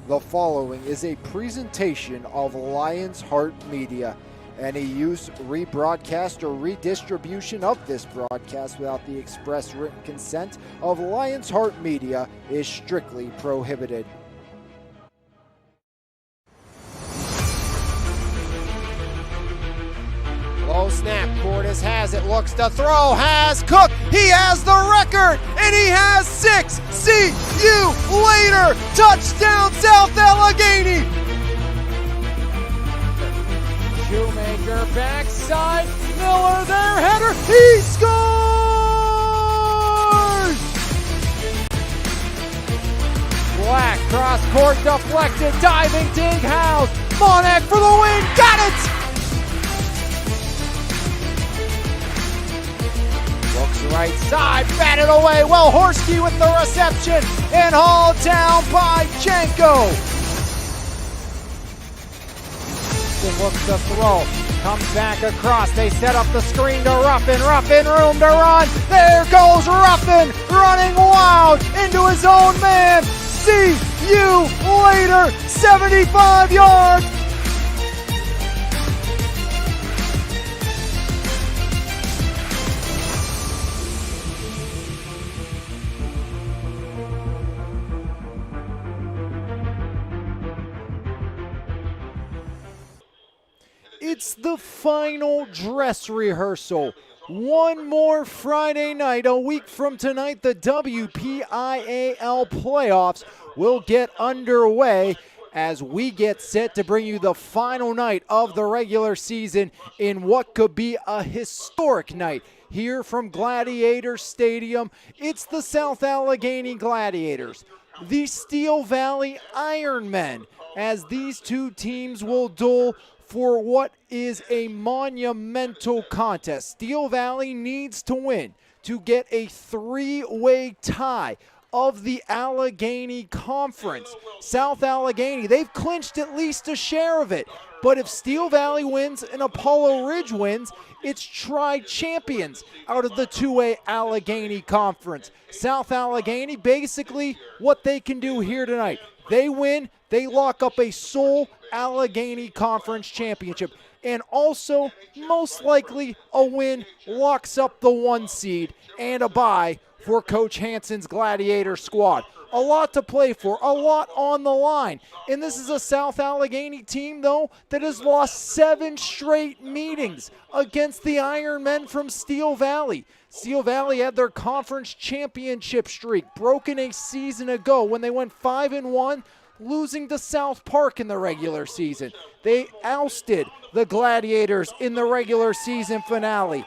The following is a presentation of Lion's Heart Media. Any use, rebroadcast, or redistribution of this broadcast without the express written consent of Lion's Heart Media is strictly prohibited. Low snap, Cordes has it, looks to throw, has Cook, he has the record, and he has 6. See you later, touchdown South Allegheny. Shoemaker backside, Miller their header, he scores! Black cross court deflected, diving dig house, Monak for the win, got it! Looks right side, batted away. Well, Horsky with the reception and hauled down by Janko. Looks to throw, comes back across. They set up the screen to Ruffin. Ruffin room to run. There goes Ruffin running wild into his own man. See you later. 75 yards. It's the final dress rehearsal. One more Friday night. A week from tonight, the WPIAL playoffs will get underway as we get set to bring you the final night of the regular season in what could be a historic night here from Gladiators Stadium. It's the South Allegheny Gladiators, the Steel Valley Ironmen, as these two teams will duel for what is a monumental contest. Steel Valley needs to win to get a three-way tie of the Allegheny Conference. South Allegheny, they've clinched at least a share of it. But if Steel Valley wins and Apollo Ridge wins, it's tri-champions out of the two-way Allegheny Conference. South Allegheny, basically what they can do here tonight. They win, they lock up a sole Allegheny Conference championship, and also most likely a win locks up the 1 seed and a bye for Coach Hansen's Gladiator squad. A lot to play for, a lot on the line, and this is a South Allegheny team though that has lost 7 straight meetings against the Ironmen from Steel Valley. Steel Valley had their conference championship streak broken a season ago when they went 5-1, losing to South Park in the regular season. They ousted the Gladiators in the regular season finale,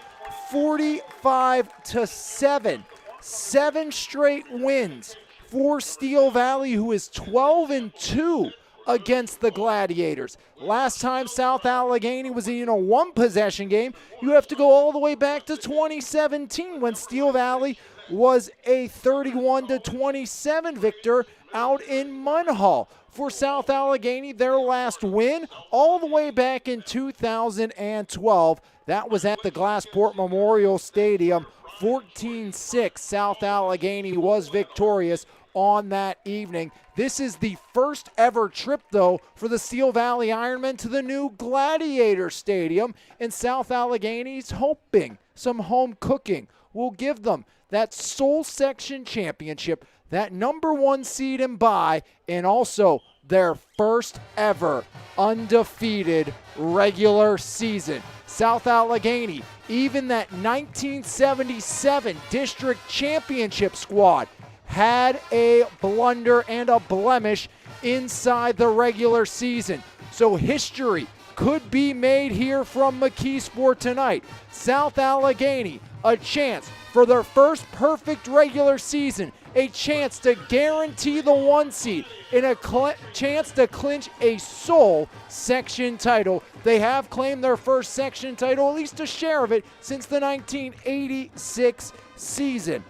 45-7. 7 straight wins for Steel Valley, who is 12-2 against the Gladiators. Last time South Allegheny was in a 1-possession game, you have to go all the way back to 2017 when Steel Valley was a 31-27 victor out in Munhall. For South Allegheny, their last win all the way back in 2012. That was at the Glassport Memorial Stadium. 14-6, South Allegheny was victorious on that evening. This is the first ever trip, though, for the Steel Valley Ironmen to the new Gladiator Stadium, and South Allegheny's hoping some home cooking will give them that sole section championship, that number 1 seed and bye, and also their first ever undefeated regular season. South Allegheny, even that 1977 district championship squad, had a blunder and a blemish inside the regular season. So history could be made here from McKeesport tonight. South Allegheny, a chance for their first perfect regular season, a chance to guarantee the 1 seed, and a chance to clinch a sole section title. They have claimed their first section title, at least a share of it, since the 1986 season,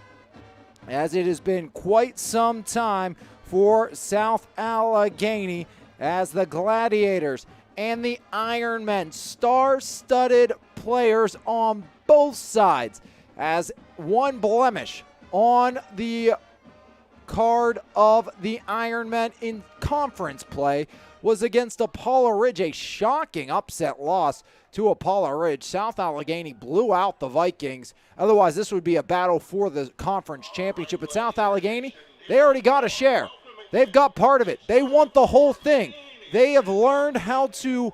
as it has been quite some time for South Allegheny, as the Gladiators and the Ironmen, star-studded players on both sides, as one blemish on the card of the Ironmen in conference play was against Apollo Ridge, a shocking upset loss to Apollo Ridge. South Allegheny blew out the Vikings. Otherwise, this would be a battle for the conference championship. But South Allegheny, they already got a share. They've got part of it. They want the whole thing. They have learned how to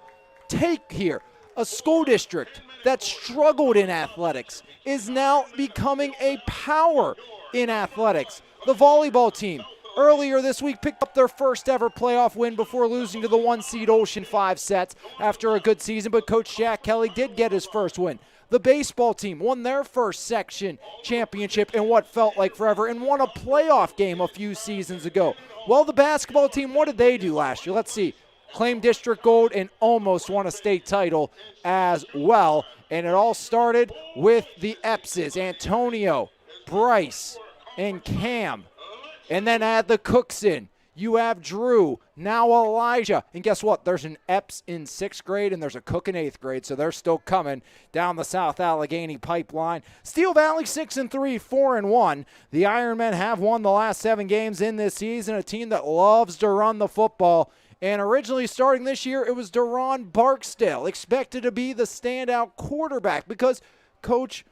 take here. A school district that struggled in athletics is now becoming a power in athletics. The volleyball team earlier this week picked up their first ever playoff win before losing to the 1-seed Ocean 5 sets after a good season, but Coach Jack Kelly did get his first win. The baseball team won their first section championship in what felt like forever and won a playoff game a few seasons ago. Well, the basketball team, what did they do last year? Let's see. Claimed district gold and almost won a state title as well. And it all started with the Epses, Antonio, Bryce, and Cam. And then add the Cooks in. You have Drew, now Elijah. And guess what? There's an Epps in 6th grade and there's a Cook in 8th grade, so they're still coming down the South Allegheny pipeline. Steel Valley 6-3, 4-1. The Ironmen have won the last 7 games in this season, a team that loves to run the football. And originally starting this year, it was Deron Barksdale, expected to be the standout quarterback because Coach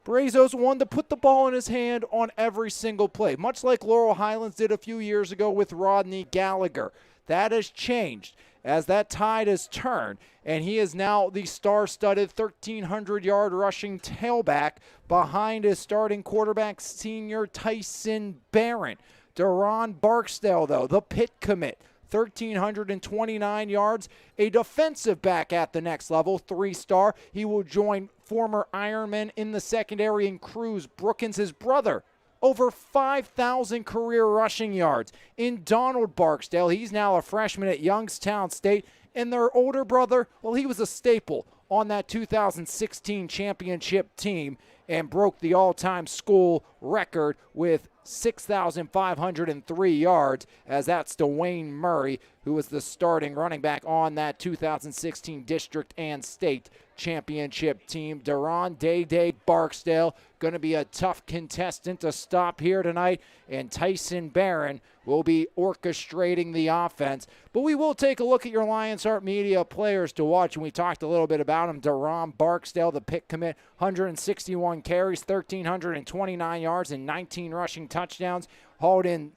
Brazos wanted to put the ball in his hand on every single play, much like Laurel Highlands did a few years ago with Rodney Gallagher. That has changed as that tide has turned, and he is now the star-studded 1,300-yard rushing tailback behind his starting quarterback, senior Tyson Barron. Deron Barksdale, though, the Pitt commit, 1,329 yards, a defensive back at the next level, 3-star. He will join former Ironman in the secondary and Cruz Brookins, his brother. Over 5,000 career rushing yards. In Donald Barksdale, he's now a freshman at Youngstown State. And their older brother, well, he was a staple on that 2016 championship team and broke the all-time school record with 6,503 yards, as that's Dwayne Murray, who was the starting running back on that 2016 district and state championship team. Deron Day Barksdale going to be a tough contestant to stop here tonight, and Tyson Barron will be orchestrating the offense. But we will take a look at your Lions Heart Media players to watch, and we talked a little bit about him. Deron Barksdale, the pick commit, 161 carries, 1,329 yards, and 19 rushing touchdowns, hauled in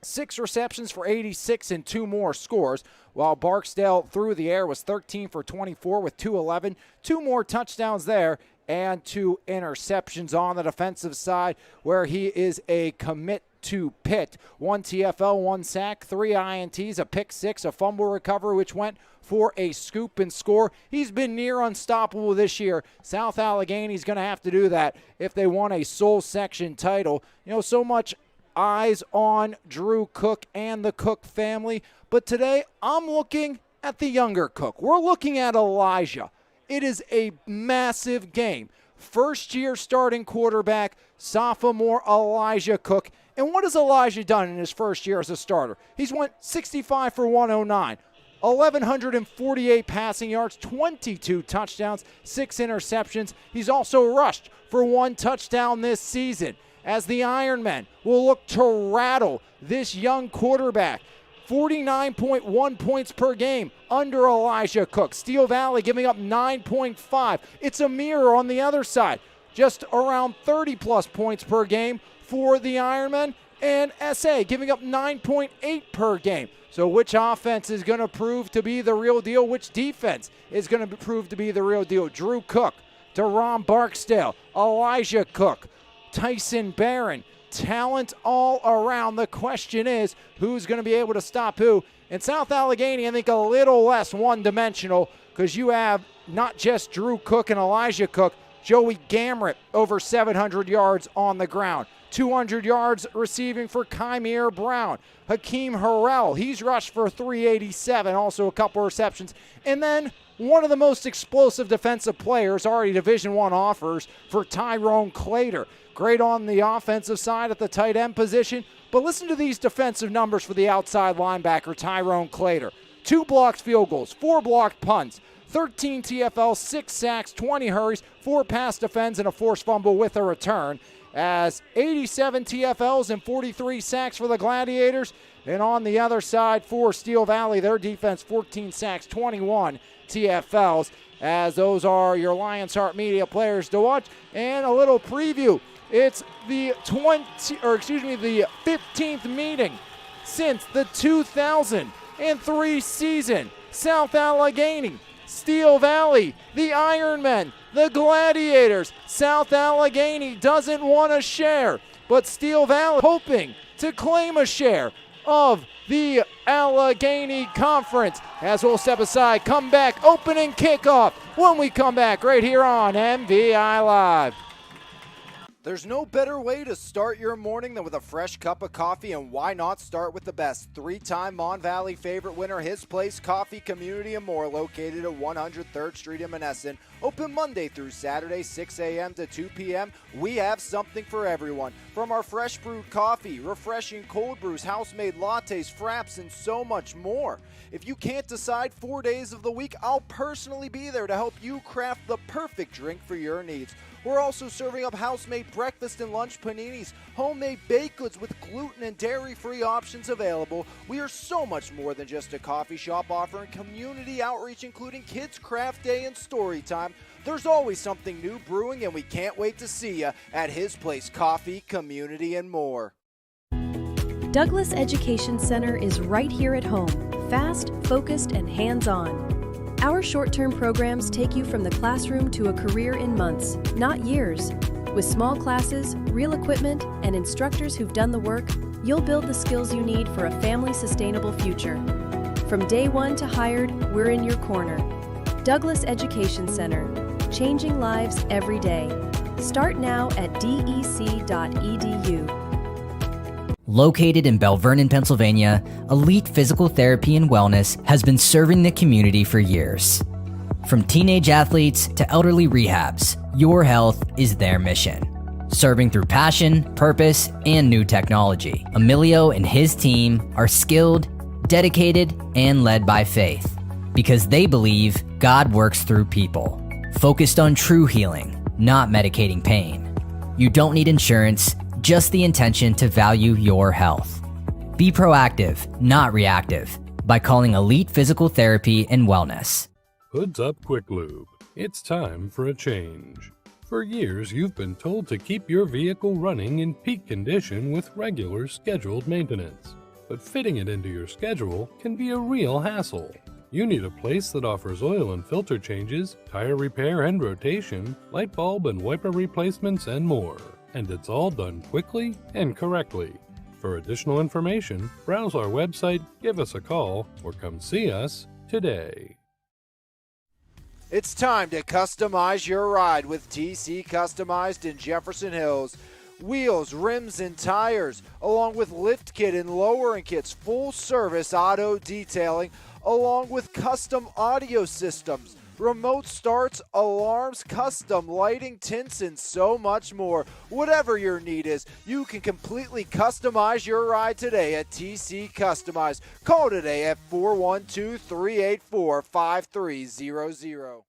6 receptions for 86 and 2 more scores, while Barksdale through the air was 13 for 24 with 211, 2 more touchdowns there, and 2 interceptions on the defensive side, where he is a commit to Pitt. 1 TFL, 1 sack, 3 INTs, a pick 6, a fumble recovery, which went for a scoop and score. He's been near unstoppable this year. South Allegheny's going to have to do that if they want a Soul Section title. You know, so much eyes on Drew Cook and the Cook family, but today I'm looking at the younger Cook. We're looking at Elijah. It is a massive game. First-year starting quarterback, sophomore Elijah Cook. And what has Elijah done in his first year as a starter? He's went 65 for 109, 1,148 passing yards, 22 touchdowns, 6 interceptions. He's also rushed for 1 touchdown this season, as the Ironmen will look to rattle this young quarterback. 49.1 points per game under Elijah Cook. Steel Valley giving up 9.5. It's a mirror on the other side. Just around 30-plus points per game for the Ironmen. And SA giving up 9.8 per game. So which offense is going to prove to be the real deal? Which defense is going to prove to be the real deal? Drew Cook, Deron Barksdale, Elijah Cook, Tyson Barron. Talent all around. The question is, who's going to be able to stop who? In South Allegheny, I think a little less one-dimensional, because you have not just Drew Cook and Elijah Cook, Joey Gamrett over 700 yards on the ground. 200 yards receiving for Kymir Brown. Hakeem Harrell, he's rushed for 387, also a couple receptions. And then one of the most explosive defensive players, already Division I offers, for Tyrone Clater. Great on the offensive side at the tight end position. But listen to these defensive numbers for the outside linebacker, Tyrone Clater. 2 blocked field goals, 4 blocked punts, 13 TFL, 6 sacks, 20 hurries, 4 pass defends, and a forced fumble with a return. as 87 TFLs and 43 sacks for the Gladiators. And on the other side for Steel Valley, their defense 14 sacks, 21 TFLs, as those are your Lions Heart Media players to watch. And a little preview. It's the 15th meeting since the 2003 season. South Allegheny, Steel Valley, the Ironmen, the Gladiators. South Allegheny doesn't want a share, but Steel Valley hoping to claim a share of the Allegheny Conference. As we'll step aside, come back, opening kickoff when we come back right here on MVI Live. There's no better way to start your morning than with a fresh cup of coffee, and why not start with the best? Three-time Mon Valley favorite winner, His Place Coffee Community and More, located at 103rd Street in Monessen. Open Monday through Saturday, 6 a.m. to 2 p.m. We have something for everyone. From our fresh brewed coffee, refreshing cold brews, house-made lattes, fraps, and so much more. If you can't decide 4 days of the week, I'll personally be there to help you craft the perfect drink for your needs. We're also serving up house-made breakfast and lunch paninis, homemade baked goods with gluten and dairy-free options available. We are so much more than just a coffee shop, offering community outreach, including Kids Craft Day and Story Time. There's always something new brewing, and we can't wait to see you at His Place Coffee, Community, and More. Douglas Education Center is right here at home, fast, focused, and hands-on. Our short-term programs take you from the classroom to a career in months, not years. With small classes, real equipment, and instructors who've done the work, you'll build the skills you need for a family-sustainable future. From day one to hired, we're in your corner. Douglas Education Center, changing lives every day. Start now at dec.edu. Located in Belle Vernon, Pennsylvania, Elite Physical Therapy and Wellness has been serving the community for years. From teenage athletes to elderly rehabs, your health is their mission. Serving through passion, purpose, and new technology, Emilio and his team are skilled, dedicated, and led by faith because they believe God works through people. Focused on true healing, not medicating pain. You don't need insurance, just the intention to value your health. Be proactive, not reactive, by calling Elite Physical Therapy and Wellness. Hoods up, Quick Lube. It's time for a change. For years, you've been told to keep your vehicle running in peak condition with regular scheduled maintenance. But fitting it into your schedule can be a real hassle. You need a place that offers oil and filter changes, tire repair and rotation, light bulb and wiper replacements, and more. And it's all done quickly and correctly. For additional information, browse our website, give us a call, or come see us today. It's time to customize your ride with TC Customized in Jefferson Hills. Wheels, rims, and tires, along with lift kit and lowering kits, full service auto detailing, along with custom audio systems, remote starts, alarms, custom lighting, tints, and so much more. Whatever your need is, you can completely customize your ride today at TC Customized. Call today at 412-384-5300.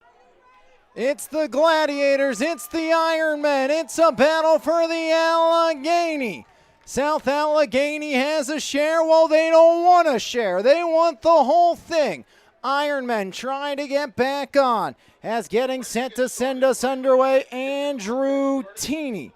It's the Gladiators, it's the Ironmen, it's a battle for the Allegheny. South Allegheny has a share. Well, they don't want a share. They want the whole thing. Ironmen trying to get back on as getting set to send us underway, Andrew Teeney.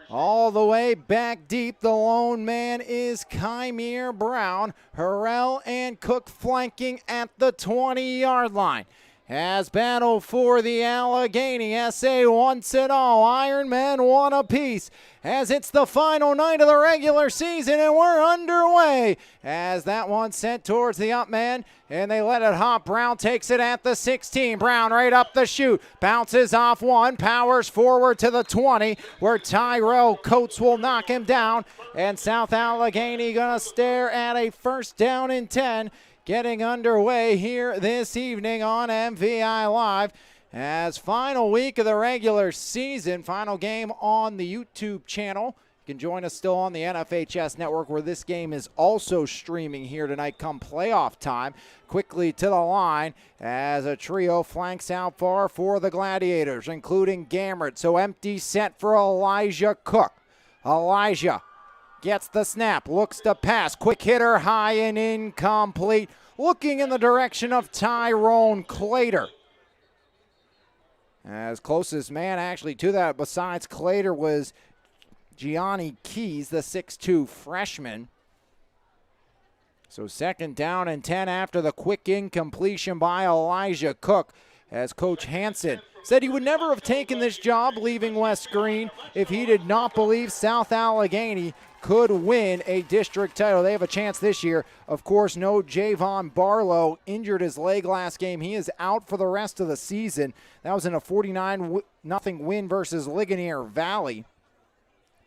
All the way back deep, the lone man is Kymere Brown. Harrell and Cook flanking at the 20-yard line. As battle for the Allegheny, SA wants it all. Ironmen one apiece as it's the final night of the regular season and we're underway. As that one sent towards the up man and they let it hop. Brown takes it at the 16. Brown right up the chute. Bounces off one, powers forward to the 20 where Tyrell Coates will knock him down. And South Allegheny gonna stare at a first down and 10. Getting underway here this evening on MVI Live as final week of the regular season, final game on the YouTube channel. can join us still on the NFHS network, where this game is also streaming here tonight come playoff time. Quickly to the line as a trio flanks out far for the Gladiators, including Gamrot. So empty set for Elijah Cook. Elijah gets the snap, looks to pass, quick hitter high and incomplete. Looking in the direction of Tyrone Clater. As closest man actually to that besides Clater was Gianni Keys, the 6'2 freshman. So 2nd down and 10 after the quick incompletion by Elijah Cook, as Coach Hansen said he would never have taken this job leaving West Green if he did not believe South Allegheny could win a district title. They have a chance this year. Of course, no Javon Barlow, injured his leg last game. He is out for the rest of the season. That was in a 49-0 win versus Ligonier Valley.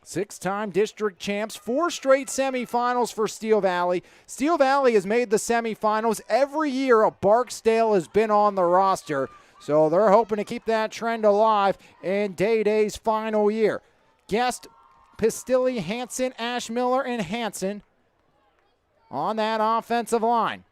6-time district champs, 4 straight semifinals for Steel Valley. Steel Valley has made the semifinals every year Barksdale has been on the roster. So they're hoping to keep that trend alive in Day-Day's final year. Guest, Pistilli, Hansen, Ashmiller, and Hansen on that offensive line.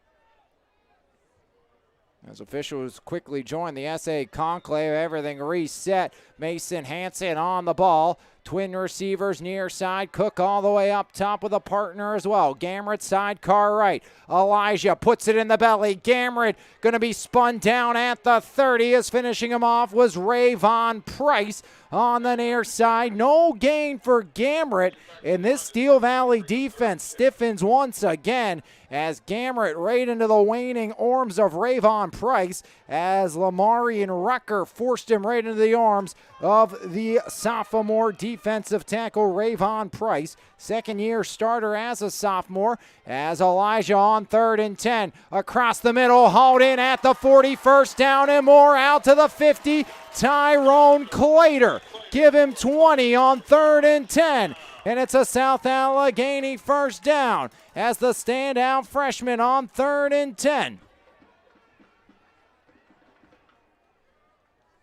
As officials quickly join the SA conclave, everything reset. Mason Hansen on the ball. Twin receivers near side. Cook all the way up top with a partner as well. Gamrot sidecar right. Elijah puts it in the belly. Gamrot going to be spun down at the 30. As finishing him off was Rayvon Price on the near side. No gain for Gamrot. And this Steel Valley defense stiffens once again as Gamrot right into the waning arms of Rayvon Price, as Lamarian Rucker forced him right into the arms of the sophomore defensive tackle Rayvon Price. 2nd-year starter as a sophomore, as Elijah on 3rd and 10. Across the middle, hauled in at the 40, 1st down and more, out to the 50. Tyrone Clater, give him 20 on 3rd and 10. And it's a South Allegheny 1st down as the standout freshman on 3rd and 10.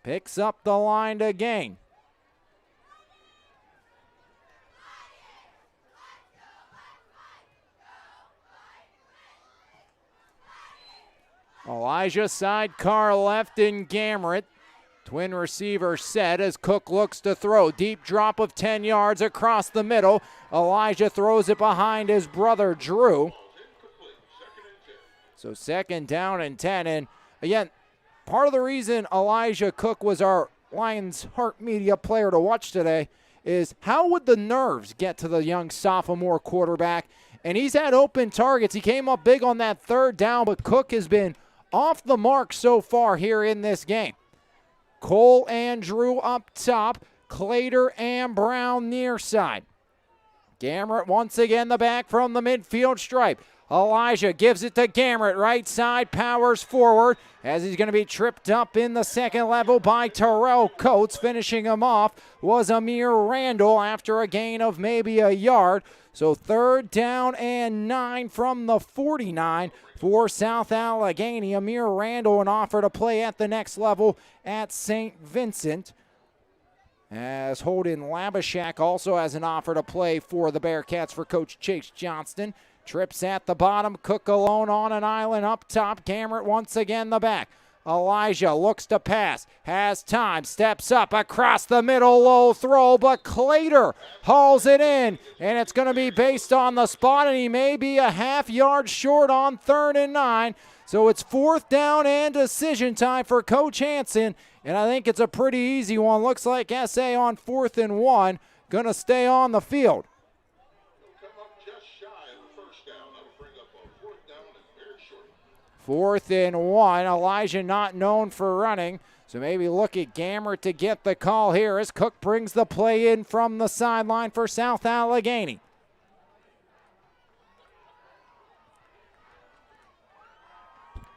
Picks up the line to gain. Elijah sidecar left in Gamrot. Twin receiver set as Cook looks to throw. Deep drop of 10 yards across the middle. Elijah throws it behind his brother Drew. So 2nd down and 10. And again, part of the reason Elijah Cook was our Lions Heart Media player to watch today is how would the nerves get to the young sophomore quarterback? And he's had open targets. He came up big on that 3rd down, but Cook has been off the mark so far here in this game. Cole and Drew up top. Clater and Brown near side. Gamrot once again the back from the midfield stripe. Elijah gives it to Gamrot. Right side, powers forward as he's going to be tripped up in the 2nd level by Terrell Coates. Finishing him off was Amir Randall after a gain of maybe a yard. So 3rd down and 9 from the 49 for South Allegheny. Amir Randall an offer to play at the next level at St. Vincent. As Holden Labashak also has an offer to play for the Bearcats for Coach Chase Johnston. Trips at the bottom. Cook alone on an island up top. Gamrot once again the back. Elijah looks to pass, has time, steps up across the middle, low throw, but Clater hauls it in, and it's going to be based on the spot, and he may be a half yard short on 3rd and 9. So it's 4th down and decision time for Coach Hansen, and I think it's a pretty easy one. Looks like SA on 4th and 1, going to stay on the field. 4th and 1. Elijah not known for running, so maybe look at Gamrot to get the call here as Cook brings the play in from the sideline for South Allegheny.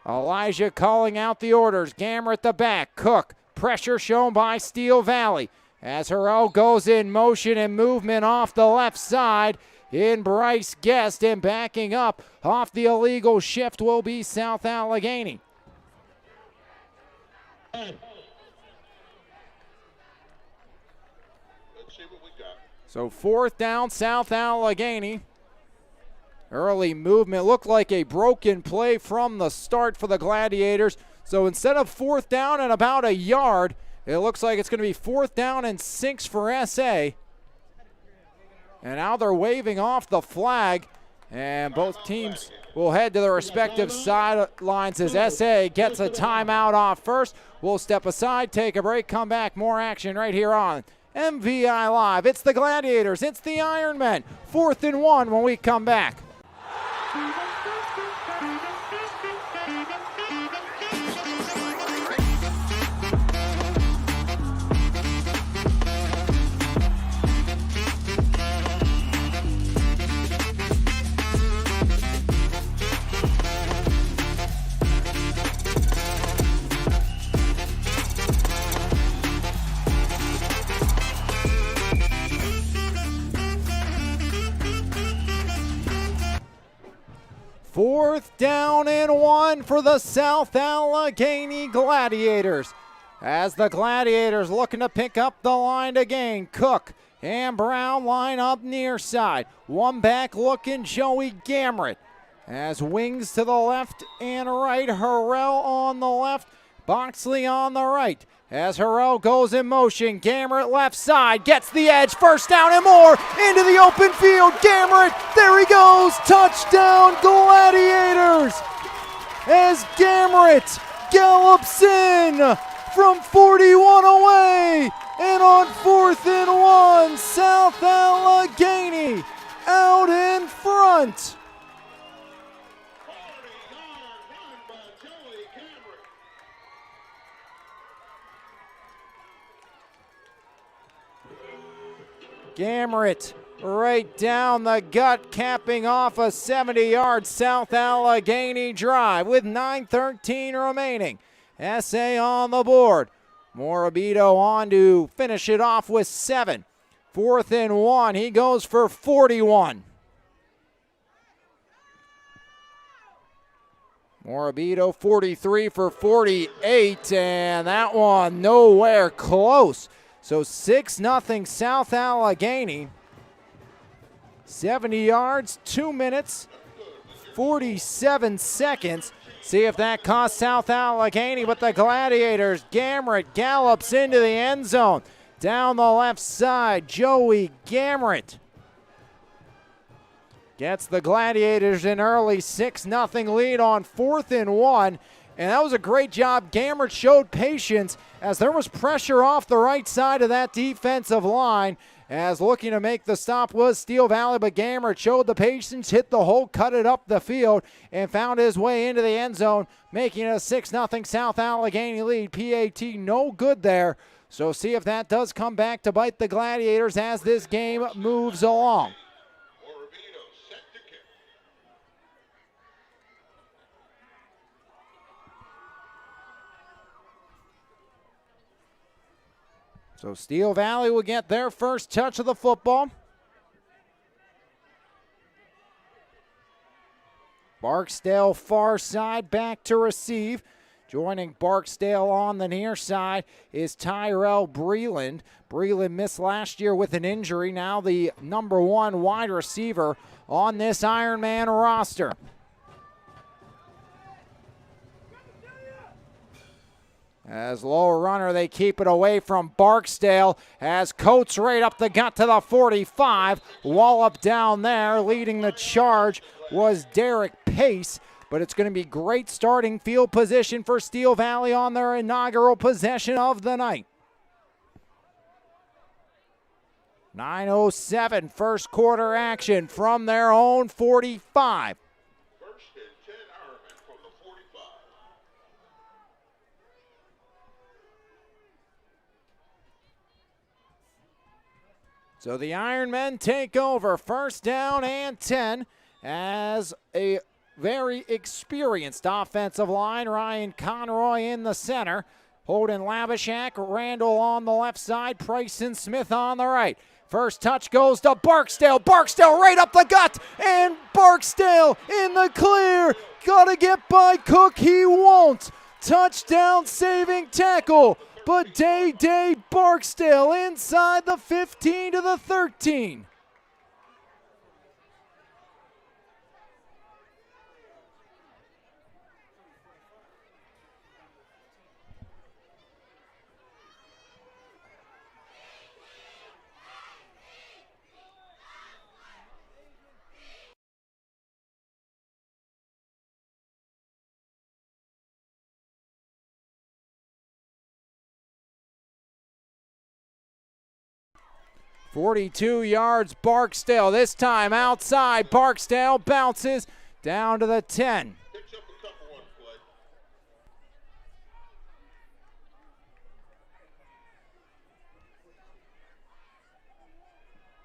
Elijah calling out the orders. Gamrot the back. Cook. Pressure shown by Steel Valley as Harrell goes in motion and movement off the left side. In Bryce Guest, and backing up off the illegal shift will be South Allegheny. So 4th down, South Allegheny. Early movement looked like a broken play from the start for the Gladiators. So instead of 4th down and about a yard, it looks like it's going to be 4th down and 6 for SA. And now they're waving off the flag, and both teams will head to their respective sidelines as SA gets a timeout off first. We'll step aside, take a break, come back, more action right here on MVI Live. It's the Gladiators, it's the Ironmen. 4th and 1 when we come back. Fourth down and 1 for the South Allegheny Gladiators. As the Gladiators looking to pick up the line to gain. Cook and Brown line up near side. One back looking Joey Gamrett. As wings to the left and right. Harrell on the left. Boxley on the right. As Harrell goes in motion, Gamrett left side, gets the edge, 1st down and more, into the open field, Gamrett, there he goes, touchdown Gladiators! As Gamrett gallops in from 41 away, and on 4th and 1, South Allegheny out in front. Gamrett right down the gut, capping off a 70-yard South Allegheny drive with 9:13 remaining. SA on the board. Morabito on to finish it off with 7. 4th and 1, he goes for 41. Morabito 43 for 48, and that one nowhere close. So 6-0 South Allegheny. 70 yards, 2 minutes, 47 seconds. See if that costs South Allegheny, but the Gladiators, Gamrett gallops into the end zone. Down the left side, Joey Gamrett gets the Gladiators an early 6-0 lead on 4th and 1. And that was a great job. Gamrett showed patience as there was pressure off the right side of that defensive line. As looking to make the stop was Steel Valley, but Gamrett showed the patience, hit the hole, cut it up the field, and found his way into the end zone, making it a 6-0 South Allegheny lead. PAT no good there. So see if that does come back to bite the Gladiators as this game moves along. So Steel Valley will get their first touch of the football. Barksdale far side back to receive. Joining Barksdale on the near side is Tyrell Breland. Breland missed last year with an injury. Now the number 1 wide receiver on this Ironman roster. As lower runner, they keep it away from Barksdale as Coates right up the gut to the 45. Wallop down there. Leading the charge was Derek Pace, but it's going to be great starting field position for Steel Valley on their inaugural possession of the night. 9:07 first quarter action from their own 45. So the Ironmen take over 1st down and 10 as a very experienced offensive line. Ryan Conroy in the center. Holden Labishak, Randall on the left side, Bryson Smith on the right. First touch goes to Barksdale. Barksdale right up the gut, and Barksdale in the clear. Gotta get by Cook, he won't. Touchdown saving tackle but Day Barksdale inside the 15 to the 13. .42 yards, Barksdale. This time outside. Barksdale bounces down to the 10. Picks up a couple on play.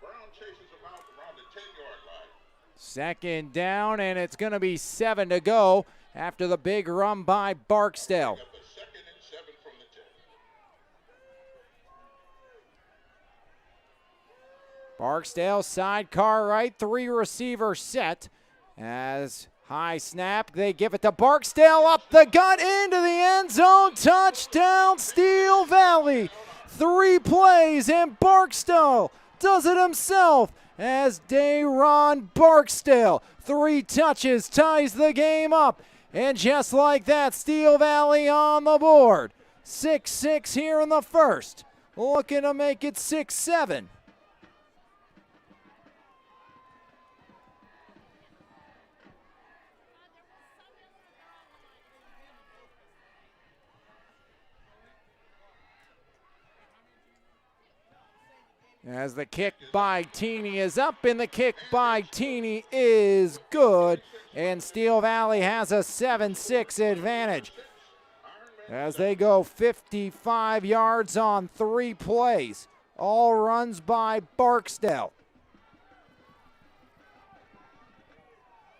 Brown chases him out around the 10-yard line. Second down, and it's going to be 7 to go after the big run by Barksdale. Up a 2nd and 7 from the 10. Barksdale sidecar right, 3 receiver set. As high snap, they give it to Barksdale up the gut into the end zone. Touchdown, Steel Valley. 3 plays, and Barksdale does it himself as Dayron Barksdale. 3 touches, ties the game up. And just like that, Steel Valley on the board. 6-6 here in the first. Looking to make it 6-7. As the kick by Teeny is up, and the kick by Teeny is good. And Steel Valley has a 7-6 advantage as they go 55 yards on 3 plays. All runs by Barksdale.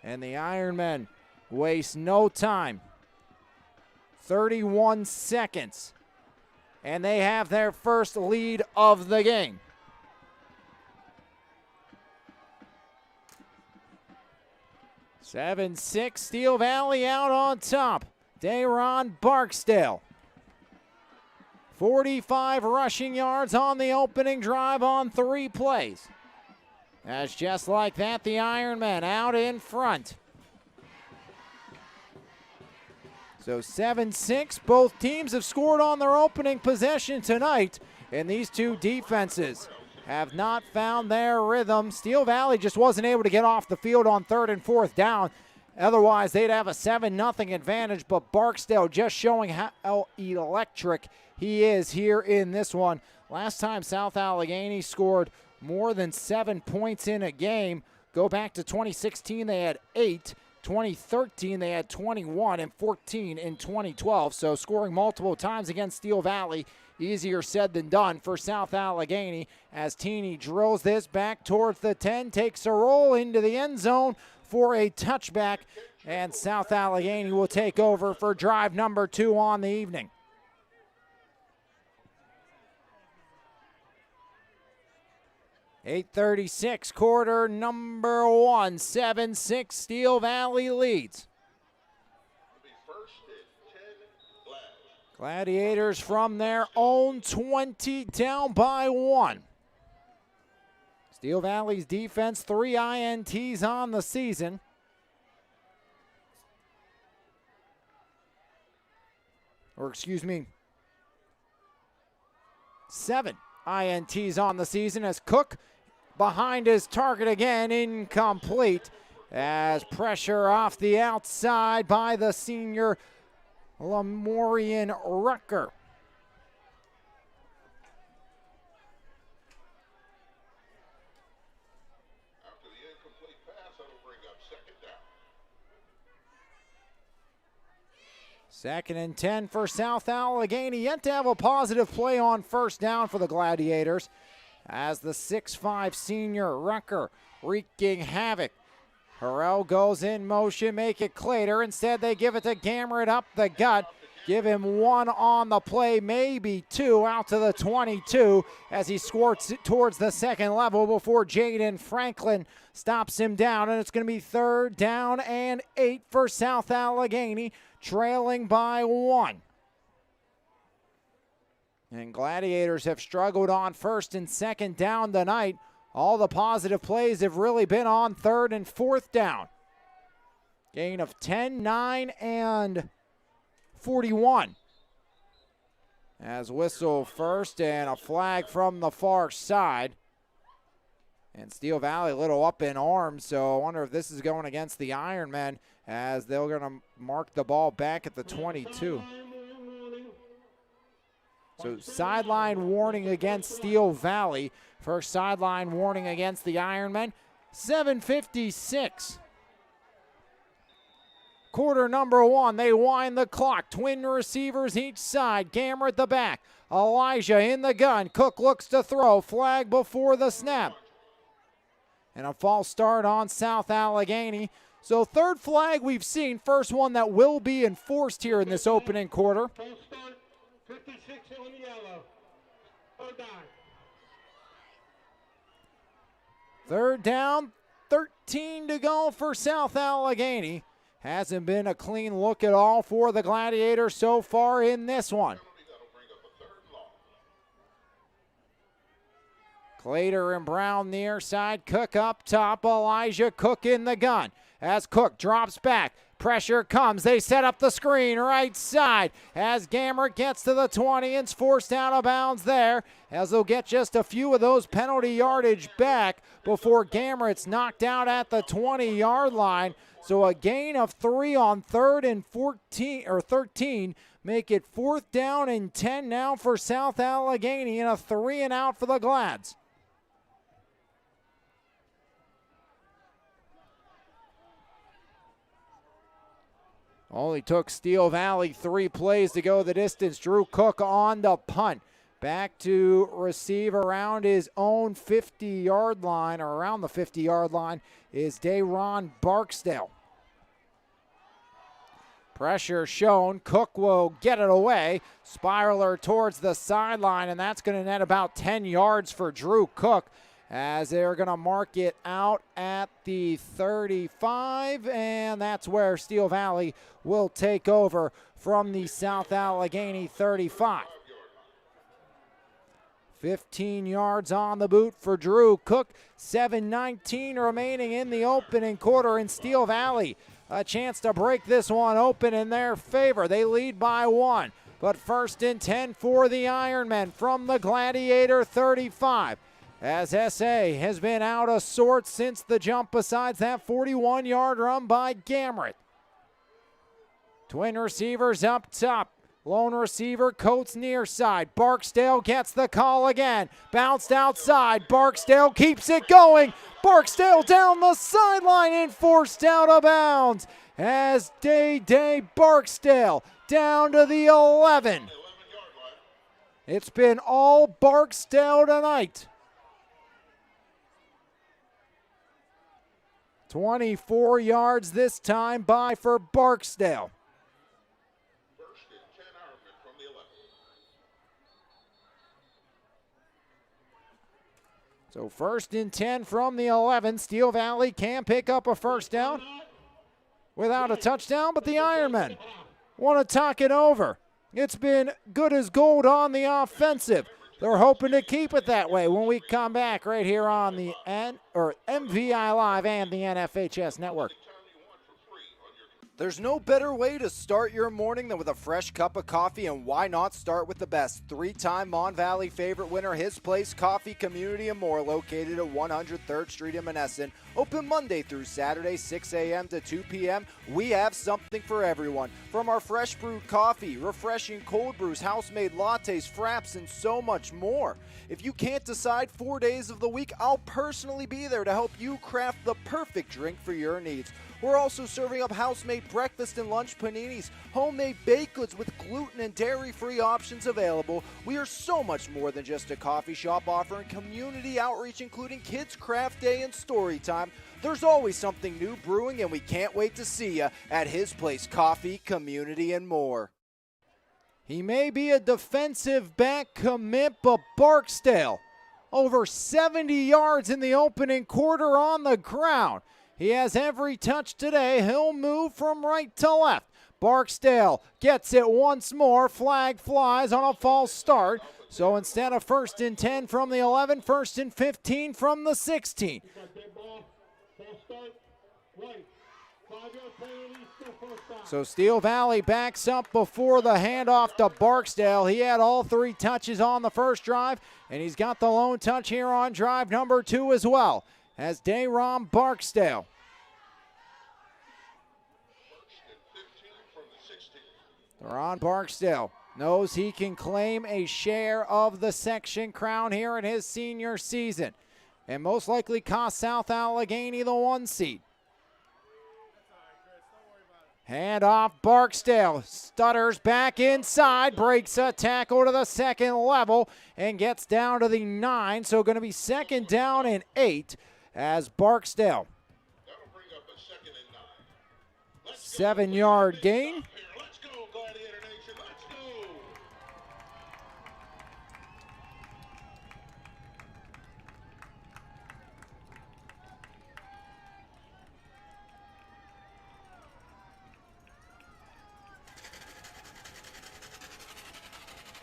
And the Ironmen waste no time. 31 seconds. And they have their first lead of the game. 7-6, Steel Valley out on top. Dayron Barksdale. 45 rushing yards on the opening drive on 3 plays. As just like that, the Ironmen out in front. So 7-6, both teams have scored on their opening possession tonight, and these two defenses have not found their rhythm. Steel Valley just wasn't able to get off the field on 3rd and 4th down. Otherwise, they'd have a 7-0 advantage, but Barksdale just showing how electric he is here in this one. Last time South Allegheny scored more than 7 points in a game. Go back to 2016, they had 8. 2013, they had 21, and 14 in 2012. So scoring multiple times against Steel Valley, easier said than done for South Allegheny as Teeny drills this back towards the 10, takes a roll into the end zone for a touchback, and South Allegheny will take over for drive number 2 on the evening. .836, quarter number 1, 7-6, Steel Valley leads. Gladiators from their own 20 down by 1. Steel Valley's defense, 3 INTs on the season. Or excuse me, 7 INTs on the season as Cook behind his target again, incomplete. As pressure off the outside by the senior Lamorian Rucker. After the incomplete pass, that'll bring up 2nd down. 2nd and 10 for South Allegheny. Yet to have a positive play on 1st down for the Gladiators. As the 6'5 senior Rucker wreaking havoc. Harrell goes in motion, make it Clater. Instead, they give it to Gamrot up the gut. Give him 1 on the play, maybe 2 out to the 22 as he squirts towards the 2nd level before Jaden Franklin stops him down. And it's going to be 3rd down and 8 for South Allegheny, trailing by 1. And Gladiators have struggled on first and second down tonight. All the positive plays have really been on third and fourth down. Gain of 10, 9, and 41. As whistle first and a flag from the far side. And Steel Valley a little up in arms, so I wonder if this is going against the Ironmen as they're going to mark the ball back at the 22. So sideline warning against Steel Valley. First sideline warning against the Ironmen. 7:56. Quarter number one, they wind the clock. Twin receivers each side. Gammer at the back. Elijah in the gun. Cook looks to throw. Flag before the snap. And a false start on South Allegheny. So third flag we've seen. First one that will be enforced here in this opening quarter. 56 on the yellow. Third down. Third down, 13 to go for South Allegheny. Hasn't been a clean look at all for the Gladiators so far in this one. Clater and Brown near side. Cook up top. Elijah Cook in the gun. As Cook drops back. Pressure comes. They set up the screen right side. As Gammer gets to the 20 and is forced out of bounds there. As they'll get just a few of those penalty yardage back before Gammer's knocked out at the 20-yard line. So a gain of 3 on third and 13. Make it fourth down and 10 now for South Allegheny and a 3 and out for the Glads. Only took Steel Valley 3 plays to go the distance. Drew Cook on the punt. Back to receive around his own 50-yard line, or around the 50-yard line, is Dayron Barksdale. Pressure shown. Cook will get it away. Spiraler towards the sideline, and that's going to net about 10 yards for Drew Cook, as they're going to mark it out at the 35, and that's where Steel Valley will take over from the South Allegheny 35. 15 yards on the boot for Drew Cook. 7:19 remaining in the opening quarter, and Steel Valley a chance to break this one open in their favor. They lead by 1, but first and 10 for the Ironmen from the Gladiator 35. As SA has been out of sorts since the jump besides that 41-yard run by Gamrett. Twin receivers up top. Lone receiver, Coates near side. Barksdale gets the call again. Bounced outside. Barksdale keeps it going. Barksdale down the sideline and forced out of bounds. As Day Barksdale down to the 11. It's been all Barksdale tonight. 24 yards this time by for Barksdale. First and 10 Ironmen from the 11. So first and 10 from the 11. Steel Valley can pick up a first down without a touchdown, but the Ironmen want to talk it over. It's been good as gold on the offensive. They're hoping to keep it that way when we come back right here on the MVI Live and the NFHS Network. There's no better way to start your morning than with a fresh cup of coffee, and why not start with the best? 3-time Mon Valley favorite winner, His Place Coffee Community and More, located at 103rd Street in Monessen. Open Monday through Saturday, 6 a.m. to 2 p.m. We have something for everyone. From our fresh brewed coffee, refreshing cold brews, house-made lattes, fraps, and so much more. If you can't decide 4 days of the week, I'll personally be there to help you craft the perfect drink for your needs. We're also serving up house-made breakfast and lunch paninis, homemade baked goods with gluten and dairy-free options available. We are so much more than just a coffee shop offering community outreach, including Kids Craft Day and Story Time. There's always something new brewing, and we can't wait to see you at His Place Coffee, Community, and More. He may be a defensive back commit, but Barksdale, over 70 yards in the opening quarter on the ground. He has every touch today. He'll move from right to left. Barksdale gets it once more. Flag flies on a false start. So instead of 1st and 10 from the 11, 1st and 15 from the 16. So Steel Valley backs up before the handoff to Barksdale. He had all 3 touches on the first drive, and he's got the lone touch here on drive number 2 as well, as Dayron Barksdale. Deron Barksdale knows he can claim a share of the section crown here in his senior season, and most likely cost South Allegheny the 1 seed. Hand off Barksdale, stutters back inside, breaks a tackle to the second level and gets down to the 9. So going to be 2nd down and 8 as Barksdale. 7-yard gain. Let's go, Gladiator Nation, let's go.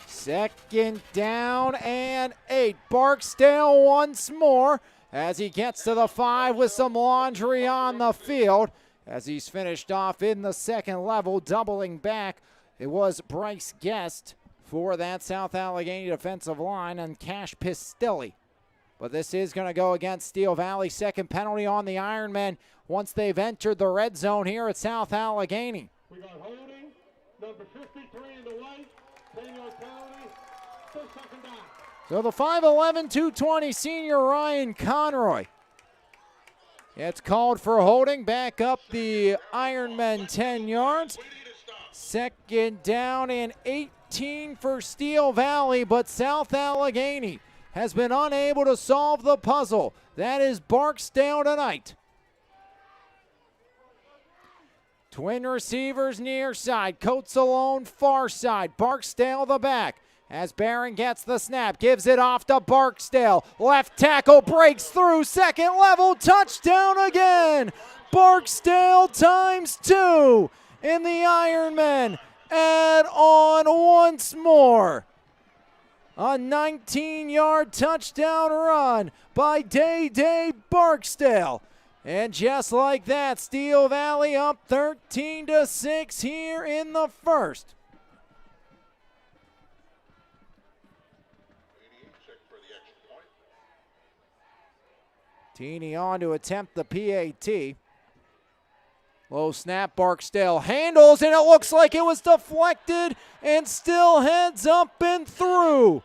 Second down and 8. Barksdale once more as he gets to the 5 with some laundry on the field as he's finished off in the second level, doubling back. It was Bryce Guest for that South Allegheny defensive line and Cash Pistilli. But this is going to go against Steel Valley. Second penalty on the Ironmen once they've entered the red zone here at South Allegheny. We got holding, number 53 in the white, 10-yard penalty, still 2nd down. So the 5'11", 220 senior Ryan Conroy. It's called for holding. Back up the Ironmen 10 yards. 2nd down and 18 for Steel Valley, but South Allegheny has been unable to solve the puzzle. That is Barksdale tonight. Twin receivers near side. Coates alone far side. Barksdale the back. As Barron gets the snap, gives it off to Barksdale. Left tackle breaks through, 2nd level, touchdown again. Barksdale ×2. And the Ironmen add on once more. A 19-yard touchdown run by Day Barksdale. And just like that, Steel Valley up 13-6 here in the first. Teeny on to attempt the PAT. Low snap, Barksdale handles, and it looks like it was deflected and still heads up and through.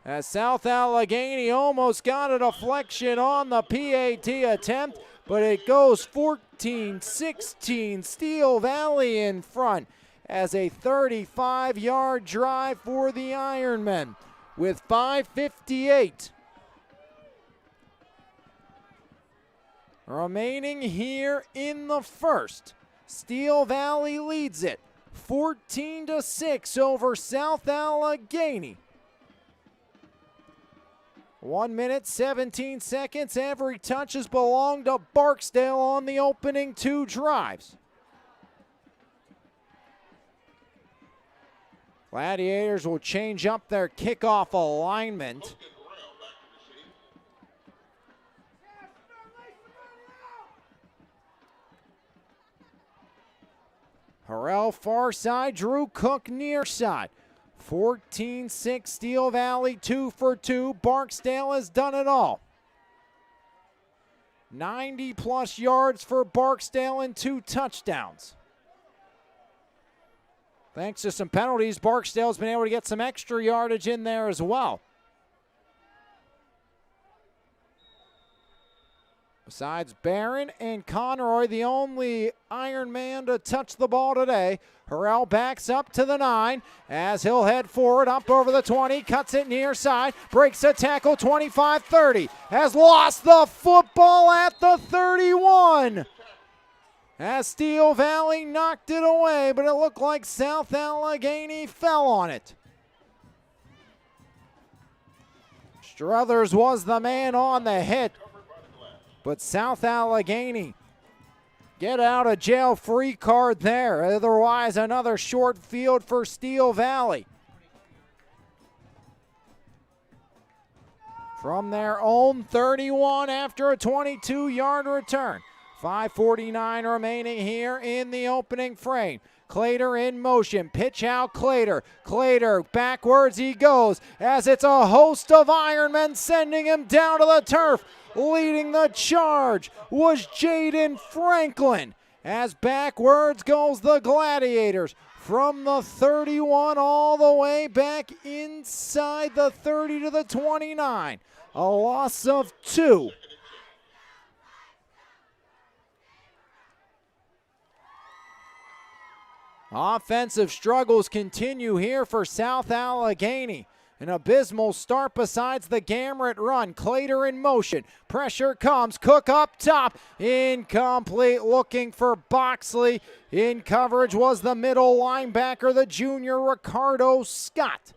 As South Allegheny almost got a deflection on the PAT attempt, but it goes 14-16, Steel Valley in front as a 35-yard drive for the Ironmen with 5:58 remaining here in the first. Steel Valley leads it 14-6 over South Allegheny. 1 minute, 17 seconds. Every touch has belonged to Barksdale on the opening 2 drives. Gladiators will change up their kickoff alignment. Harrell far side, Drew Cook near side. 14-6 Steel Valley, 2 for 2. Barksdale has done it all. 90-plus yards for Barksdale and 2 touchdowns. Thanks to some penalties, Barksdale's been able to get some extra yardage in there as well. Besides Barron and Conroy, the only Ironman to touch the ball today. Harrell backs up to the 9 as he'll head forward up over the 20, cuts it near side, breaks a tackle 25-30, has lost the football at the 31. As Steel Valley knocked it away, but it looked like South Allegheny fell on it. Struthers was the man on the hit, but South Allegheny get out of jail free card there. Otherwise, another short field for Steel Valley. From their own 31 after a 22-yard return. 5:49 remaining here in the opening frame. Clater in motion, pitch out Clater. Clater, backwards he goes as it's a host of Ironmen sending him down to the turf. Leading the charge was Jaden Franklin as backwards goes the Gladiators from the 31 all the way back inside the 30 to the 29. A loss of 2. Offensive struggles continue here for South Allegheny. An abysmal start besides the Gamrot run. Clater in motion. Pressure comes. Cook up top. Incomplete. Looking for Boxley. In coverage was the middle linebacker, the junior Ricardo Scott.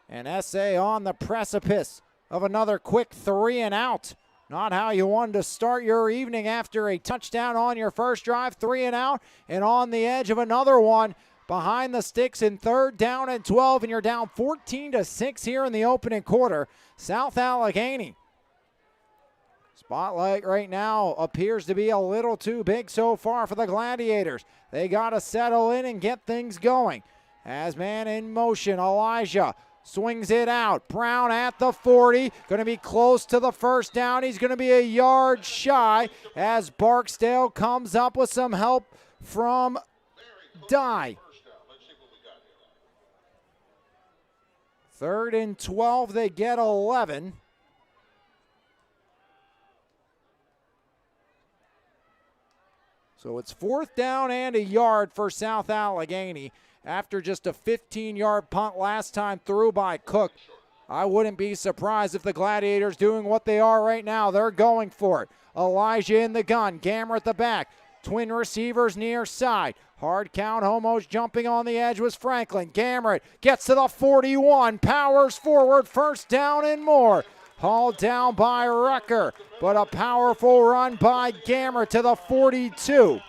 And SA on the precipice of another quick 3 and out. Not how you wanted to start your evening after a touchdown on your first drive, 3 and out, and on the edge of another one behind the sticks in 3rd down and 12, and you're down 14-6 here in the opening quarter. South Allegheny. Spotlight right now appears to be a little too big so far for the Gladiators. They got to settle in and get things going. As man in motion, Elijah swings it out. Brown at the 40. Going to be close to the first down. He's going to be a yard shy as Barksdale comes up with some help from Dye. 3rd and 12. They get 11. So it's 4th down and a yard for South Allegheny. After just a 15-yard punt last time through by Cook. I wouldn't be surprised if the Gladiators doing what they are right now. They're going for it. Elijah in the gun. Gammer at the back. Twin receivers near side. Hard count. Homos jumping on the edge was Franklin. Gammer gets to the 41. Powers forward. 1st down and more. Hauled down by Rucker. But a powerful run by Gammer to the 42.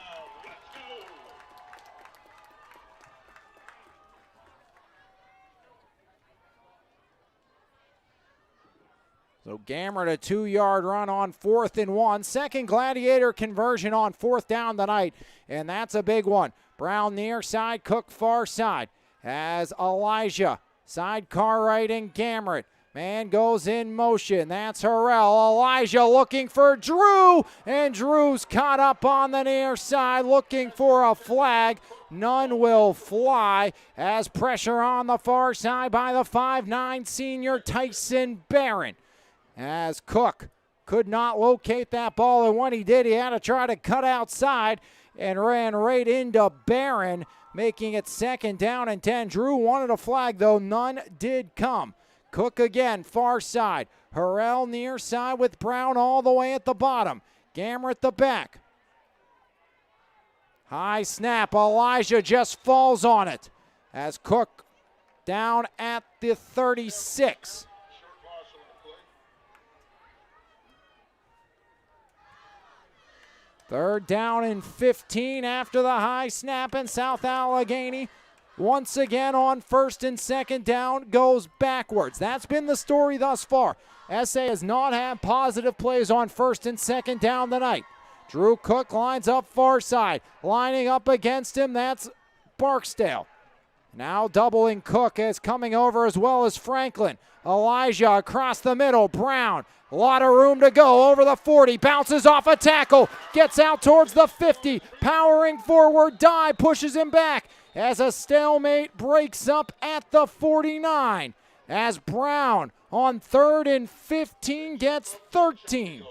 So Gamrot a 2-yard run on 4th and 1. Second Gladiator conversion on 4th down tonight, and that's a big one. Brown near side, Cook far side. As Elijah, sidecar right in Gamrot. Man goes in motion. That's Harrell. Elijah looking for Drew, and Drew's caught up on the near side looking for a flag. None will fly as pressure on the far side by the 5'9" senior Tyson Barron. As Cook could not locate that ball, and when he did, he had to try to cut outside and ran right into Barron, making it 2nd down and 10. Drew wanted a flag, though none did come. Cook again, far side. Harrell near side with Brown all the way at the bottom. Gammer at the back. High snap. Elijah just falls on it as Cook down at the 36. Third down and 15 after the high snap, and South Allegheny once again on 1st and 2nd down goes backwards. That's been the story thus far. SA has not had positive plays on 1st and 2nd down tonight. Drew Cook lines up far side. Lining up against him, that's Barksdale. Now doubling Cook as coming over as well as Franklin. Elijah across the middle. Brown, a lot of room to go over the 40. Bounces off a tackle. Gets out towards the 50. Powering forward. Dye pushes him back as a stalemate breaks up at the 49. As Brown on 3rd and 15 gets 13.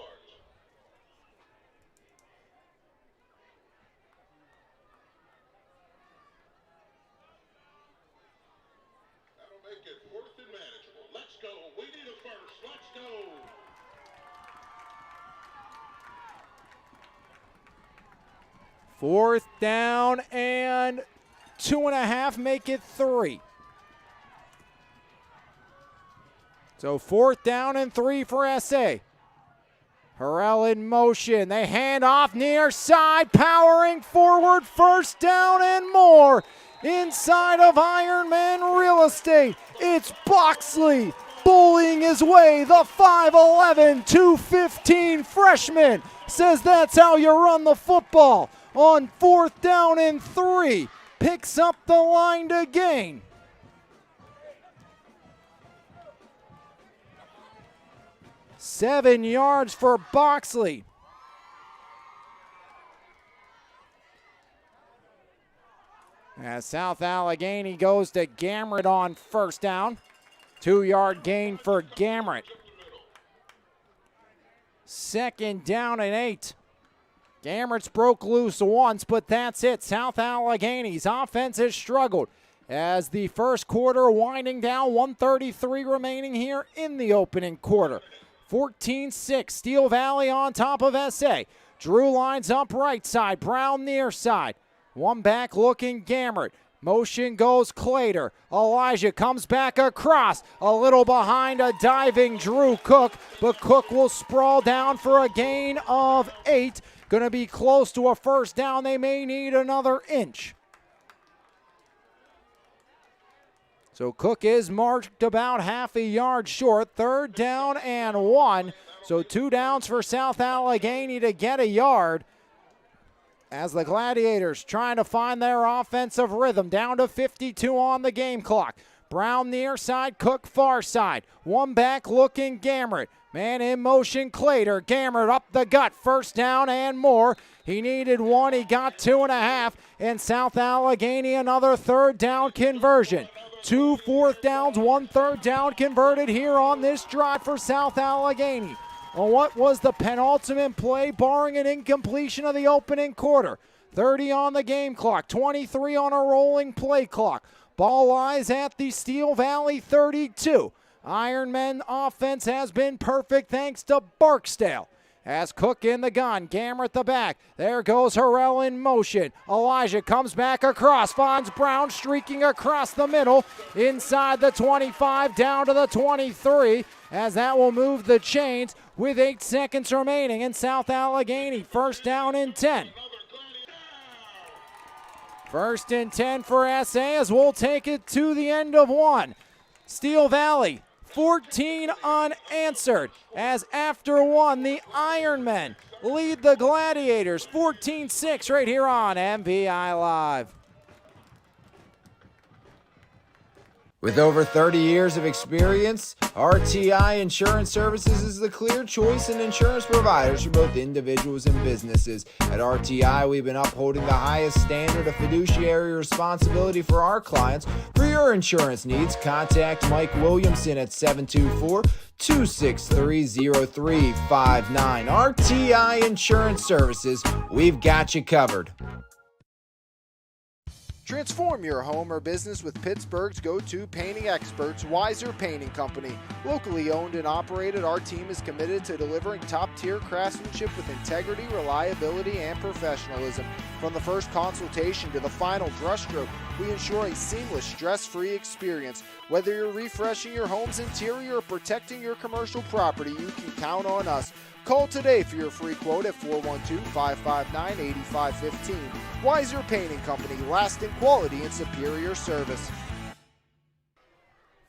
Fourth down and 2.5, make it 3. So 4th down and 3 for SA. Harrell in motion. They hand off near side, powering forward, first down and more. Inside of Ironman real estate, it's Boxley bullying his way. The 5'11", 215 freshman says that's how you run the football. On 4th down and 3, picks up the line to gain. Seven yards for Boxley. As South Allegheny goes to Gamrot on first down. 2-yard gain for Gamrot. 2nd down and 8. Gamrot's broke loose once, but that's it. South Allegheny's offense has struggled as the first quarter winding down. 1:33 remaining here in the opening quarter. 14-6, Steel Valley on top of SA. Drew lines up right side, Brown near side. One back looking Gamrot. Motion goes Clater. Elijah comes back across. A little behind a diving Drew Cook, but Cook will sprawl down for a gain of 8. Going to be close to a first down. They may need another inch. So Cook is marked about half a yard short. 3rd down and 1. So 2 downs for South Allegheny to get a yard. As the Gladiators trying to find their offensive rhythm. Down to 52 on the game clock. Brown near side, Cook far side. One back looking Gamrot. Man in motion, Clater. Gamrot up the gut. First down and more. He needed 1. He got 2.5. And South Allegheny another 3rd down conversion. 2 4th downs, 1 3rd down converted here on this drive for South Allegheny. On what was the penultimate play, barring an incompletion of the opening quarter. 30 on the game clock, 23 on a rolling play clock. Ball lies at the Steel Valley 32. Ironmen offense has been perfect thanks to Barksdale. As Cook in the gun, Gamrot the back. There goes Harrell in motion. Elijah comes back across, finds Brown streaking across the middle. Inside the 25, down to the 23, as that will move the chains with 8 seconds remaining in South Allegheny. First down and 10. 1st and 10 for SA as we'll take it to the end of 1. Steel Valley 14 unanswered, as after 1, the Ironmen lead the Gladiators 14-6 right here on MVI Live. With over 30 years of experience, RTI Insurance Services is the clear choice in insurance providers for both individuals and businesses. At RTI, we've been upholding the highest standard of fiduciary responsibility for our clients. For your insurance needs, contact Mike Williamson at 724-263-0359. RTI Insurance Services, we've got you covered. Transform your home or business with Pittsburgh's go-to painting experts, Weiser Painting Company. Locally owned and operated, our team is committed to delivering top-tier craftsmanship with integrity, reliability, and professionalism. From the first consultation to the final brushstroke, we ensure a seamless, stress-free experience. Whether you're refreshing your home's interior or protecting your commercial property, you can count on us. Call today for your free quote at 412-559-8515. Weiser Painting Company, lasting quality and superior service.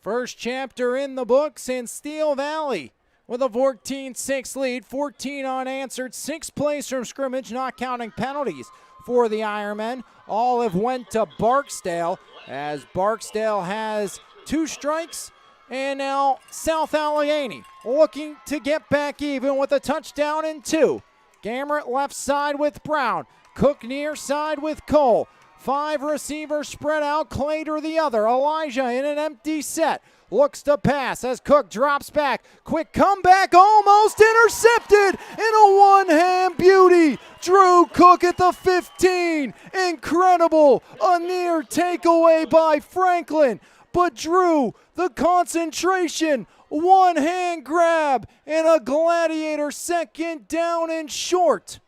First chapter in the books in Steel Valley with a 14-6 lead, 14 unanswered, 6 plays from scrimmage, not counting penalties for the Ironmen. All have went to Barksdale, as Barksdale has 2 strikes. And now South Allegheny looking to get back even with a touchdown and 2. Gamrot left side with Brown. Cook near side with Cole. 5 receivers spread out. Clater the other. Elijah in an empty set. Looks to pass as Cook drops back. Quick comeback, almost intercepted. And a one-hand beauty. Drew Cook at the 15. Incredible. A near takeaway by Franklin. But Drew, the concentration, one-hand grab, and a Gladiator 2nd down and short.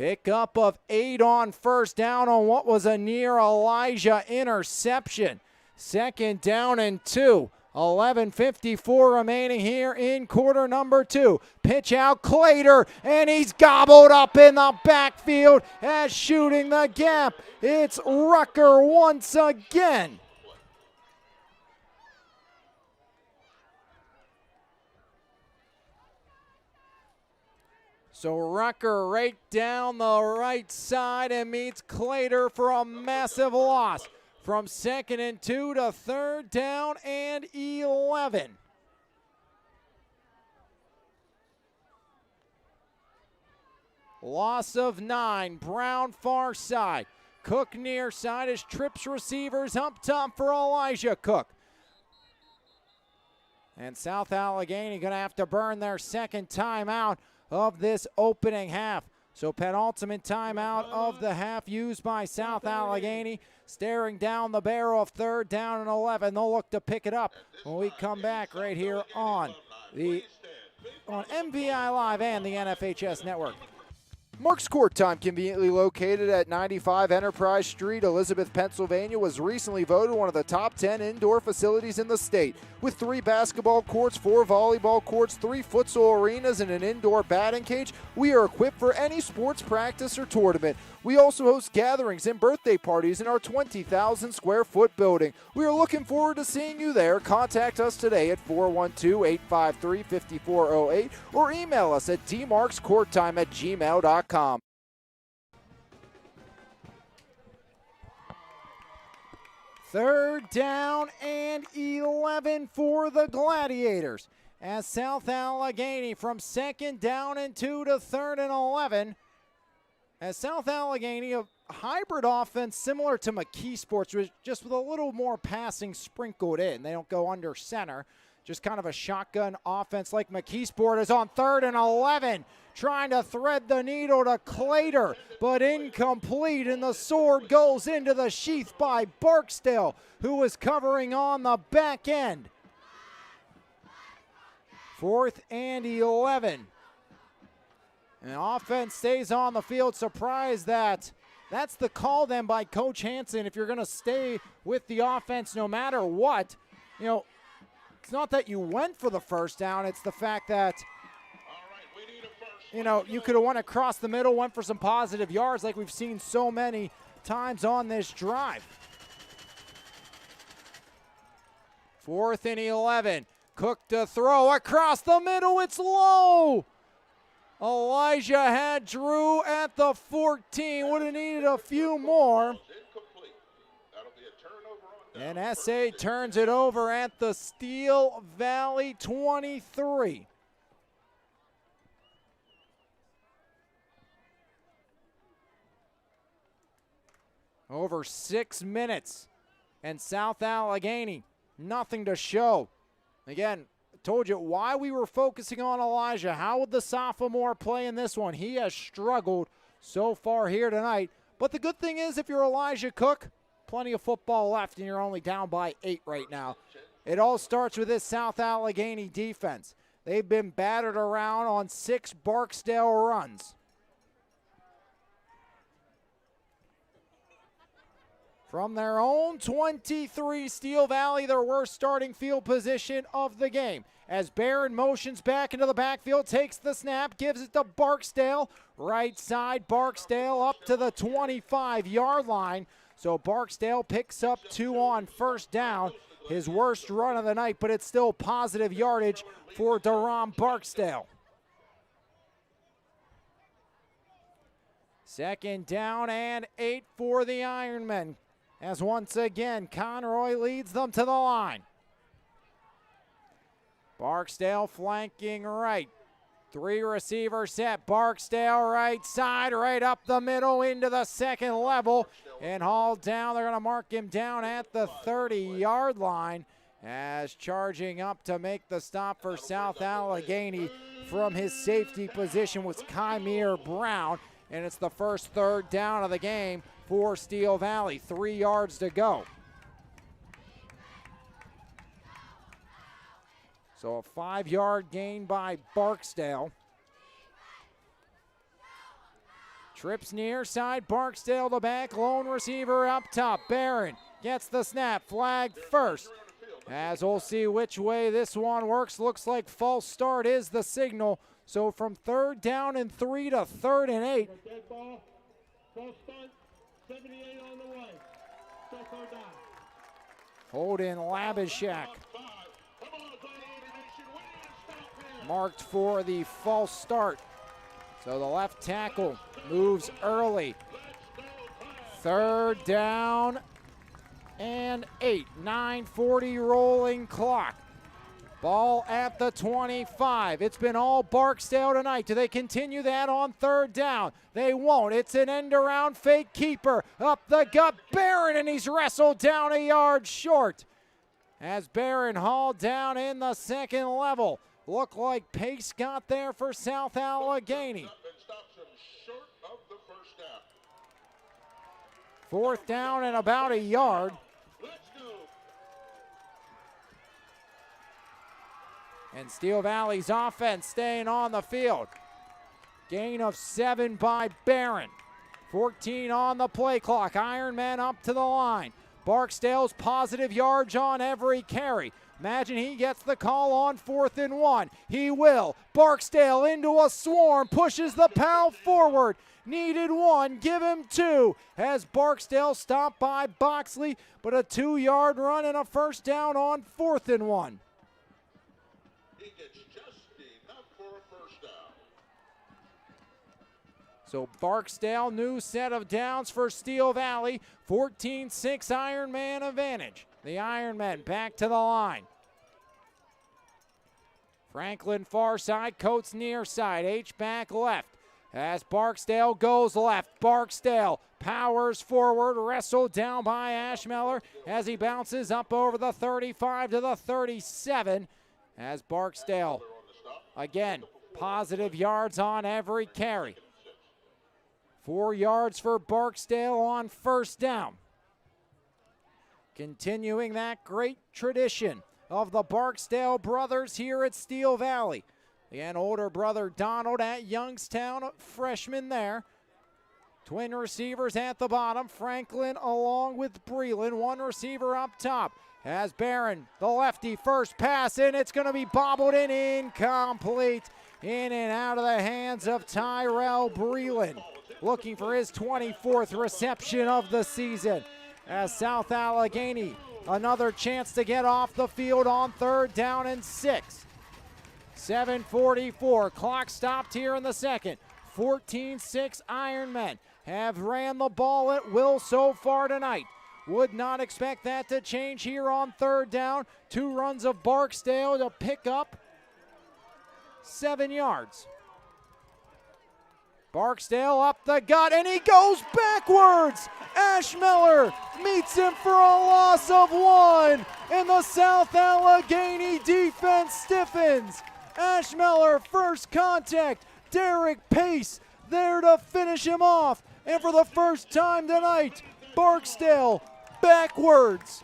Pickup of 8 on first down on what was a near Elijah interception. 2nd down and 2. 11:54 remaining here in quarter number 2. Pitch out Clater, and he's gobbled up in the backfield as shooting the gap. It's Rucker once again. So Rucker right down the right side and meets Clater for a massive loss. From 2nd and 2 to 3rd down and 11. Loss of 9. Brown far side. Cook near side as trips receivers up top for Elijah Cook. And South Allegheny going to have to burn their 2nd timeout of this opening half. So penultimate timeout of the half used by South Allegheny. Staring down the barrel of 3rd down and 11. They'll look to pick it up when we come back right here on MVI Live and the NFHS Network. Mark's Court Time, conveniently located at 95 Enterprise Street, Elizabeth, Pennsylvania, was recently voted one of the top 10 indoor facilities in the state. With 3 basketball courts, 4 volleyball courts, 3 futsal arenas, and an indoor batting cage, we are equipped for any sports practice or tournament. We also host gatherings and birthday parties in our 20,000 square foot building. We are looking forward to seeing you there. Contact us today at 412-853-5408 or email us at dmarkscourttime@gmail.com. Third down and 11 for the Gladiators. As South Allegheny from 2nd down and 2 to 3rd and 11. As South Allegheny, a hybrid offense similar to McKeesport's, just with a little more passing sprinkled in. They don't go under center. Just kind of a shotgun offense like McKeesport is on 3rd and 11. Trying to thread the needle to Clater, but incomplete, and the sword goes into the sheath by Barksdale, who was covering on the back end. 4th and 11. And offense stays on the field. Surprised that's the call then by Coach Hanson. If you're going to stay with the offense no matter what, it's not that you went for the 1st down. It's the fact that, you could have went across the middle, went for some positive yards like we've seen so many times on this drive. 4th and 11. Cook to throw across the middle. It's low. Elijah had Drew at the 14. Would have needed a few more. And SA turns it over at the Steel Valley 23. Over 6 minutes. And South Allegheny, nothing to show. Again, told you why we were focusing on Elijah. How would the sophomore play in this one? He has struggled so far here tonight. But the good thing is, if you're Elijah Cook, plenty of football left and you're only down by 8 right now. It all starts with this South Allegheny defense. They've been battered around on 6 Barksdale runs. From their own 23, Steel Valley, their worst starting field position of the game. As Barron motions back into the backfield, takes the snap, gives it to Barksdale. Right side, Barksdale up to the 25-yard line. So Barksdale picks up 2 on 1st down. His worst run of the night, but it's still positive yardage for Deron Barksdale. 2nd down and 8 for the Ironmen. As once again, Conroy leads them to the line. Barksdale flanking right. 3 receiver set. Barksdale right side, right up the middle into the 2nd level. And hauled down. They're going to mark him down at the 30-yard line. As charging up to make the stop for South Allegheny from his safety position was Kymere Brown. And it's the first 3rd down of the game for Steel Valley. 3 yards to go. So a 5-yard gain by Barksdale. Trips near side, Barksdale the back, lone receiver up top. Barron gets the snap, flag first. As we'll see which way this one works. Looks like false start is the signal. So from 3rd down and 3 to 3rd and 8. Dead ball. False start. 78 on the way. Still 3rd down. Holden Labishak marked for the false start. So the left tackle moves early. 3rd down and 8. 9:40 rolling clock. Ball at the 25. It's been all Barksdale tonight. Do they continue that on 3rd down? They won't. It's an end around fake keeper. Up the gut, Barron, and he's wrestled down a yard short. As Barron hauled down in the 2nd level. Looked like pace got there for South Allegheny. 4th down and about a yard. And Steel Valley's offense staying on the field. Gain of 7 by Barron. 14 on the play clock. Ironmen up to the line. Barksdale's positive yards on every carry. Imagine he gets the call on 4th and 1. He will. Barksdale into a swarm, pushes the pal forward. Needed 1, give him 2. As Barksdale stopped by Boxley, but a 2-yard run and a 1st down on 4th and 1. He gets just enough for a 1st down. So Barksdale, new set of downs for Steel Valley. 14-6 Ironman advantage. The Ironmen back to the line. Franklin far side, Coates near side, H-back left. As Barksdale goes left, Barksdale powers forward, wrestled down by Ashmeller as he bounces up over the 35 to the 37. As Barksdale, again, positive yards on every carry. 4 yards for Barksdale on 1st down. Continuing that great tradition of the Barksdale brothers here at Steel Valley. Again, older brother Donald at Youngstown, freshman there. Twin receivers at the bottom, Franklin along with Breland. 1 receiver up top. As Barron, the lefty, first pass in, it's going to be bobbled in, incomplete. In and out of the hands of Tyrell Breland. Looking for his 24th reception of the season. As South Allegheny, another chance to get off the field on 3rd down and 6. 7:44, clock stopped here in the 2nd. 14-6 Ironmen have ran the ball at will so far tonight. Would not expect that to change here on 3rd down. 2 runs of Barksdale to pick up 7 yards. Barksdale up the gut, and he goes backwards. Ashmeller meets him for a loss of 1, and the South Allegheny defense stiffens. Ashmeller first contact. Derek Pace there to finish him off. And for the first time tonight, Barksdale backwards.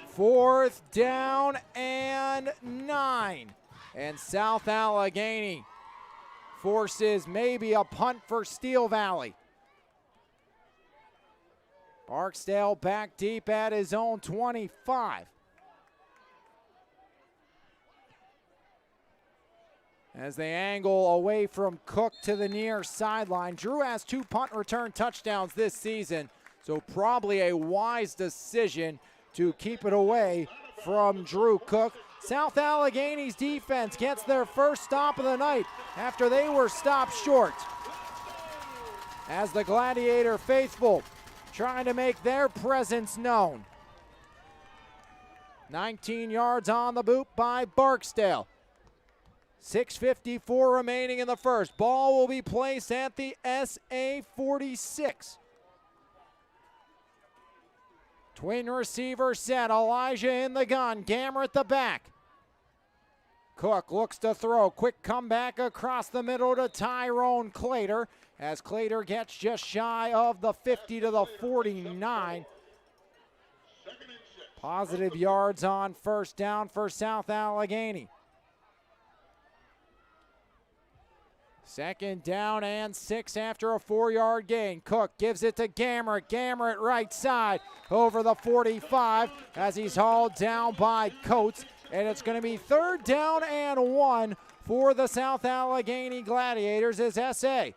Fourth down and 9. And South Allegheny forces maybe a punt for Steel Valley. Barksdale back deep at his own 25. As they angle away from Cook to the near sideline. Drew has 2 punt return touchdowns this season, so probably a wise decision to keep it away from Drew Cook. South Allegheny's defense gets their first stop of the night after they were stopped short. As the Gladiator faithful trying to make their presence known. 19 yards on the boot by Barksdale. 6:54 remaining in the first. Ball will be placed at the SA 46. Twin receiver set. Elijah in the gun. Gammer at the back. Cook looks to throw. Quick comeback across the middle to Tyrone Clater. As Clater gets just shy of the 50 to the 49. Positive yards on first down for South Allegheny. Second down and 6 after a 4-yard gain. Cook gives it to Gamrot. Gamrot right side over the 45 as he's hauled down by Coates. And it's going to be 3rd down and 1 for the South Allegheny Gladiators as SA.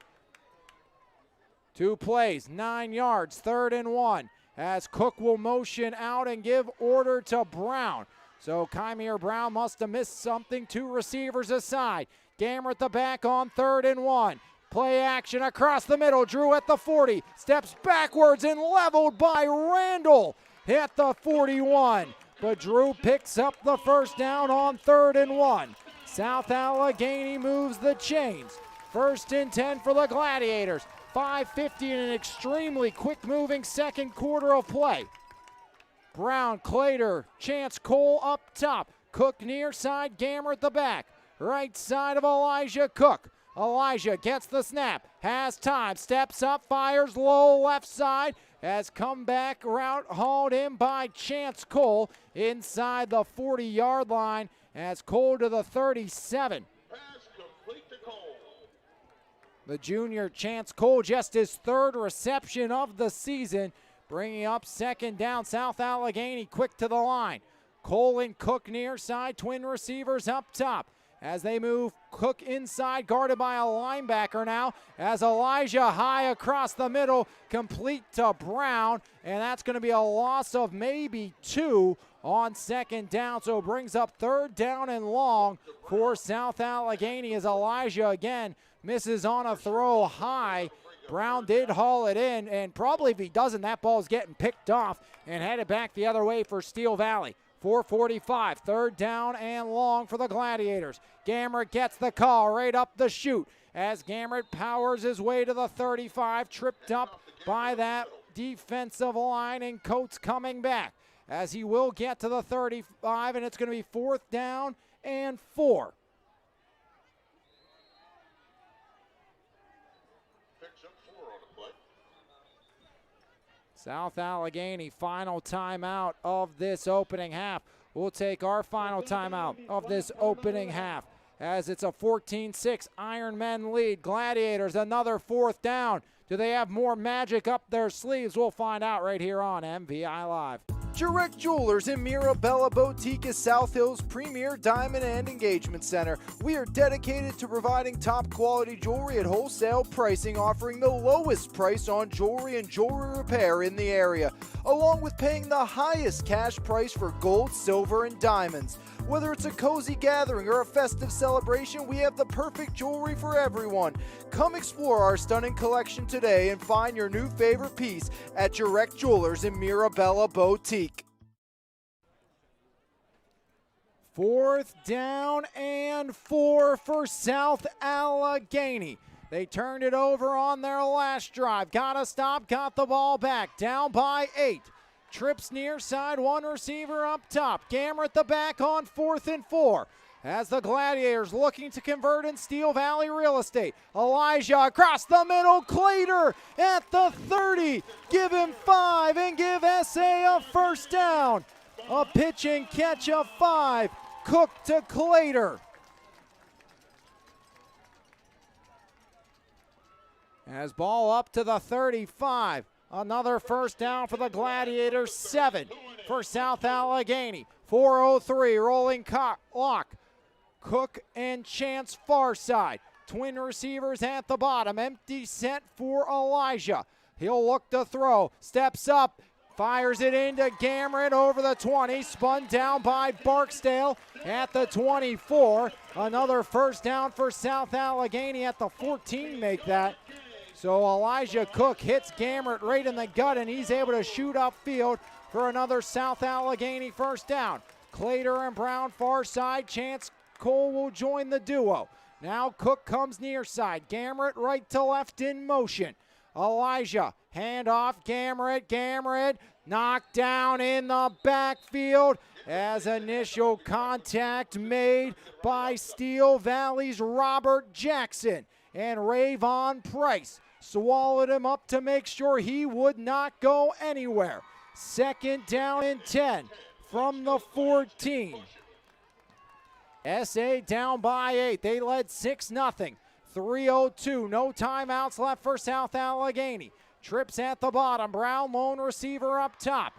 2 plays, 9 yards, 3rd and 1 as Cook will motion out and give order to Brown. So Kymir Brown must have missed something. 2 receivers aside. Gamrot the back on 3rd and 1. Play action across the middle. Drew at the 40. Steps backwards and leveled by Randall at the 41. But Drew picks up the 1st down on 3rd and 1. South Allegheny moves the chains. 1st and 10 for the Gladiators. 5:50 in an extremely quick-moving second quarter of play. Brown, Clater, Chance Cole up top. Cook near side, Gamrot the back. Right side of Elijah Cook. Elijah gets the snap, has time, steps up, fires low left side. Has come back route hauled in by Chance Cole inside the 40-yard line as Cole to the 37. Pass complete to Cole. The junior Chance Cole, just his 3rd reception of the season, bringing up 2nd down. South Allegheny quick to the line. Cole and Cook near side, twin receivers up top. As they move, Cook inside, guarded by a linebacker now. As Elijah high across the middle, complete to Brown. And that's going to be a loss of maybe 2 on 2nd down. So it brings up 3rd down and long for South Allegheny as Elijah again misses on a throw high. Brown did haul it in, and probably if he doesn't, that ball's getting picked off and headed back the other way for Steel Valley. 4:45, 3rd down and long for the Gladiators. Gamrot gets the call right up the chute as Gamrot powers his way to the 35, tripped up by that defensive line, and Coates coming back as he will get to the 35, and it's going to be 4th down and 4. Picks up 4 on the play. South Allegheny, final timeout of this opening half. We'll take our final timeout of this opening half as it's a 14-6 Ironmen lead. Gladiators, another 4th down. Do they have more magic up their sleeves? We'll find out right here on MVI Live. Jurek Jewelers in Mirabella Boutique is South Hill's premier diamond and engagement center. We are dedicated to providing top quality jewelry at wholesale pricing, offering the lowest price on jewelry and jewelry repair in the area, along with paying the highest cash price for gold, silver, and diamonds. Whether it's a cozy gathering or a festive celebration, we have the perfect jewelry for everyone. Come explore our stunning collection today and find your new favorite piece at Jurek Jewelers in Mirabella Boutique. 4th down and 4 for South Allegheny. They turned it over on their last drive. Got a stop, got the ball back, down by 8. Trips near side, 1 receiver up top. Gamrot the back on 4th and 4. As the Gladiators looking to convert in Steel Valley real estate. Elijah across the middle, Clater at the 30. Give him 5 and give SA a 1st down. A pitch and catch of 5. Cook to Clater. As ball up to the 35. Another 1st down for the Gladiators, 7 for South Allegheny. 4:03 rolling clock. Cook and Chance far side. Twin receivers at the bottom. Empty set for Elijah. He'll look to throw. Steps up. Fires it into Gamrot over the 20. Spun down by Barksdale at the 24. Another 1st down for South Allegheny at the 14. Make that. So Elijah Cook hits Gamrot right in the gut, and he's able to shoot upfield for another South Allegheny 1st down. Clater and Brown far side. Chance Cole will join the duo. Now Cook comes near side. Gamrot right to left in motion. Elijah, handoff, Gamrot knocked down in the backfield as initial contact made by Steel Valley's Robert Jackson, and Rayvon Price swallowed him up to make sure he would not go anywhere. 2nd down and 10 from the 14. SA down by 8. They led 6-0. 3:02, no timeouts left for South Allegheny. Trips at the bottom, Brown lone receiver up top.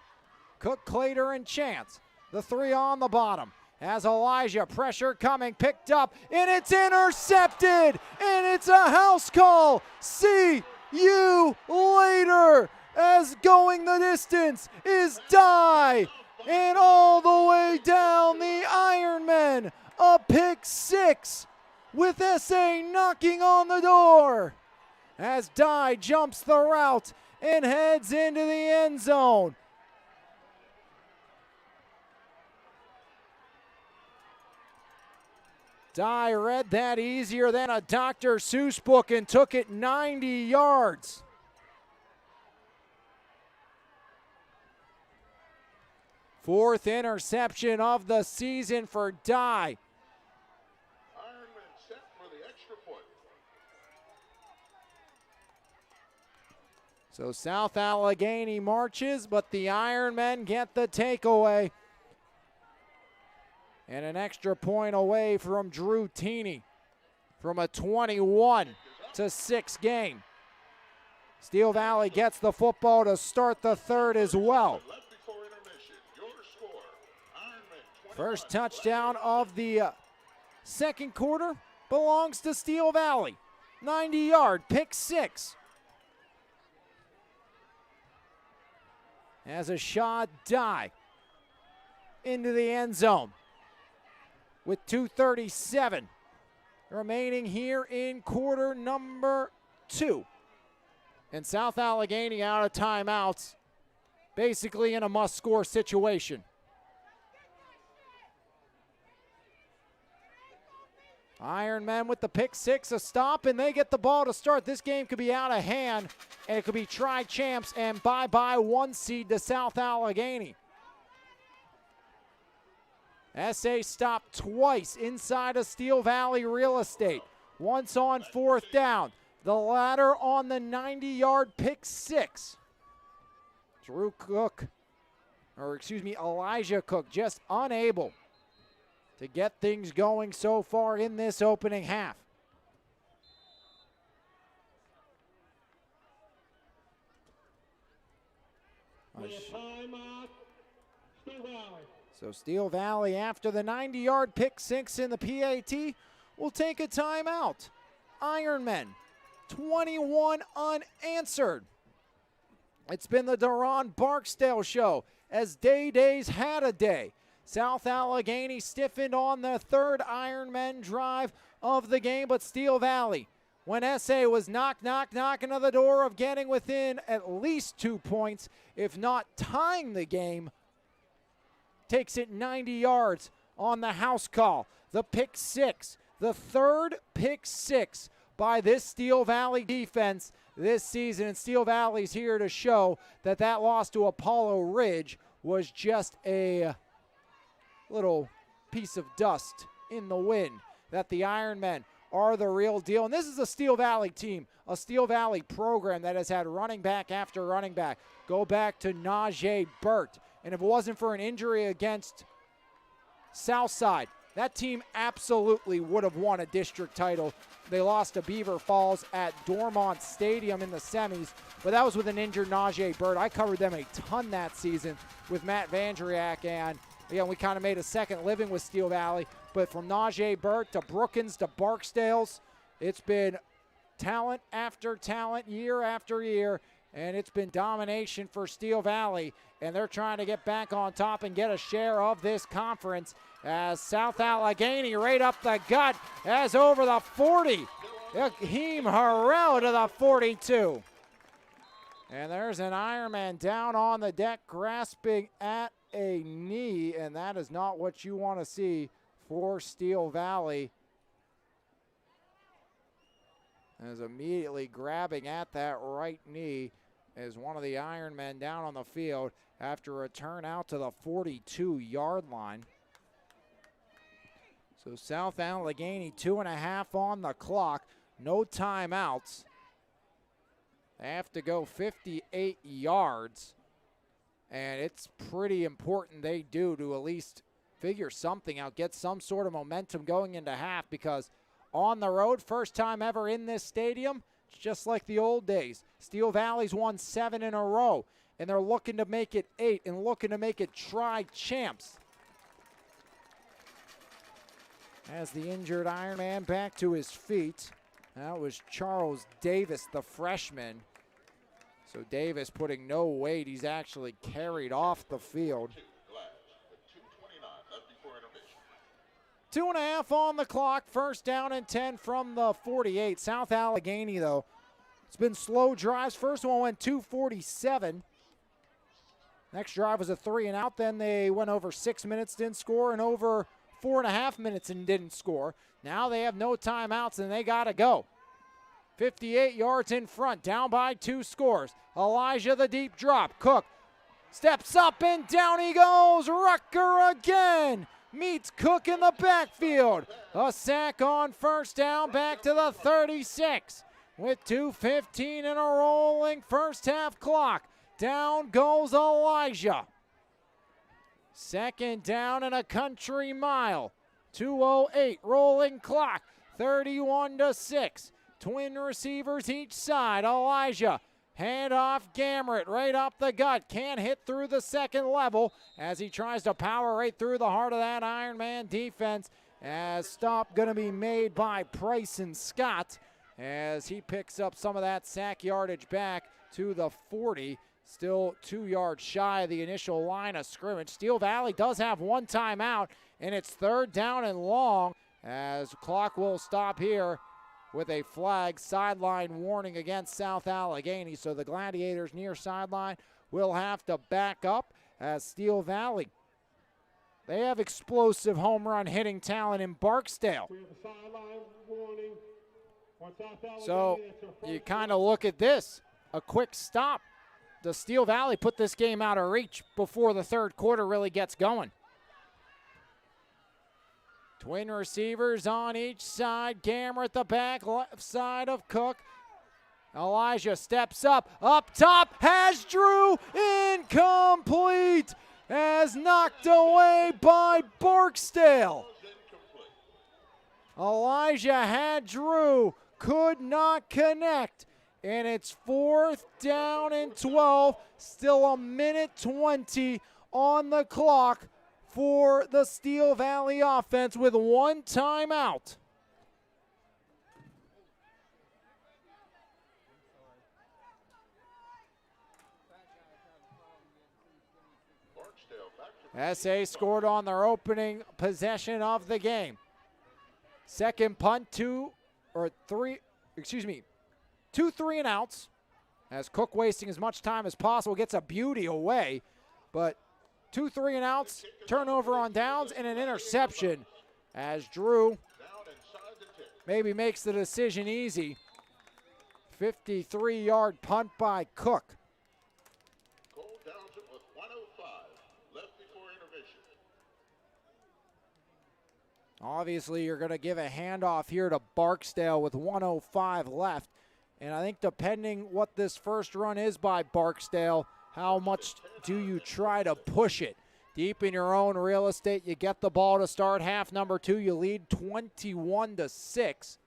Cook, Clater, and Chance. The three on the bottom. As Elijah, pressure coming, picked up, and it's intercepted, and it's a house call. See you later, as going the distance is Dye, and all the way down the Ironmen, a pick six with SA knocking on the door. As Dye jumps the route and heads into the end zone. Dye read that easier than a Dr. Seuss book and took it 90 yards. Fourth interception of the season for Dye. Ironmen set for the extra point. So South Allegheny marches, but the Ironmen get the takeaway. And an extra point away from Drew Teeney from a 21-6 game. Steel Valley gets the football to start the third as well. Left before intermission. Your score, Ironmen 21. First touchdown of the second quarter belongs to Steel Valley. 90-yard pick six. As a shot Dye into the end zone. With 2:37 remaining here in quarter number 2. And South Allegheny out of timeouts, basically in a must-score situation. Ironmen with the pick six, a stop, and they get the ball to start. This game could be out of hand, and it could be tri-champs and bye-bye one seed to South Allegheny. SA stopped twice inside of Steel Valley real estate. Once on fourth down. The latter on the 90-yard pick six. Elijah Cook just unable to get things going so far in this opening half. Timeout, Steel Valley. So Steel Valley, after the 90-yard pick six in the PAT, will take a timeout. Ironmen, 21 unanswered. It's been the Deron Barksdale show as Days had a day. South Allegheny stiffened on the third Ironmen drive of the game, but Steel Valley, when SA was knocking on the door of getting within at least 2 points, if not tying the game, takes it 90 yards on the house call. The pick six, the third pick six by this Steel Valley defense this season. And Steel Valley's here to show that that loss to Apollo Ridge was just a little piece of dust in the wind, that the Ironmen are the real deal. And this is a Steel Valley team, a Steel Valley program that has had running back after running back. Go back to Najee Burt. And if it wasn't for an injury against Southside, that team absolutely would have won a district title. They lost to Beaver Falls at Dormont Stadium in the semis, but that was with an injured Najee Burt. I covered them a ton that season with Matt Vandriak, and again, we kind of made a second living with Steel Valley. But from Najee Burt to Brookins to Barksdales, it's been talent after talent, year after year, and it's been domination for Steel Valley, and they're trying to get back on top and get a share of this conference as South Allegheny right up the gut as over the 40. Akeem Harrell to the 42. And there's an Ironman down on the deck grasping at a knee, and that is not what you want to see for Steel Valley. As immediately grabbing at that right knee is one of the Ironmen down on the field after a turn out to the 42-yard line. So South Allegheny 2.5 on the clock, no timeouts. They have to go 58 yards, and it's pretty important they do to at least figure something out, get some sort of momentum going into half, because on the road. First time ever in this stadium. It's just like the old days. Steel Valley's won 7 in a row, and they're looking to make it 8 and looking to make it tri-champs. As the injured Ironman back to his feet. That was Charles Davis, the freshman. So Davis putting no weight. He's actually carried off the field. 2.5 on the clock. First down and 10 from the 48. South Allegheny, though, it's been slow drives. First one went 2:47. Next drive was a 3 and out. Then they went over 6 minutes, didn't score, and over 4.5 minutes and didn't score. Now they have no timeouts and they got to go. 58 yards in front, down by 2 scores. Elijah the deep drop. Cook steps up and down he goes. Rucker again meets Cook in the backfield. A sack on first down, back to the 36 with 2:15 in a rolling first half clock. Down goes Elijah. Second down and a country mile. 2:08 rolling clock. 31-6. Twin receivers each side. Elijah, handoff Gamrot right up the gut. Can't hit through the second level as he tries to power right through the heart of that Ironman defense. As stop going to be made by Price and Scott as he picks up some of that sack yardage back to the 40. Still 2 yards shy of the initial line of scrimmage. Steel Valley does have one timeout, and it's third down and long as clock will stop here with a flag sideline warning against South Allegheny. So the Gladiators near sideline will have to back up as Steel Valley, they have explosive home run hitting talent in Barksdale. So you kind of look at this, a quick stop. Does Steel Valley put this game out of reach before the third quarter really gets going? Twin receivers on each side. Gammer at the back left side of Cook. Elijah steps up top, has Drew, incomplete, as knocked away by Barksdale. Elijah had Drew, could not connect, and it's fourth down and 12, still a minute 20 on the clock for the Steel Valley offense with one timeout. SA scored on their opening possession of the game. Second punt, 2 3 and outs. As Cook wasting as much time as possible, gets a beauty away, but 2 3 and outs, turnover on downs, and an interception as Drew maybe makes the decision easy. 53-yard punt by Cook. Cole downs it with 105 left before intermission. Obviously, you're going to give a handoff here to Barksdale with 105 left. And I think depending what this first run is by Barksdale, how much do you try to push it? Deep in your own real estate, you get the ball to start half number 2. You lead 21-6.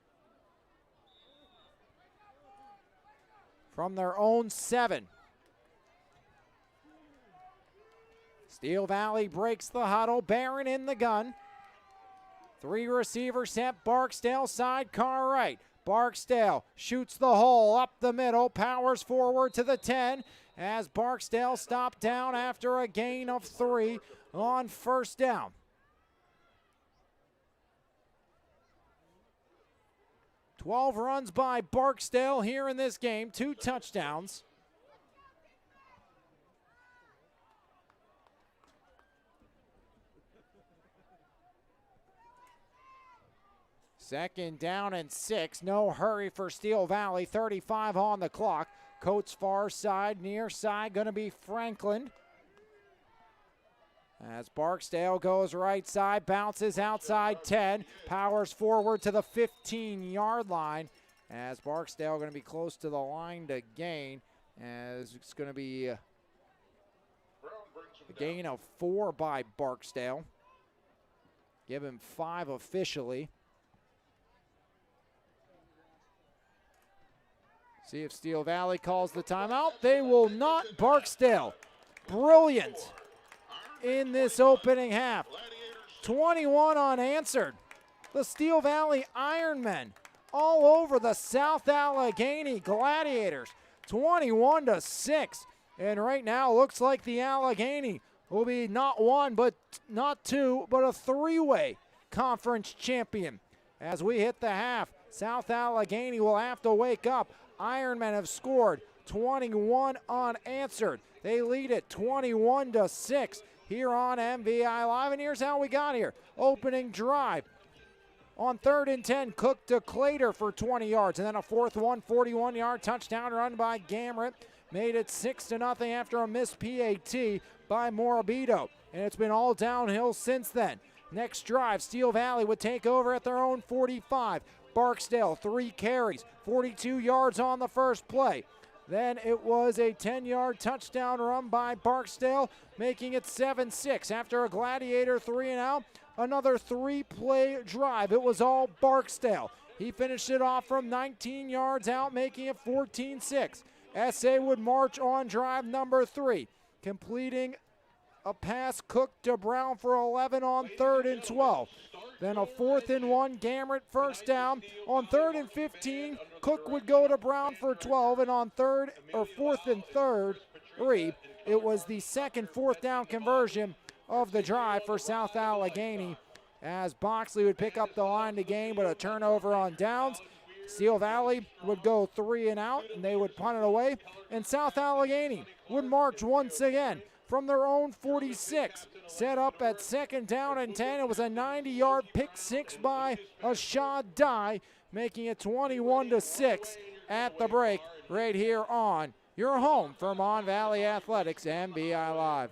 From their own 7. Steel Valley breaks the huddle. Barron in the gun. 3 receivers set. Barksdale sidecar right. Barksdale shoots the hole up the middle, powers forward to the 10 as Barksdale stopped down after a gain of 3 on first down. Twelve runs by Barksdale here in this game, 2 touchdowns. Second down and 6. No hurry for Steel Valley. 35 on the clock. Coates far side, near side, going to be Franklin. As Barksdale goes right side, bounces outside 10, powers forward to the 15-yard line. As Barksdale going to be close to the line to gain, as it's going to be a gain of 4 by Barksdale. Give him 5 officially. See if Steel Valley calls the timeout. They will not. Barksdale, brilliant in this opening half. 21 unanswered. The Steel Valley Ironmen all over the South Allegheny Gladiators, 21-6. And right now, looks like the Allegheny will be not one, but not two, but a three-way conference champion. As we hit the half, South Allegheny will have to wake up. Ironmen have scored 21 unanswered. They lead it 21-6 here on MVI Live. And here's how we got here. Opening drive. On 3rd and 10, Cook to Clater for 20 yards. And then a fourth one, 41-yard touchdown run by Gamrett. Made it 6-0 after a missed PAT by Morabito. And it's been all downhill since then. Next drive, Steel Valley would take over at their own 45. Barksdale, 3 carries, 42 yards on the first play. Then it was a 10-yard touchdown run by Barksdale, making it 7-6. After a Gladiator 3-and-out, another 3-play drive. It was all Barksdale. He finished it off from 19 yards out, making it 14-6. SA would march on drive number 3, completing a pass Cook to Brown for 11 on 3rd and 12. Then a 4th and 1, Gamrett first down. On 3rd and 15, Cook would go to Brown for 12, and on 4th and 3, it was the second 4th down conversion of the drive for South Allegheny, as Boxley would pick up the line to gain, but a turnover on downs. Steel Valley would go 3-and-out, and they would punt it away, and South Allegheny would march once again from their own 46, set up at 2nd down and 10. It was a 90-yard pick six by Ashad Dye, making it 21-6 at the break right here on your home for Mon Valley Athletics, MVI Live.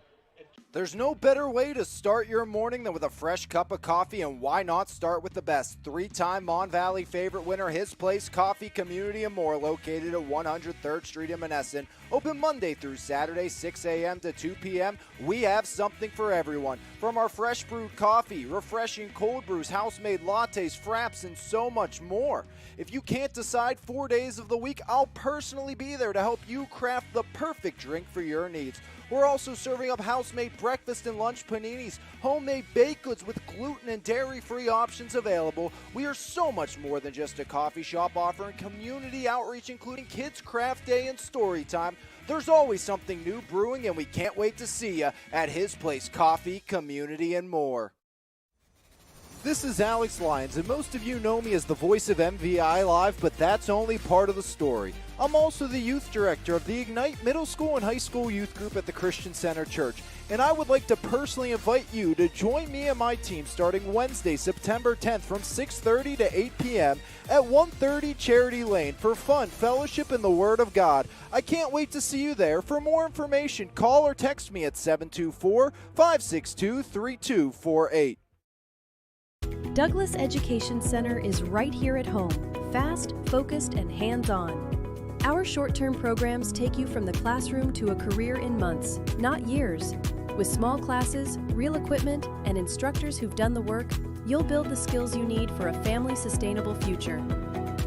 There's no better way to start your morning than with a fresh cup of coffee, and why not start with the best? 3-time Mon Valley favorite winner, His Place Coffee, Community and More, located at 103rd Street in Monessen. Open Monday through Saturday, 6 a.m. to 2 p.m. We have something for everyone. From our fresh brewed coffee, refreshing cold brews, house-made lattes, fraps, and so much more. If you can't decide 4 days of the week, I'll personally be there to help you craft the perfect drink for your needs. We're also serving up house-made breakfast and lunch paninis, homemade baked goods with gluten and dairy-free options available. We are so much more than just a coffee shop, offering community outreach, including Kids Craft Day and Story Time. There's always something new brewing, and we can't wait to see you at His Place Coffee, Community and More. This is Alex Lyons, and most of you know me as the voice of MVI Live, but that's only part of the story. I'm also the youth director of the Ignite Middle School and High School Youth Group at the Christian Center Church, and I would like to personally invite you to join me and my team starting Wednesday, September 10th from 6:30 to 8 p.m. at 130 Charity Lane for fun, fellowship, and the Word of God. I can't wait to see you there. For more information, call or text me at 724-562-3248. Douglas Education Center is right here at home, fast, focused, and hands-on. Our short-term programs take you from the classroom to a career in months, not years. With small classes, real equipment, and instructors who've done the work, you'll build the skills you need for a family-sustainable future.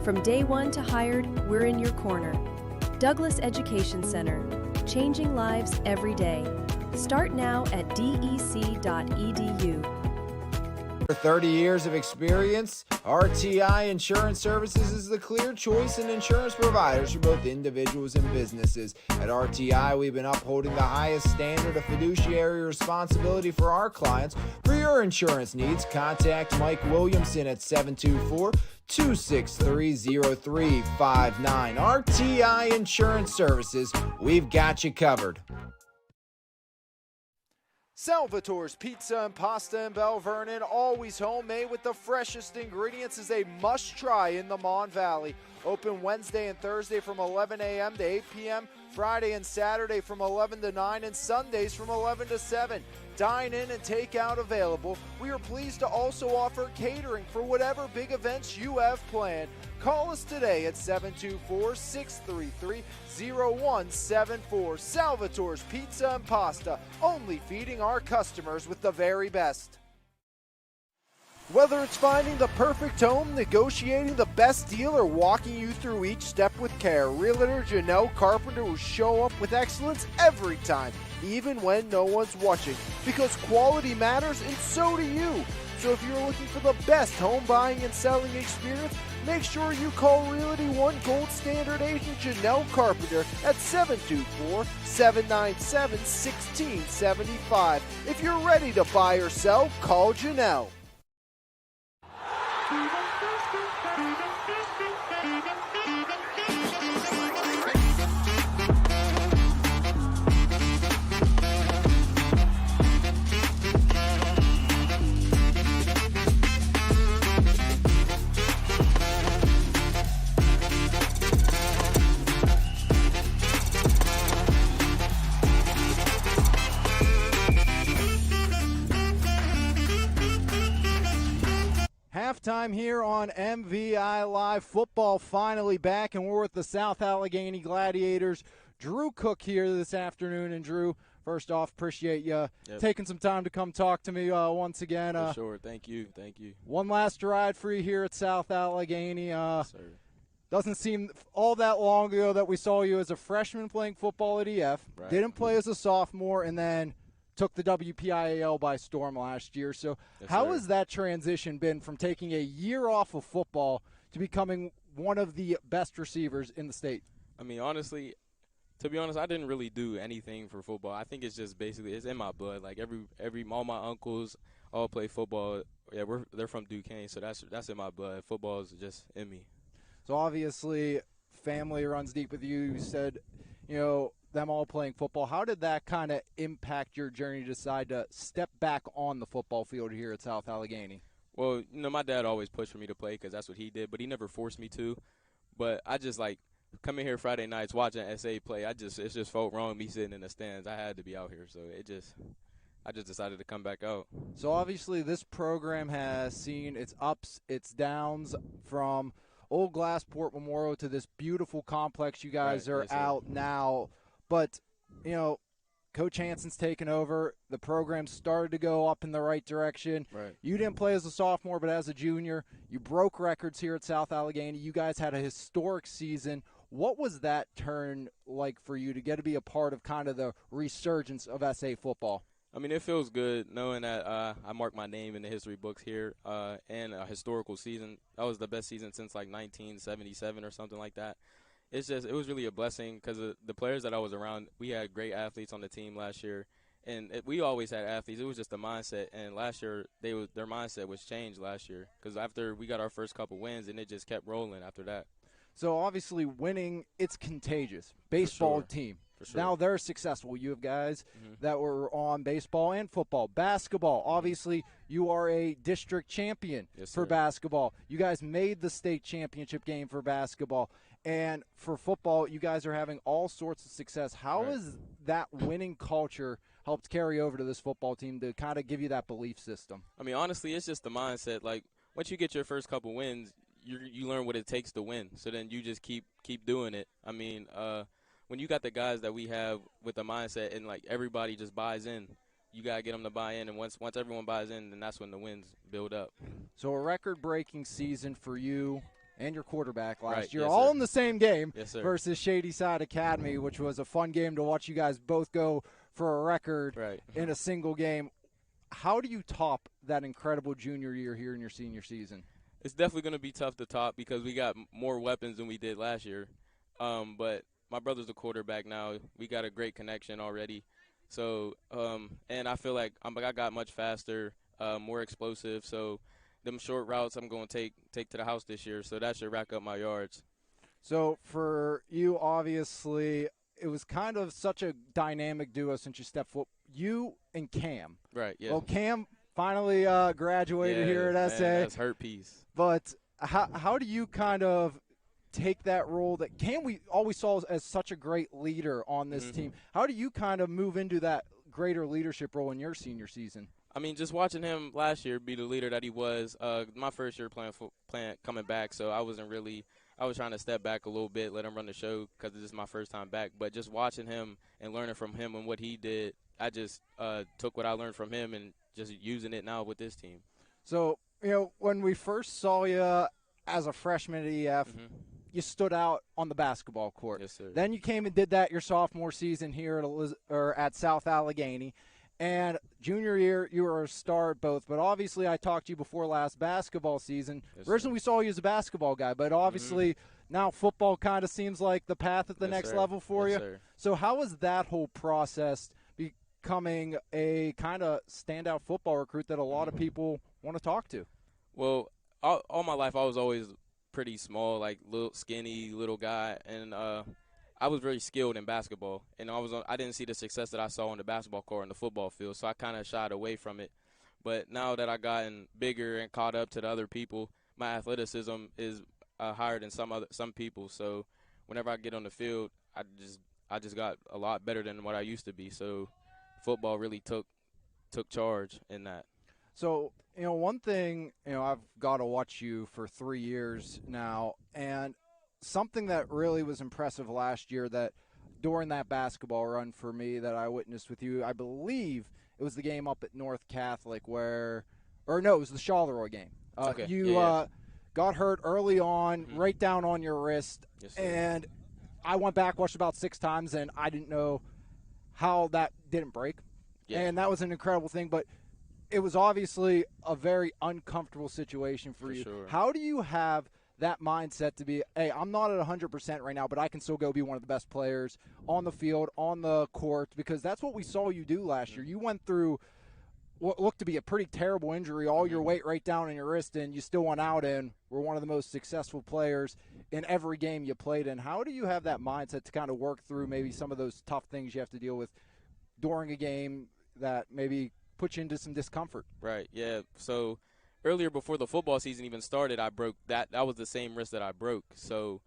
From day one to hired, we're in your corner. Douglas Education Center, changing lives every day. Start now at dec.edu. For 30 years of experience, RTI Insurance Services is the clear choice in insurance providers for both individuals and businesses. At RTI, we've been upholding the highest standard of fiduciary responsibility for our clients. For your insurance needs, contact Mike Williamson at 724-263-0359. RTI Insurance Services, we've got you covered. Salvatore's Pizza and Pasta in Bell Vernon, always homemade with the freshest ingredients, is a must-try in the Mon Valley. Open Wednesday and Thursday from 11 a.m. to 8 p.m., Friday and Saturday from 11 to 9, and Sundays from 11 to 7. Dine in and take out available. We are pleased to also offer catering for whatever big events you have planned. Call us today at 724-633-0174. Salvatore's Pizza and Pasta, only feeding our customers with the very best. Whether it's finding the perfect home, negotiating the best deal, or walking you through each step with care, Realtor Janelle Carpenter will show up with excellence every time, even when no one's watching, because quality matters and so do you. So if you're looking for the best home buying and selling experience, make sure you call Realty One Gold Standard agent Janelle Carpenter at 724-797-1675. If you're ready to buy or sell, call Janelle. Halftime here on MVI Live. Football finally back, and we're with the South Allegheny Gladiators. Drew Cook here this afternoon. And Drew, first off, appreciate you taking some time to come talk to me once again. For sure. Thank you. One last ride for you here at South Allegheny. Yes, sir. Doesn't seem all that long ago that we saw you as a freshman playing football at EF. Right. Didn't play as a sophomore, and then took the WPIAL by storm last year. So how has that transition been from taking a year off of football to becoming one of the best receivers in the state? I mean, honestly, to be honest, I didn't really do anything for football. I think it's just basically it's in my blood. Like all my uncles all play football. Yeah, they're from Duquesne, so that's in my blood. Football is just in me. So obviously, family runs deep with you. You said, them all playing football. How did that kind of impact your journey to decide to step back on the football field here at South Allegheny? Well, my dad always pushed for me to play because that's what he did, but he never forced me to. But I just coming here Friday nights watching SA play. It just felt wrong me sitting in the stands. I had to be out here, so I just decided to come back out. So obviously, this program has seen its ups, its downs from Old Glassport Memorial to this beautiful complex you guys are out now. But, Coach Hanson's taken over. The program started to go up in the right direction. Right. You didn't play as a sophomore, but as a junior, you broke records here at South Allegheny. You guys had a historic season. What was that turn like for you to get to be a part of kind of the resurgence of SA football? I mean, it feels good knowing that I marked my name in the history books here and a historical season. That was the best season since 1977 or something like that. It was really a blessing because the players that I was around, we had great athletes on the team last year. And we always had athletes. It was just a mindset. And last year, their mindset was changed last year because after we got our first couple wins, and it just kept rolling after that. So, obviously, winning, it's contagious. Baseball team. For sure. Now they're successful. You have guys that were on baseball and football. Basketball, obviously, you are a district champion for basketball. You guys made the state championship game for basketball. And for football, you guys are having all sorts of success. How has that winning culture helped carry over to this football team to kind of give you that belief system? I mean, honestly, it's just the mindset. Like, once you get your first couple wins, you learn what it takes to win. So then you just keep doing it. I mean, when you got the guys that we have with the mindset and, everybody just buys in, you got to get them to buy in. And once everyone buys in, then that's when the wins build up. So a record-breaking season for you and your quarterback last year, yes, all sir. in the same game versus Shady Side Academy, which was a fun game to watch you guys both go for a record in a single game. How do you top that incredible junior year here in your senior season? It's definitely going to be tough to top because we got more weapons than we did last year. But my brother's the quarterback now. We got a great connection already. So, and I feel like I got much faster, more explosive. So, them short routes I'm going to take to the house this year. So that should rack up my yards. So for you, obviously, it was kind of such a dynamic duo since you stepped foot. You and Cam. Right, yeah. Well, Cam finally graduated here at SA. That's her piece. But how do you kind of take that role that Cam we always saw as such a great leader on this team? How do you kind of move into that greater leadership role in your senior season? I mean, just watching him last year be the leader that he was, my first year playing coming back, so I was trying to step back a little bit, let him run the show because this is my first time back. But just watching him and learning from him and what he did, I just took what I learned from him and just using it now with this team. So when we first saw you as a freshman at EF, you stood out on the basketball court. Yes, sir. Then you came and did that your sophomore season here at South Allegheny. And junior year, you were a star at both. But obviously, I talked to you before last basketball season. Yes, Originally, we saw you as a basketball guy. But obviously, now football kind of seems like the path at the next level for you. Sir. So how was that whole process becoming a kind of standout football recruit that a lot of people want to talk to? Well, all my life I was always pretty small, like little skinny little guy, and I was very skilled in basketball. And I didn't see the success that I saw on the basketball court and the football field, so I kind of shied away from it. But now that I gotten bigger and caught up to the other people, my athleticism is higher than some people. So whenever I get on the field, I just got a lot better than what I used to be. So football really took charge in that. So, one thing, I've got to watch you for 3 years now, and something that really was impressive last year that during that basketball run for me that I witnessed with you, I believe it was the game up at North Catholic it was the Charleroi game. Okay. You got hurt early on, right down on your wrist, Yes, sir. and I went back, watched about 6 times, and I didn't know how that didn't break. Yeah. And that was an incredible thing, but it was obviously a very uncomfortable situation for you. Sure. How do you have that mindset to be, hey, I'm not at 100% right now, but I can still go be one of the best players on the field, on the court, because that's what we saw you do last year. You went through what looked to be a pretty terrible injury, all your weight right down in your wrist, and you still went out and were one of the most successful players in every game you played in. How do you have that mindset to kind of work through maybe some of those tough things you have to deal with during a game that maybe put you into some discomfort? Right, yeah. So earlier before the football season even started, I broke that. That was the same wrist that I broke. So,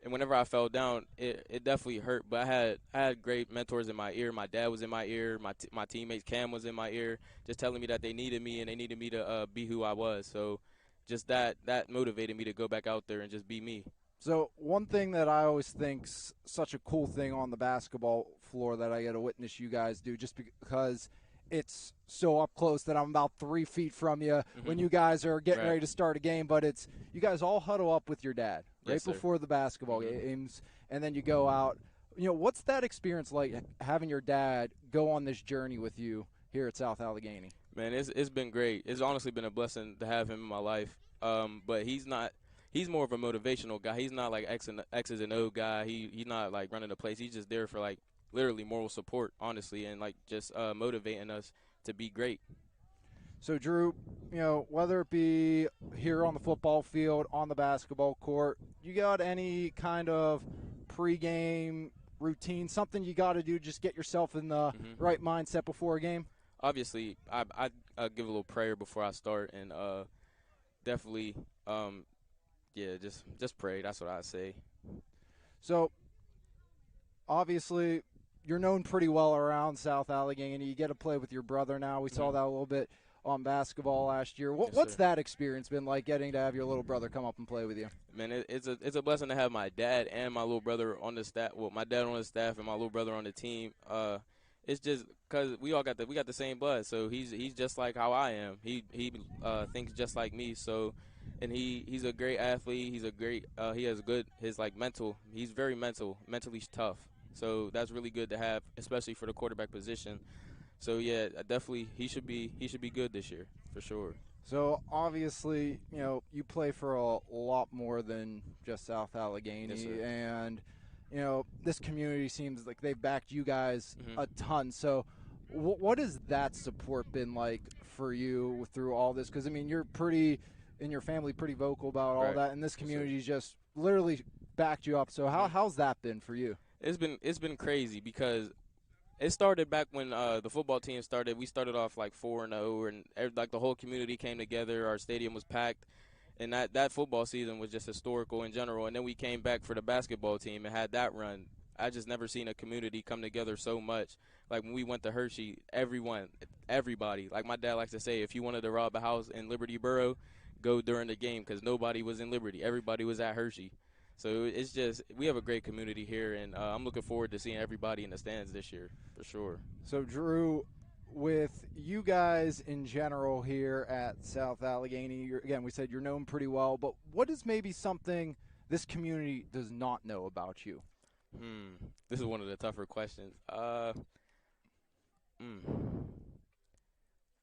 and whenever I fell down, it definitely hurt. But I had great mentors in my ear. My dad was in my ear. My teammates, Cam, was in my ear, just telling me that they needed me and they needed me to be who I was. So just that motivated me to go back out there and just be me. So one thing that I always think's such a cool thing on the basketball floor that I get to witness you guys do, just because it's so up close that I'm about 3 feet from you when you guys are getting ready to start a game, but it's you guys all huddle up with your dad right before the basketball games, and then you go out. What's that experience like, having your dad go on this journey with you here at South Allegheny? Man, it's been great. It's honestly been a blessing to have him in my life. But he's more of a motivational guy. He's not like X's and O guy. He's not like running the place. He's just there for like literally moral support, honestly, and like just motivating us to be great. So, Drew, whether it be here on the football field, on the basketball court, you got any kind of pregame routine, something you got to do, just get yourself in the right mindset before a game? Obviously, I give a little prayer before I start, and definitely, just pray. That's what I say. So, obviously, you're known pretty well around South Allegheny. You get to play with your brother now. We saw that a little bit on basketball last year. What's that experience been like, getting to have your little brother come up and play with you? Man, it's a blessing to have my dad and my little brother on the staff. Well, my dad on the staff and my little brother on the team. It's just because we got the same blood. So he's just like how I am. He thinks just like me. So, and he's a great athlete. He's a great he has good mental. He's very mentally tough. So that's really good to have, especially for the quarterback position. So yeah, definitely he should be good this year for sure. So obviously, you play for a lot more than just South Allegheny, Yes, sir. and this community seems like they've backed you guys a ton. So what has that support been like for you through all this? Because you're pretty, in your family, pretty vocal about all that, and this community's just literally backed you up. So how's that been for you? It's been crazy because it started back when the football team started. We started off like 4-0, and like the whole community came together. Our stadium was packed, and that football season was just historical in general. And then we came back for the basketball team and had that run. I just never seen a community come together so much. Like when we went to Hershey, everybody, like my dad likes to say, if you wanted to rob a house in Liberty Borough, go during the game, because nobody was in Liberty. Everybody was at Hershey. So it's just, we have a great community here, and I'm looking forward to seeing everybody in the stands this year, for sure. So, Drew, with you guys in general here at South Allegheny, again, we said you're known pretty well, but what is maybe something this community does not know about you? This is one of the tougher questions. I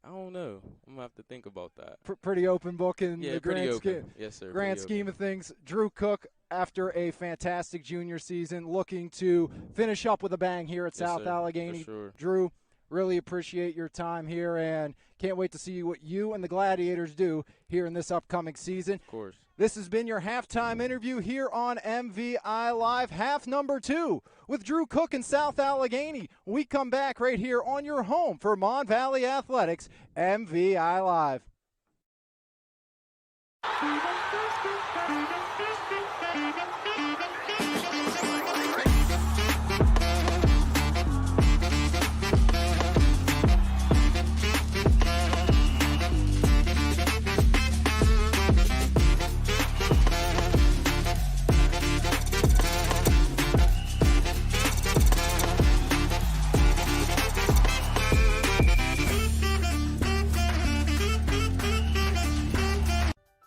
don't know. I'm gonna have to think about that. Pretty open book in the grand Yes, scheme of things. Drew Cook, after a fantastic junior season, looking to finish up with a bang here at South Allegheny. For sure. Drew, really appreciate your time here, and can't wait to see what you and the Gladiators do here in this upcoming season. Of course. This has been your halftime interview here on MVI Live, half number 2 with Drew Cook in South Allegheny. We come back right here on your home for Mon Valley Athletics, MVI Live.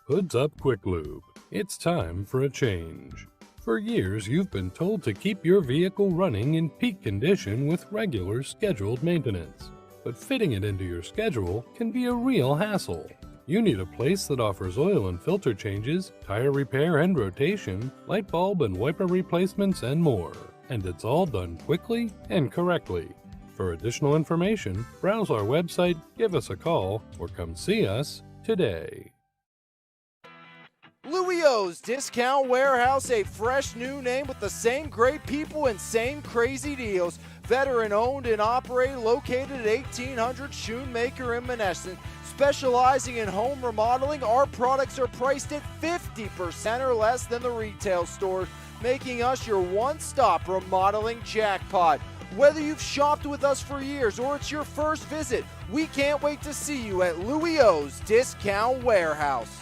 Hoods Up Quick Lube. It's time for a change. For years, you've been told to keep your vehicle running in peak condition with regular scheduled maintenance. But fitting it into your schedule can be a real hassle. You need a place that offers oil and filter changes, tire repair and rotation, light bulb and wiper replacements, and more. And it's all done quickly and correctly. For additional information, browse our website, give us a call, or come see us today. Louis O's Discount Warehouse, a fresh new name with the same great people and same crazy deals. Veteran owned and operated, located at 1800 Shoemaker in Monessen. Specializing in home remodeling, our products are priced at 50% or less than the retail stores, making us your one-stop remodeling jackpot. Whether you've shopped with us for years or it's your first visit, we can't wait to see you at Louis O's Discount Warehouse.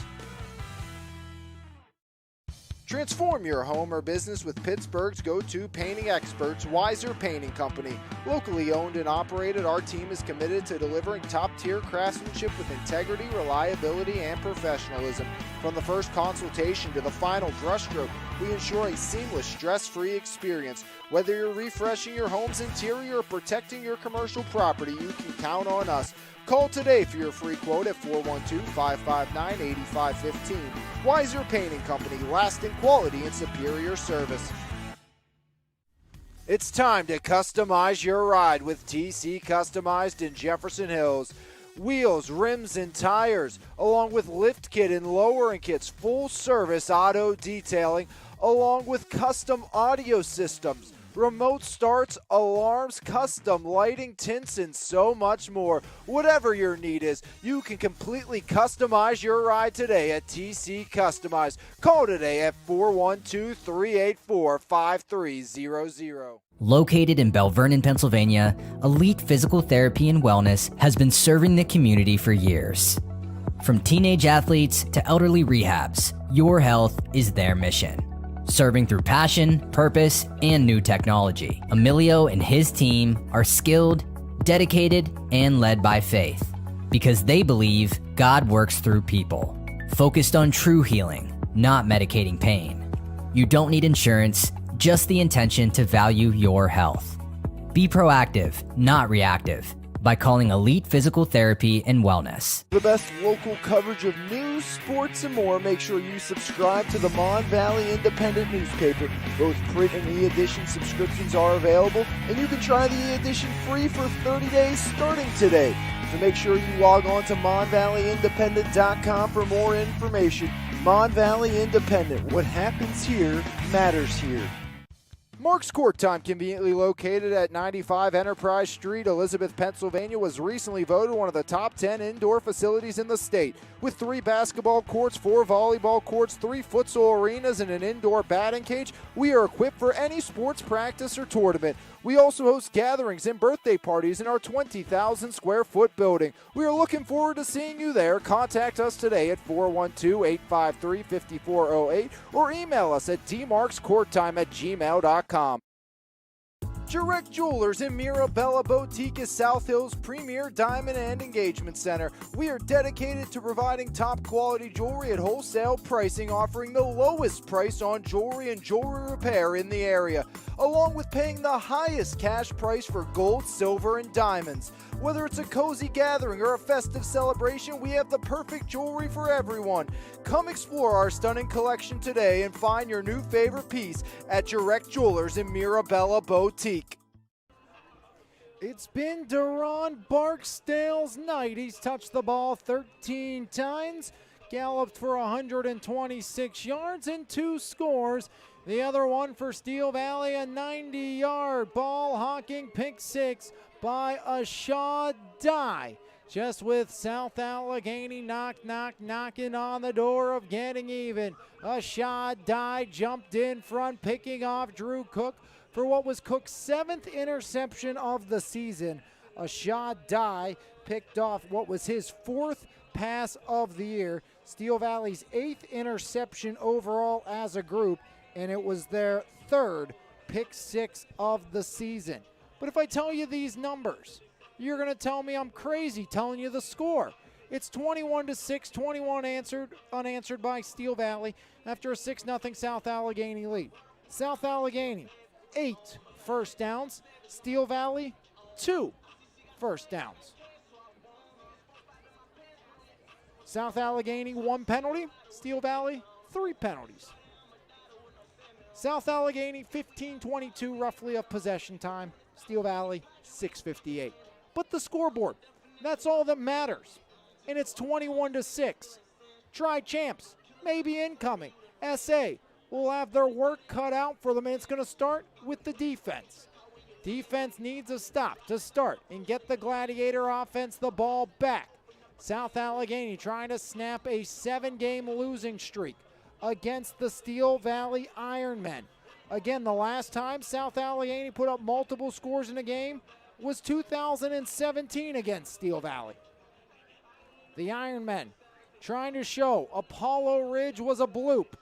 Transform your home or business with Pittsburgh's go-to painting experts, Weiser Painting Company. Locally owned and operated, our team is committed to delivering top-tier craftsmanship with integrity, reliability, and professionalism. From the first consultation to the final brushstroke, we ensure a seamless, stress-free experience. Whether you're refreshing your home's interior or protecting your commercial property, you can count on us. Call today for your free quote at 412-559-8515. Weiser Painting Company, lasting quality and superior service. It's time to customize your ride with TC Customized in Jefferson Hills. Wheels, rims, and tires, along with lift kit and lowering kits, full service auto detailing, along with custom audio systems, remote starts, alarms, custom lighting, tints, and so much more. Whatever your need is, you can completely customize your ride today at TC Customized. Call today at 412-384-5300. Located in Belle Vernon, Pennsylvania, Elite Physical Therapy and Wellness has been serving the community for years. From teenage athletes to elderly rehabs, your health is their mission. Serving through passion, purpose, and new technology. Emilio and his team are skilled, dedicated, and led by faith because they believe God works through people. Focused on true healing, not medicating pain. You don't need insurance, just the intention to value your health. Be proactive, not reactive, by calling Elite Physical Therapy and Wellness. The best local coverage of news, sports, and more. Make sure you subscribe to the Mon Valley Independent newspaper. Both print and e-edition subscriptions are available, and you can try the e-edition free for 30 days starting today. So make sure you log on to MonValleyIndependent.com for more information. Mon Valley Independent. What happens here matters here. Mark's Court Time, conveniently located at 95 Enterprise Street, Elizabeth, Pennsylvania, was recently voted one of the top 10 indoor facilities in the state. With 3 basketball courts, 4 volleyball courts, 3 futsal arenas, and an indoor batting cage, we are equipped for any sports practice or tournament. We also host gatherings and birthday parties in our 20,000 square foot building. We are looking forward to seeing you there. Contact us today at 412-853-5408 or email us at dmarkscourttime@gmail.com. Jurek Jewelers in Mirabella Boutique is South Hill's premier diamond and engagement center. We are dedicated to providing top quality jewelry at wholesale pricing, offering the lowest price on jewelry and jewelry repair in the area, along with paying the highest cash price for gold, silver, and diamonds. Whether it's a cozy gathering or a festive celebration, we have the perfect jewelry for everyone. Come explore our stunning collection today and find your new favorite piece at Jurek Jewelers in Mirabella Boutique. It's been Deron Barksdale's night. He's touched the ball 13 times, galloped for 126 yards and 2 scores. The other one for Steel Valley, a 90-yard ball hawking pick six by Ashad Dye. Just with South Allegheny knocking on the door of getting even. Ashad Dye jumped in front, picking off Drew Cook for what was Cook's 7th interception of the season. Ashad Dye picked off what was his 4th pass of the year, Steel Valley's 8th interception overall as a group, and it was their 3rd pick six of the season. But if I tell you these numbers, you're going to tell me I'm crazy telling you the score. It's 21-6, 21 unanswered by Steel Valley after a 6-0 South Allegheny lead. South Allegheny, 8 first downs. Steel Valley, 2 first downs. South Allegheny, 1 penalty. Steel Valley, 3 penalties. South Allegheny, 15-22 roughly of possession time. Steel Valley, 6:58. But the scoreboard, that's all that matters. And it's 21-6. Tri-champs, maybe incoming. SA will have their work cut out for them, and it's going to start with the defense. Defense needs a stop to start and get the Gladiator offense the ball back. South Allegheny trying to snap a 7-game losing streak against the Steel Valley Ironmen. Again, the last time South Allegheny put up multiple scores in a game was 2017 against Steel Valley. The Ironmen trying to show Apollo Ridge was a bloop,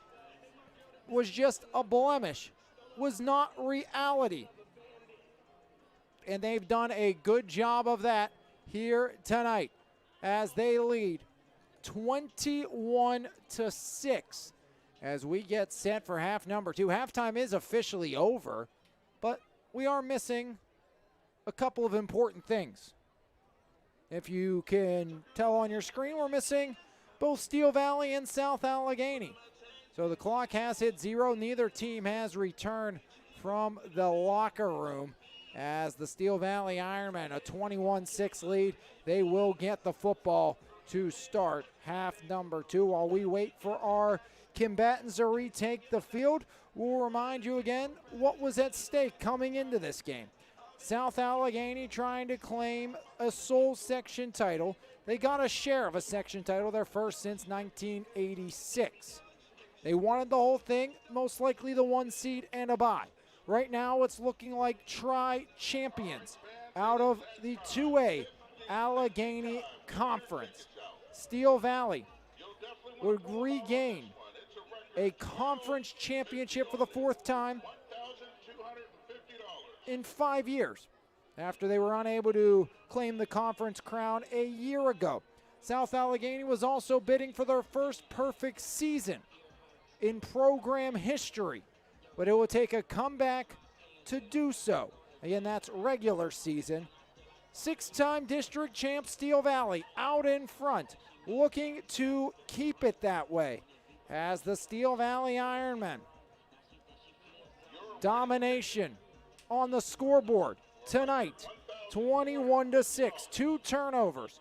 was just a blemish, was not reality. And they've done a good job of that here tonight as they lead 21-6 as we get set for half number 2. Halftime is officially over, but we are missing a couple of important things. If you can tell on your screen, we're missing both Steel Valley and South Allegheny. So the clock has hit 0. Neither team has returned from the locker room as the Steel Valley Ironmen, a 21-6 lead. They will get the football to start half number 2 while we wait for our combatants to retake the field. We'll remind you again what was at stake coming into this game. South Allegheny trying to claim a sole section title. They got a share of a section title, their first since 1986. They wanted the whole thing, most likely the 1 seed and a bye. Right now it's looking like tri-champions out of the 2A Allegheny Conference. Steel Valley would regain a conference championship for the 4th time in 5 years after they were unable to claim the conference crown a year ago. South Allegheny was also bidding for their first perfect season in program history, but it will take a comeback to do so. Again, that's regular season. 6-time district champ Steel Valley out in front, looking to keep it that way as the Steel Valley Ironmen. Domination on the scoreboard tonight, 21-6, 2 turnovers,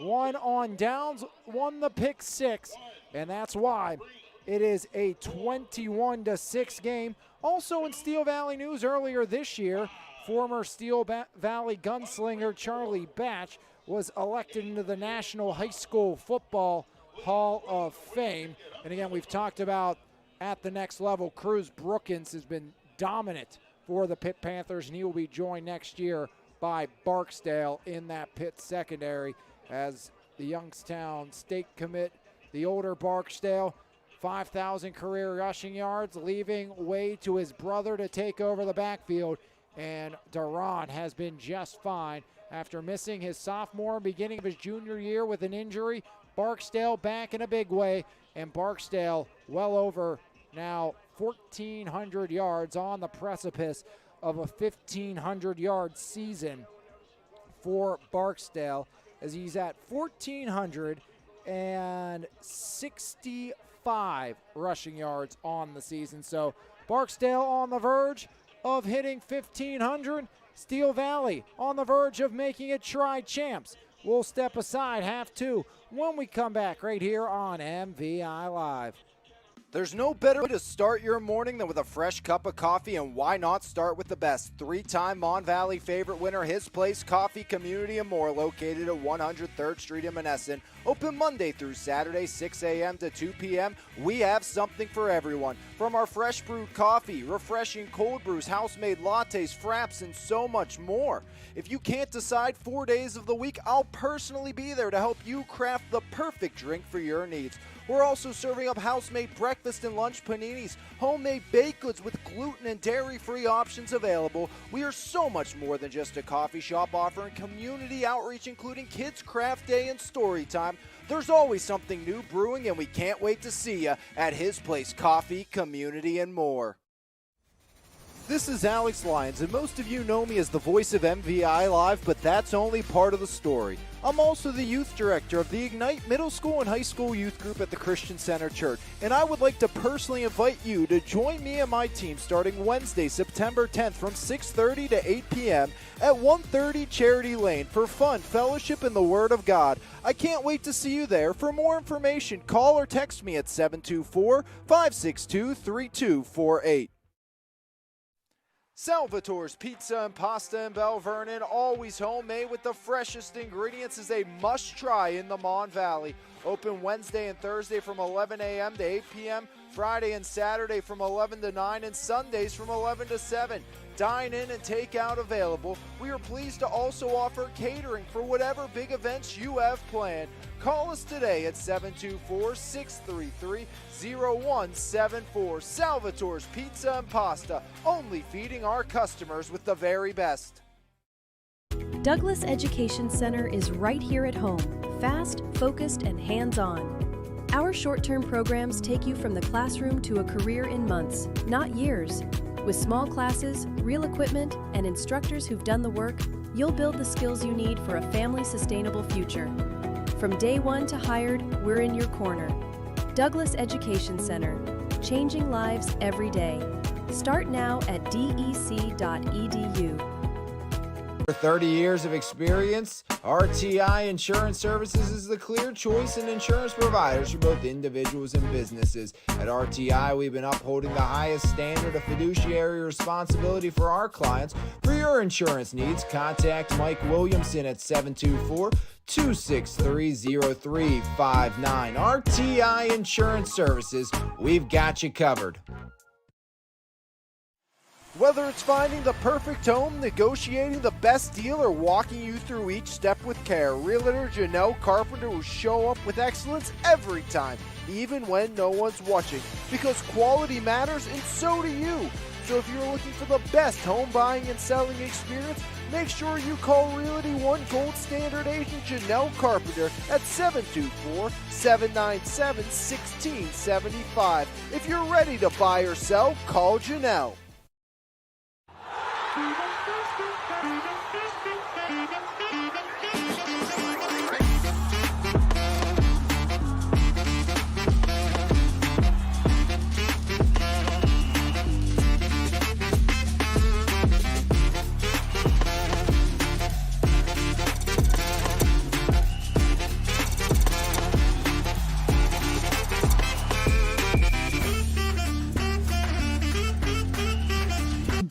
1 on downs, 1 the pick six, and that's why it is a 21-6 game. Also in Steel Valley news earlier this year, former Steel Valley gunslinger Charlie Batch was elected into the National High School Football Hall of Fame. And again, we've talked about at the next level, Cruz Brookins has been dominant for the Pitt Panthers, and he will be joined next year by Barksdale in that Pitt secondary as the Youngstown State commit, the older Barksdale, 5,000 career rushing yards, leaving way to his brother to take over the backfield and Duran has been just fine after missing his sophomore and beginning of his junior year with an injury. Barksdale back in a big way, and Barksdale well over now 1,400 yards, on the precipice of a 1,500-yard season for Barksdale, as he's at 1,465 rushing yards on the season. So Barksdale on the verge of hitting 1,500. Steel Valley on the verge of making it tri-champs. We'll step aside half two when we come back right here on MVI Live. There's no better way to start your morning than with a fresh cup of coffee, and why not start with the best? Three-time Mon Valley favorite winner, His Place Coffee, Community and More, located at 103rd Street in Monessen. Open Monday through Saturday, 6 a.m. to 2 p.m. We have something for everyone. From our fresh brewed coffee, refreshing cold brews, house-made lattes, fraps, and so much more. If you can't decide 4 days of the week, I'll personally be there to help you craft the perfect drink for your needs. We're also serving up house-made breakfast and lunch paninis, homemade baked goods with gluten and dairy-free options available. We are so much more than just a coffee shop, offering community outreach, including Kids Craft Day and Story Time. There's always something new brewing, and we can't wait to see you at His Place Coffee, Community and More. This is Alex Lyons, and most of you know me as the voice of MVI Live, but that's only part of the story. I'm also the youth director of the Ignite Middle School and High School Youth Group at the Christian Center Church, and I would like to personally invite you to join me and my team starting Wednesday, September 10th from 6:30 to 8 p.m. at 130 Charity Lane for fun, fellowship, and the Word of God. I can't wait to see you there. For more information, call or text me at 724-562-3248. Salvatore's Pizza and Pasta in Bell Vernon, always homemade with the freshest ingredients, is a must-try in the Mon Valley. Open Wednesday and Thursday from 11 a.m. to 8 p.m., Friday and Saturday from 11 to 9, and Sundays from 11 to 7. Dine in and take out available. We are pleased to also offer catering for whatever big events you have planned. Call us today at 724-633-0174. Salvatore's Pizza and Pasta, only feeding our customers with the very best. Douglas Education Center is right here at home, fast, focused, and hands-on. Our short-term programs take you from the classroom to a career in months, not years. With small classes, real equipment, and instructors who've done the work, you'll build the skills you need for a family-sustainable future. From day one to hired, we're in your corner. Douglas Education Center, changing lives every day. Start now at dec.edu. For 30 years of experience, RTI Insurance Services is the clear choice in insurance providers for both individuals and businesses. At RTI, we've been upholding the highest standard of fiduciary responsibility for our clients. For your insurance needs, contact Mike Williamson at 724-263-0359. RTI Insurance Services, we've got you covered. Whether it's finding the perfect home, negotiating the best deal, or walking you through each step with care, Realtor Janelle Carpenter will show up with excellence every time, even when no one's watching, because quality matters and so do you. So if you're looking for the best home buying and selling experience, make sure you call Realty One Gold Standard agent Janelle Carpenter at 724-797-1675. If you're ready to buy or sell, call Janelle.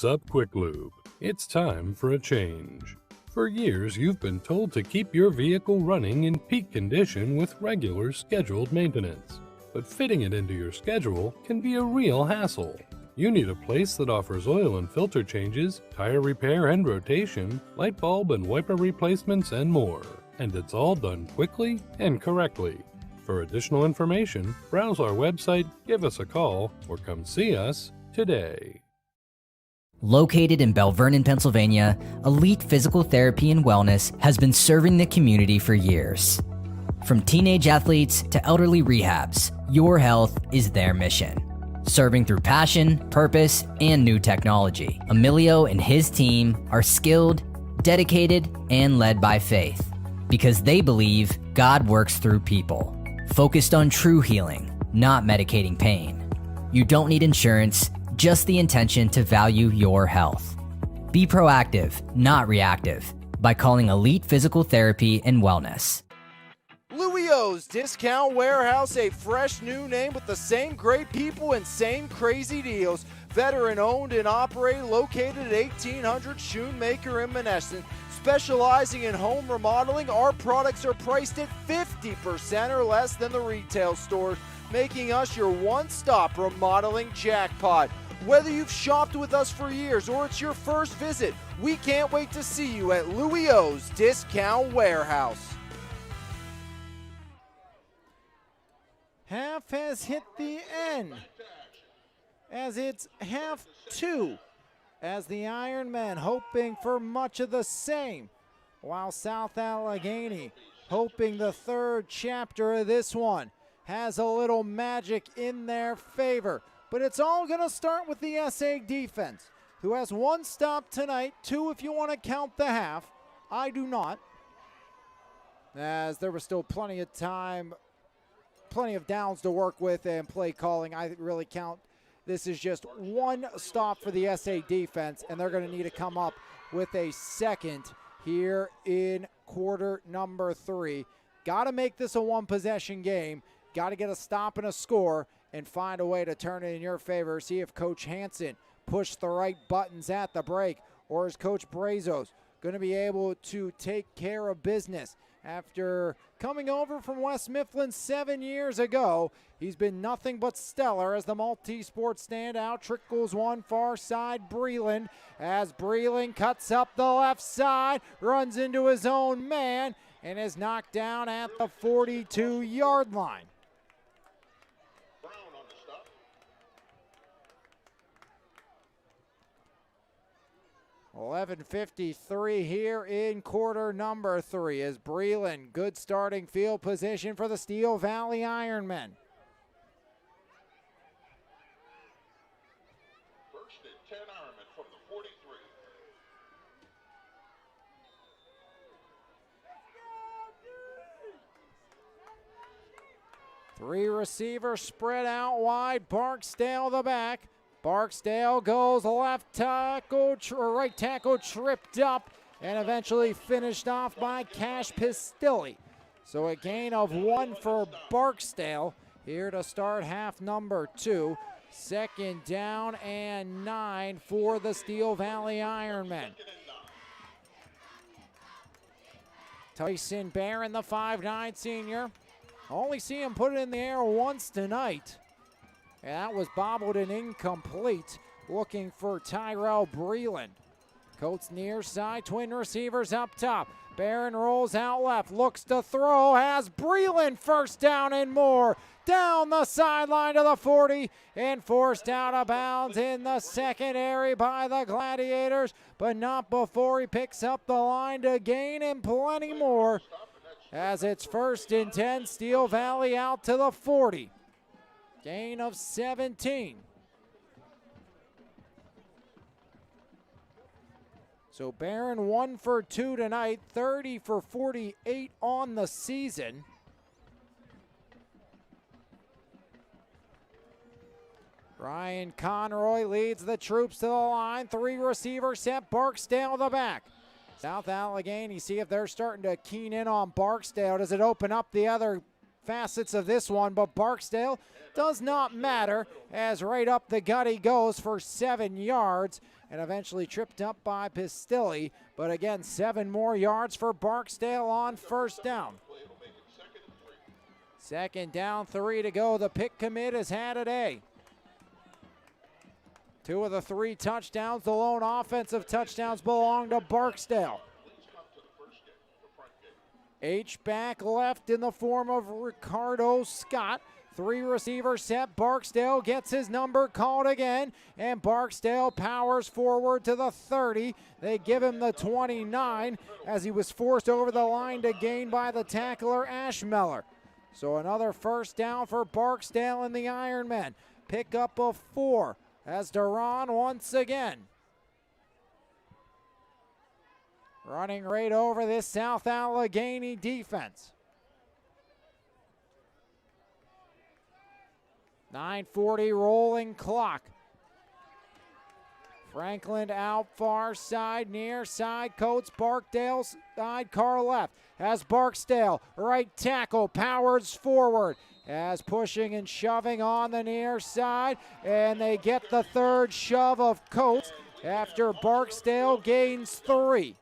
What's up, Quick Lube? It's time for a change. For years, you've been told to keep your vehicle running in peak condition with regular scheduled maintenance. But fitting it into your schedule can be a real hassle. You need a place that offers oil and filter changes, tire repair and rotation, light bulb and wiper replacements, and more. And it's all done quickly and correctly. For additional information, browse our website, give us a call, or come see us today. Located in Belle Vernon, Pennsylvania, Elite Physical Therapy and Wellness has been serving the community for years. From teenage athletes to elderly rehabs, your health is their mission. Serving through passion, purpose, and new technology, Emilio and his team are skilled, dedicated, and led by faith because they believe God works through people. Focused on true healing, not medicating pain. You don't need insurance, just the intention to value your health. Be proactive, not reactive, by calling Elite Physical Therapy and Wellness. Louis O's Discount Warehouse, a fresh new name with the same great people and same crazy deals. Veteran owned and operated, located at 1800 Shoemaker in Monessen. Specializing in home remodeling, our products are priced at 50% or less than the retail stores, making us your one-stop remodeling jackpot. Whether you've shopped with us for years or it's your first visit, we can't wait to see you at Louis O's Discount Warehouse. Half has hit the end as it's half two, as the Ironmen hoping for much of the same, while South Allegheny hoping the third chapter of this one has a little magic in their favor. But it's all going to start with the SA defense, who has one stop tonight, two if you want to count the half. I do not, as there was still plenty of time, plenty of downs to work with and play calling. I really count this is just one stop for the SA defense, and they're going to need to come up with a second here in quarter number 3. Got to make this a one-possession game. Got to get a stop and a score and find a way to turn it in your favor. See if Coach Hansen pushed the right buttons at the break, or is Coach Brazos going to be able to take care of business? After coming over from West Mifflin 7 years ago, he's been nothing but stellar as the multi-sport standout. Trickles one far side, Breland, as Breland cuts up the left side, runs into his own man, and is knocked down at the 42-yard line. 11:53 here in quarter number 3 as Breland, good starting field position for the Steel Valley Ironmen. First and 10 Ironmen from the 43. Three receivers spread out wide. Barksdale the back. Barksdale goes left tackle, right tackle tripped up, and eventually finished off by Cash Pistilli. So a gain of 1 for Barksdale here to start half number 2. Second down and 9 for the Steel Valley Ironmen. Tyson Barron, the 5'9" senior. Only see him put it in the air once tonight. And that was bobbled and incomplete. Looking for Tyrell Breland. Coates near side, twin receivers up top. Barron rolls out left, looks to throw, has Breland first down and more. Down the sideline to the 40 and forced out of bounds in the secondary by the Gladiators, but not before he picks up the line to gain and plenty more. As it's first and 10, Steel Valley out to the 40. Gain of 17. So Barron 1 for 2 tonight, 30 for 48 on the season. Ryan Conroy leads the troops to the line. 3 receiver set, Barksdale the back. South Allegheny, see if they're starting to keen in on Barksdale. Does it open up the other facets of this one? But Barksdale does not matter, as right up the gut he goes for 7 yards and eventually tripped up by Pistilli. But again, 7 more yards for Barksdale on first down. Second down, 3 to go. The pick commit has had a day. 2 of the 3 touchdowns, the lone offensive touchdowns, belong to Barksdale. H back left in the form of Ricardo Scott. Three receiver set. Barksdale gets his number called again, and Barksdale powers forward to the 30. They give him the 29 as he was forced over the line to gain by the tackler Ashmeller. So another first down for Barksdale and the Ironmen. Pickup of 4 as Duran once again running right over this South Allegheny defense. 9:40 rolling clock. Franklin out far side, near side, Coates, Barksdale side, car left. As Barksdale, right tackle, powers forward. As pushing and shoving on the near side, and they get the third shove of Coates after Barksdale gains 3.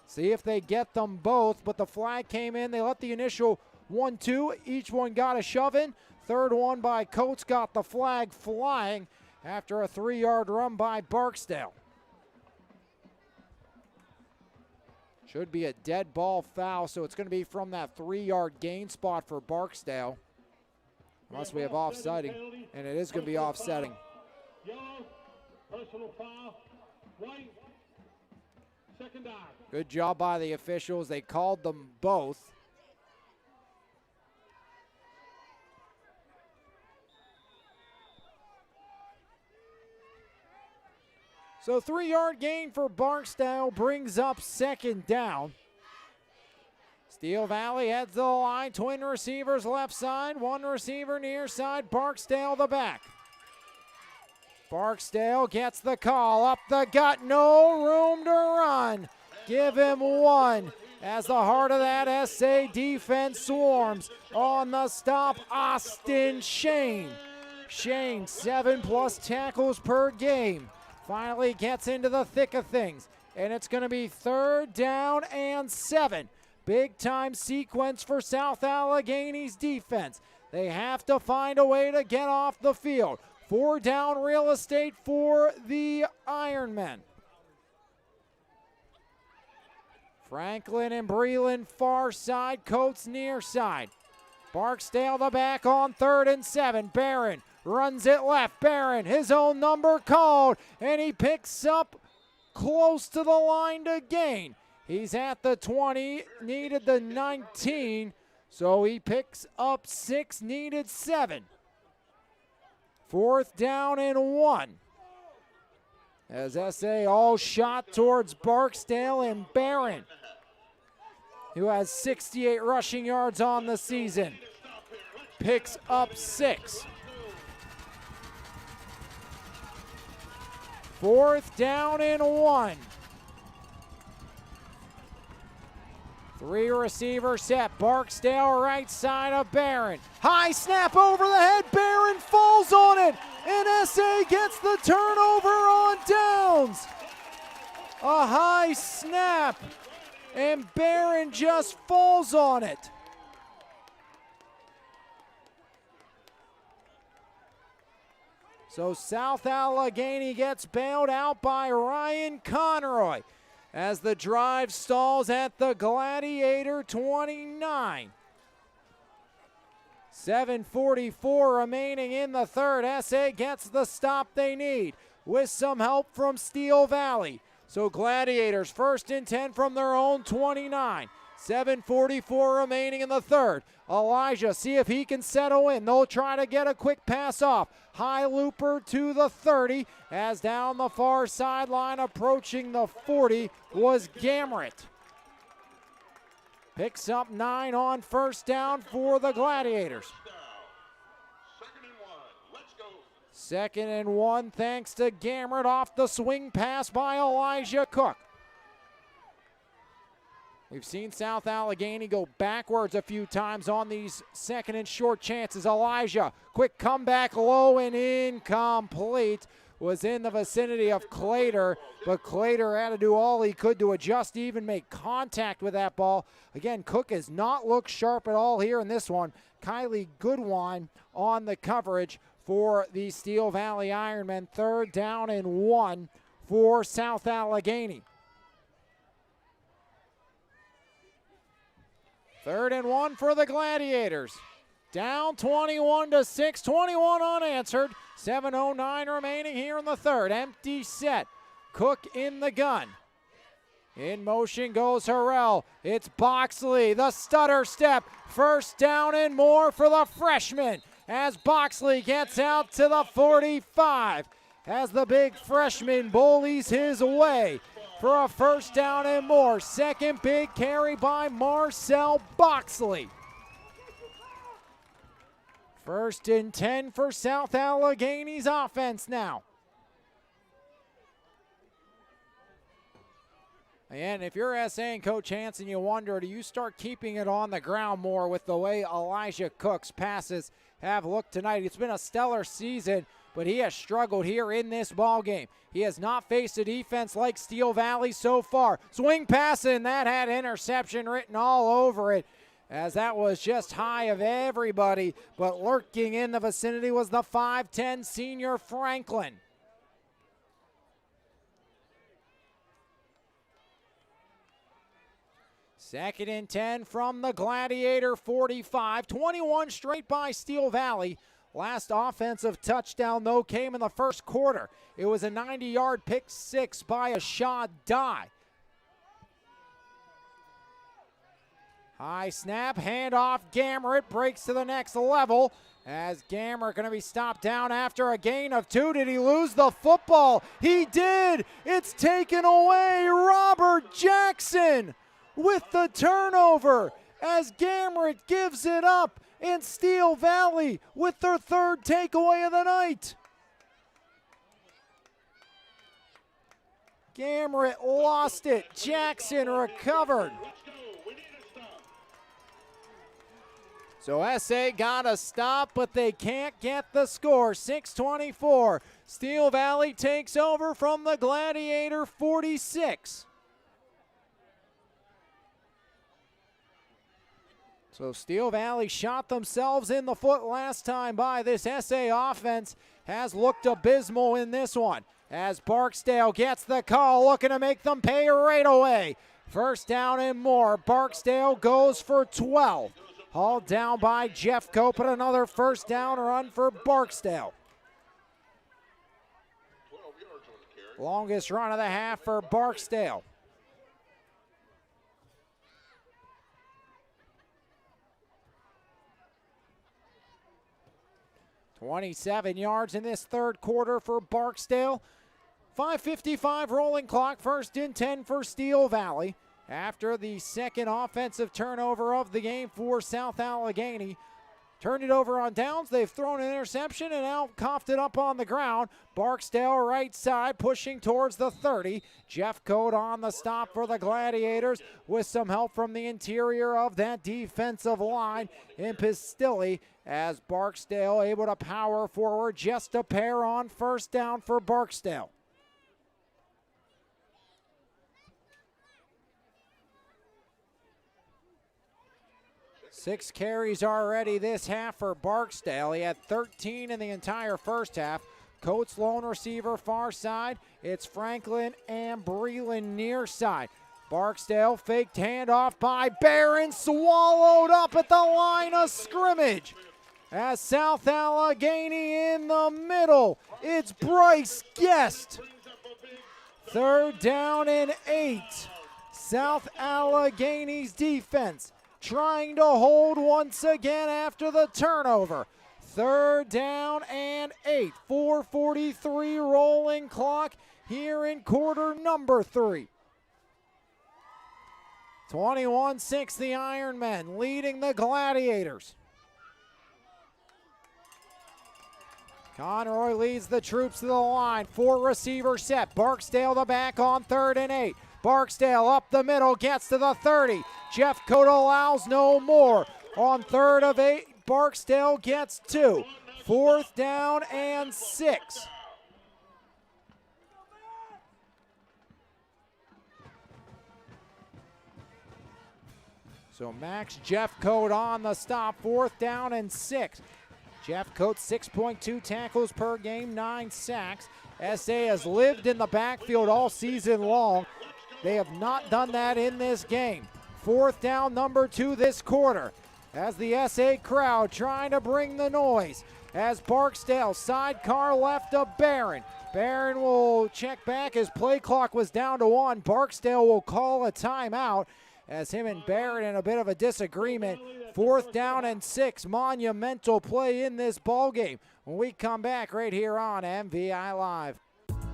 See if they get them both, but the flag came in. They let the initial 1-2. Each one got a shove in. Third one by Coates got the flag flying after a 3-yard run by Barksdale. Should be a dead ball foul, so it's going to be from that 3-yard gain spot for Barksdale. Unless we have offsetting, and it is going to be offsetting. Yellow, personal foul, white, second down. Good job by the officials. They called them both. So 3-yard gain for Barksdale brings up second down. Steel Valley heads to the line. Twin receivers left side. One receiver near side. Barksdale the back. Barksdale gets the call. Up the gut. No room to run. Give him 1 as the heart of that SA defense swarms. On the stop, Austin Shane. Shane, 7+ tackles per game. Finally gets into the thick of things, and it's going to be 3rd down and 7. Big time sequence for South Allegheny's defense. They have to find a way to get off the field. 4 down real estate for the Ironmen. Franklin and Breland far side, Coates near side. Barksdale the back on 3rd and 7. Barron runs it left. Barron, his own number called, and he picks up close to the line to gain. He's at the 20, needed the 19, so he picks up 6, needed 7. 4th down and 1. As SA all shot towards Barksdale and Barron, who has 68 rushing yards on the season, picks up 6. 4th down and 1. 3 receiver set. Barksdale right side of Barron. High snap over the head. Barron falls on it. And SA gets the turnover on downs. A high snap. And Barron just falls on it. So South Allegheny gets bailed out by Ryan Conroy as the drive stalls at the Gladiator 29. 7:44 remaining in the third. SA gets the stop they need with some help from Steel Valley. So Gladiators 1st and 10 from their own 29. 7:44 remaining in the third. Elijah, see if he can settle in. They'll try to get a quick pass off. High looper to the 30, as down the far sideline approaching the 40 was Gamrett. Picks up 9 on 1st down for the Gladiators. 2nd and 1. Let's go. 2nd and 1 thanks to Gamrett off the swing pass by Elijah Cook. We've seen South Allegheny go backwards a few times on these 2nd and short chances. Elijah, quick comeback low and incomplete. Was in the vicinity of Clater, but Clater had to do all he could to adjust, even make contact with that ball. Again, Cook has not looked sharp at all here in this one. Kylie Goodwine on the coverage for the Steel Valley Ironmen. 3rd down and 1 for South Allegheny. 3rd and 1 for the Gladiators. Down 21-6, 21 unanswered. 7:09 remaining here in the third. Empty set. Cook in the gun. In motion goes Harrell. It's Boxley, the stutter step. First down and more for the freshman as Boxley gets out to the 45. As the big freshman bullies his way for a first down and more. Second big carry by Marcel Boxley. First and 10 for South Allegheny's offense now. And if you're SA and Coach Hansen, you wonder, do you start keeping it on the ground more with the way Elijah Cook's passes have looked tonight? It's been a stellar season, but he has struggled here in this ball game. He has not faced a defense like Steel Valley so far. Swing pass, and that had interception written all over it, as that was just high of everybody, but lurking in the vicinity was the 5'10 senior Franklin. Second and 10 from the Gladiator 45. 21 straight by Steel Valley. Last offensive touchdown, though, came in the first quarter. It was a 90-yard pick six by Ashad Dye. High snap, handoff, Gamrot breaks to the next level. As Gamrot going to be stopped down after a gain of 2. Did he lose the football? He did! It's taken away. Robert Jackson with the turnover as Gamrot gives it up, and Steel Valley with their third takeaway of the night. Gamrot lost it. Jackson recovered. So SA got a stop, but they can't get the score. 6:24. Steel Valley takes over from the Gladiator 46. So Steel Valley shot themselves in the foot last time by. This SA offense has looked abysmal in this one, as Barksdale gets the call, looking to make them pay right away. First down and more. Barksdale goes for 12. Hauled down by Jeff Cope, but another first down run for Barksdale. 12 yards on the carry. Longest run of the half for Barksdale. $27 yards in this third quarter for Barksdale. 5:55 rolling clock, first and 10 for Steel Valley. After the second offensive turnover of the game for South Allegheny. Turned it over on downs. They've thrown an interception and now coughed it up on the ground. Barksdale right side pushing towards the 30. Jeff Cote on the stop for the Gladiators with some help from the interior of that defensive line in Pistilli, as Barksdale able to power forward. Just a pair on first down for Barksdale. Six carries already this half for Barksdale. He had 13 in the entire first half. Coates lone receiver far side. It's Franklin and Breland near side. Barksdale faked handoff by Barron, swallowed up at the line of scrimmage. As South Allegheny in the middle, it's Bryce Guest. Third down and 8. South Allegheny's defense trying to hold once again after the turnover. Third down and 8. 4:43 rolling clock here in quarter number 3. 21-6 the Ironmen leading the Gladiators. Conroy leads the troops to the line. 4 receiver set. Barksdale the back on 3rd and 8. Barksdale up the middle, gets to the 30. Jeff Cote allows no more. On 3rd of 8, Barksdale gets 2. 4th down and 6. So Max Jeff Cote on the stop, 4th down and 6. Jeff Cote 6.2 tackles per game, 9 sacks. SA has lived in the backfield all season long. They have not done that in this game. 4th down, number 2 this quarter. as the SA crowd trying to bring the noise. As Barksdale sidecar left to Barron. Barron will check back as play clock was down to 1. Barksdale will call a timeout as him and Barron in a bit of a disagreement. 4th down and 6. Monumental play in this ball game. When we come back right here on MVI Live.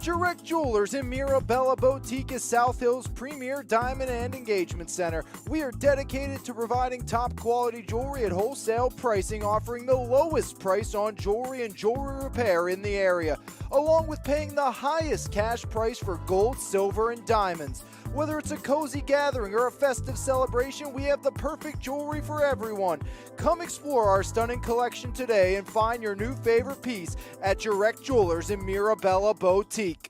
Direct Jewelers in Mirabella Boutique is South Hill's premier diamond and engagement center. We are dedicated to providing top quality jewelry at wholesale pricing, offering the lowest price on jewelry and jewelry repair in the area, along with paying the highest cash price for gold, silver, and diamonds. Whether it's a cozy gathering or a festive celebration, we have the perfect jewelry for everyone. Come explore our stunning collection today and find your new favorite piece at Direct Jewelers in Mirabella Boutique.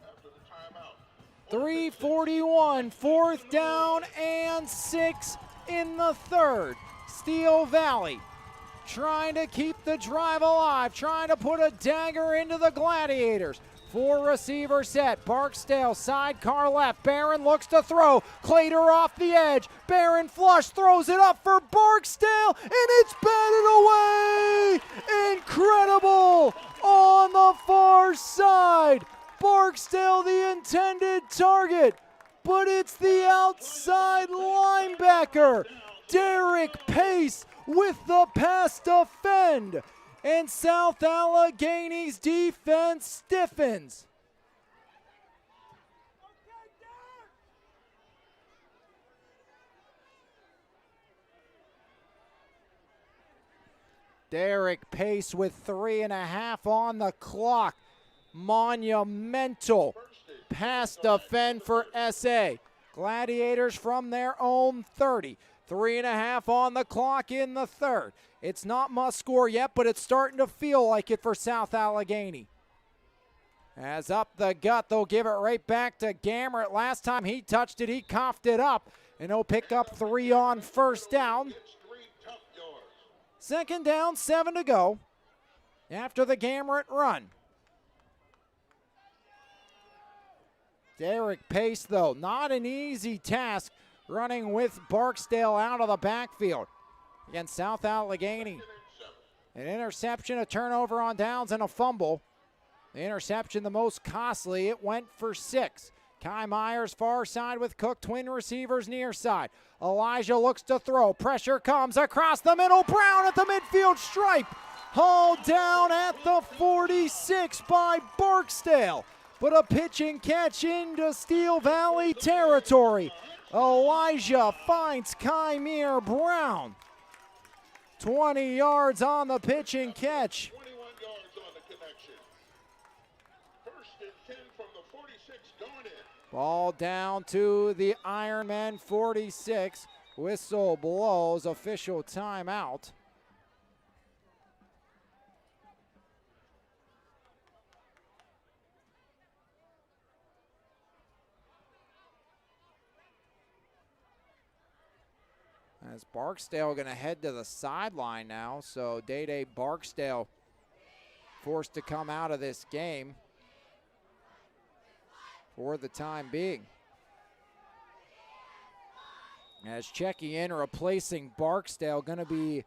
After the timeout. 3:41, 4th down and 6 in the 3rd. Steel Valley trying to keep the drive alive, trying to put a dagger into the Gladiators. 4 receiver set. Barksdale sidecar left. Barron looks to throw. Clater off the edge. Barron flush throws it up for Barksdale, and it's batted away. Incredible on the far side. Barksdale the intended target, but it's the outside linebacker, Derek Pace, with the pass defend, and South Allegheny's defense stiffens. Derek Pace with 3.5 on the clock. Monumental pass defend for SA. Gladiators from their own 30. 3.5 on the clock in the 3rd. It's not must score yet, but it's starting to feel like it for South Allegheny. As up the gut, they'll give it right back to Gamrot. Last time he touched it, he coughed it up, and he'll pick up 3 on 1st down. 2nd down, 7 to go after the Gamrot run. Derek Pace, though, not an easy task running with Barksdale out of the backfield against South Allegheny. An interception, a turnover on downs, and a fumble. The interception the most costly. It went for 6. Kai Myers far side with Cook, twin receivers near side. Elijah looks to throw. Pressure comes across the middle. Brown at the midfield stripe. Hauled down at the 46 by Barksdale. But a pitch and catch into Steel Valley territory. Elijah finds Kymere Brown. 20 yards on the pitch and catch. 21 yards on the connection. 1st and 10 from the 46 going in. Ball down to the Ironmen 46. Whistle blows, official timeout. As Barksdale going to head to the sideline now, so Day Barksdale forced to come out of this game for the time being. As checking in, replacing Barksdale, going to be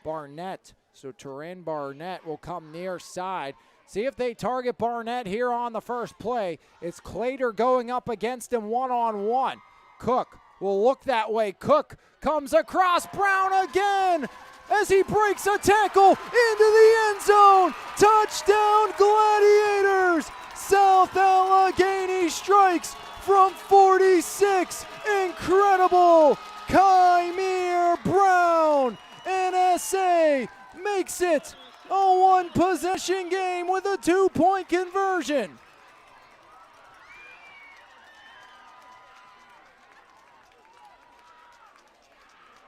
Barnett. So Turin Barnett will come near side. See if they target Barnett here on the first play. It's Clater going up against him one-on-one. Cook will look that way. Cook comes across. Brown again as he breaks a tackle into the end zone. Touchdown Gladiators. South Allegheny strikes from 46. Incredible. Kymere Brown. NSA makes it a 1-possession game with a 2-point conversion.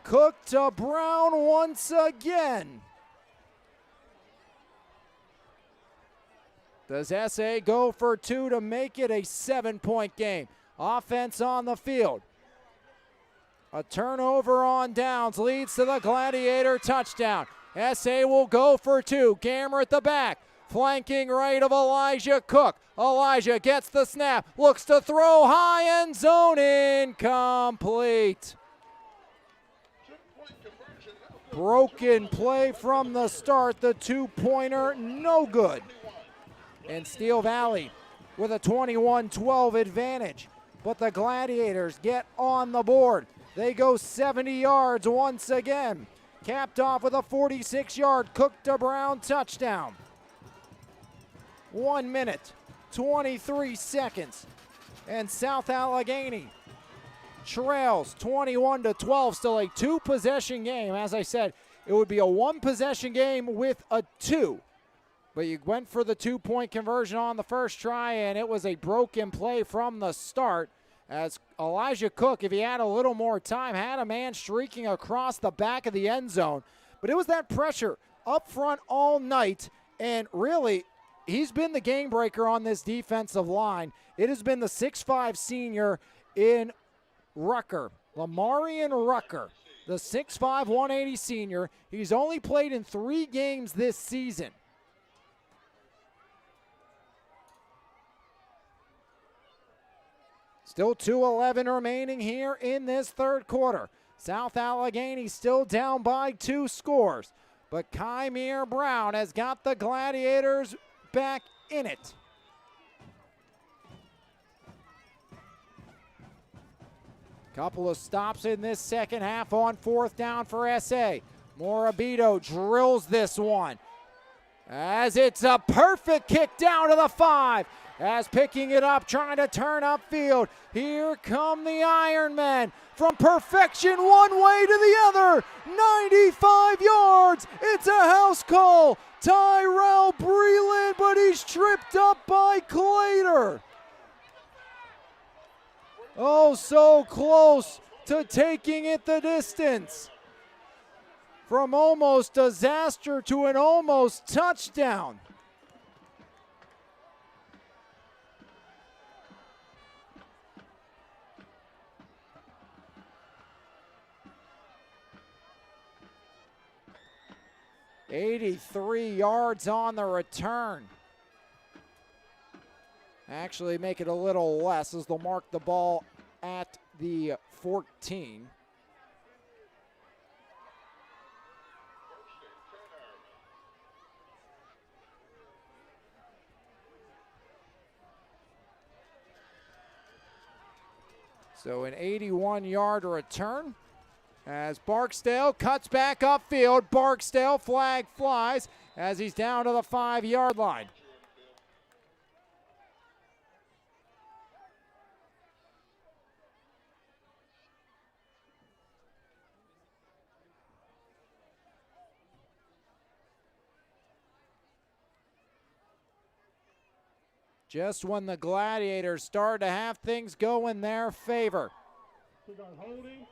Cook to Brown once again. Does SA go for 2 to make it a 7-point game? Offense on the field. A turnover on downs leads to the Gladiator touchdown. SA will go for two. Gammer at the back. Flanking right of Elijah Cook. Elijah gets the snap. Looks to throw high, end zone, incomplete. Broken play from the start. The two-pointer, no good. And Steel Valley with a 21-12 advantage. But the Gladiators get on the board. They go 70 yards once again. Capped off with a 46-yard Cook to Brown touchdown. 1 minute, 23 seconds. And South Allegheny trails 21-12. Still a two-possession game. As I said, it would be a one-possession game with a two. But you went for the two-point conversion on the first try, and it was a broken play from the start. As Elijah Cook, if he had a little more time, had a man streaking across the back of the end zone. But it was that pressure up front all night, and really, he's been the game breaker on this defensive line. It has been the 6'5 senior in Rucker, Lamarian Rucker, the 6'5", 180 senior. He's only played in 3 games this season. Still 2:11 remaining here in this third quarter. South Allegheny still down by 2 scores. But Kymere Brown has got the Gladiators back in it. Couple of stops in this second half on 4th down for SA. Morabito drills this one. As it's a perfect kick down to the 5. As picking it up, trying to turn upfield. Here come the Ironmen. From perfection one way to the other. 95 yards. It's a house call. Tyrell Breland, but he's tripped up by Clater. Oh, so close to taking it the distance. From almost disaster to an almost touchdown. $83 yards on the return. Actually make it a little less as they'll mark the ball at the 14. So an 81-yard return. As Barksdale cuts back upfield, Barksdale flag flies as he's down to the 5-yard line. Just when the Gladiators started to have things go in their favor. We got holding.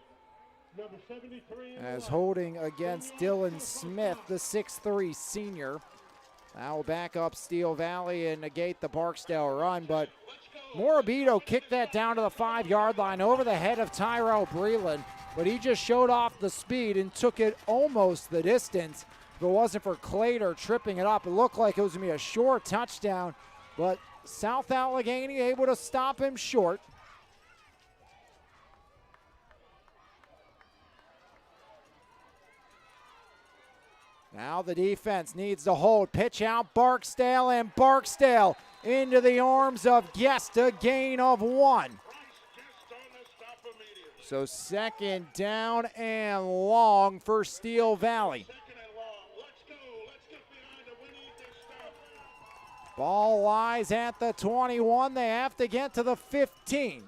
Number 73 As holding against Dylan Smith, the 6'3 senior. That will back up Steel Valley and negate the Barksdale run, but Morabito kicked that down to the 5-yard line over the head of Tyrell Breland, but he just showed off the speed and took it almost the distance. If it wasn't for Clater tripping it up, it looked like it was going to be a short touchdown, but South Allegheny able to stop him short. Now the defense needs to hold. Pitch out Barksdale, and Barksdale into the arms of Guest, a gain of 1. So second down and long for Steel Valley. Ball lies at the 21. They have to get to the 15.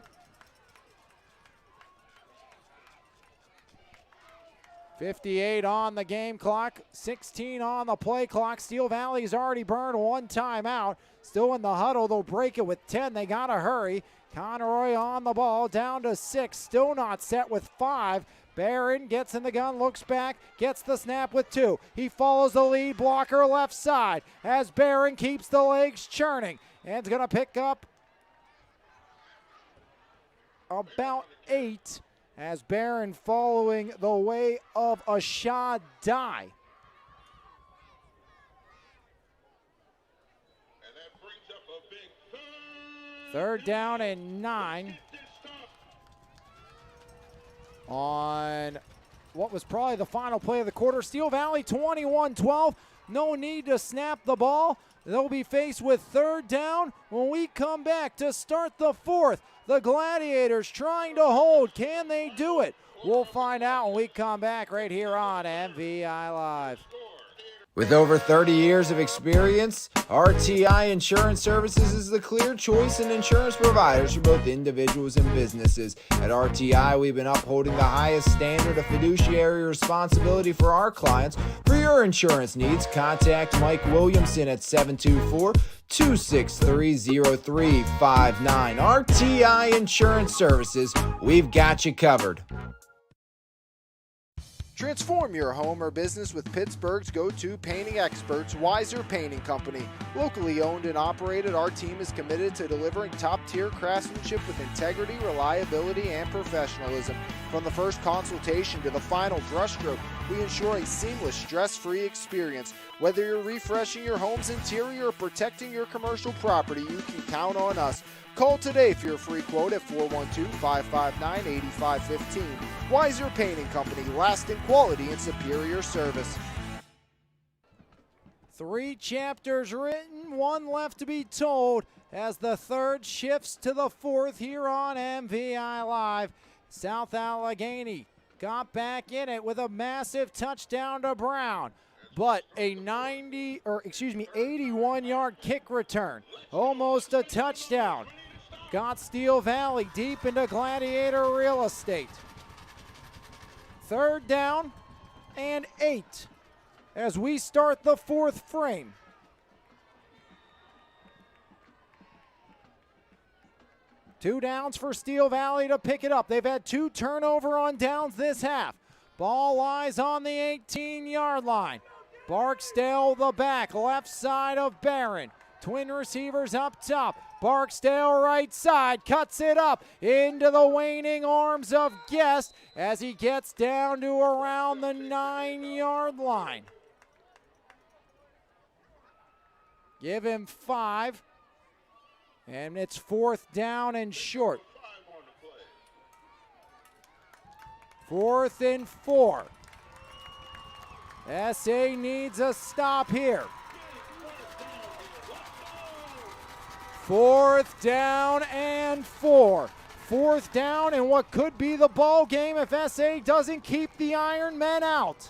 .58 on the game clock, 16 on the play clock. Steel Valley's already burned 1 timeout. Still in the huddle, they'll break it with 10. They gotta hurry. Conroy on the ball, down to 6, still not set with 5. Barron gets in the gun, looks back, gets the snap with 2. He follows the lead blocker left side as Barron keeps the legs churning and is gonna pick up about 8. as Barron following the way of a shot die. And that brings up a big Third down and 9 on what was probably the final play of the quarter. Steel Valley 21-12. No need to snap the ball. They'll be faced with third down when we come back to start the fourth. The Gladiators trying to hold. Can they do it? We'll find out when we come back right here on MVI Live. With over 30 years of experience, RTI Insurance Services is the clear choice in insurance providers for both individuals and businesses. At RTI, we've been upholding the highest standard of fiduciary responsibility for our clients. For your insurance needs, contact Mike Williamson at 724-263-0359. RTI Insurance Services, we've got you covered. Transform your home or business with Pittsburgh's go-to painting experts, Weiser Painting Company. Locally owned and operated, our team is committed to delivering top-tier craftsmanship with integrity, reliability, and professionalism. From the first consultation to the final brushstroke, we ensure a seamless, stress-free experience. Whether you're refreshing your home's interior or protecting your commercial property, you can count on us. Call today for your free quote at 412-559-8515. Weiser Painting Company, lasting quality and superior service. 3 chapters written, 1 left to be told as the third shifts to the fourth here on MVI Live. South Allegheny got back in it with a massive touchdown to Brown, but a 81-yard kick return, almost a touchdown. Got Steel Valley deep into Gladiator real estate. Third down and 8 as we start the fourth frame. Two downs for Steel Valley to pick it up. They've had 2 turnover on downs this half. Ball lies on the 18-yard line. Barksdale the back, left side of Barron. Twin receivers up top. Barksdale right side, cuts it up into the waning arms of Guest as he gets down to around the 9-yard line. Give him 5, and it's fourth down and short. 4th and 4. SA needs a stop here. 4th down and 4. 4th down and what could be the ball game if SA doesn't keep the Ironmen out.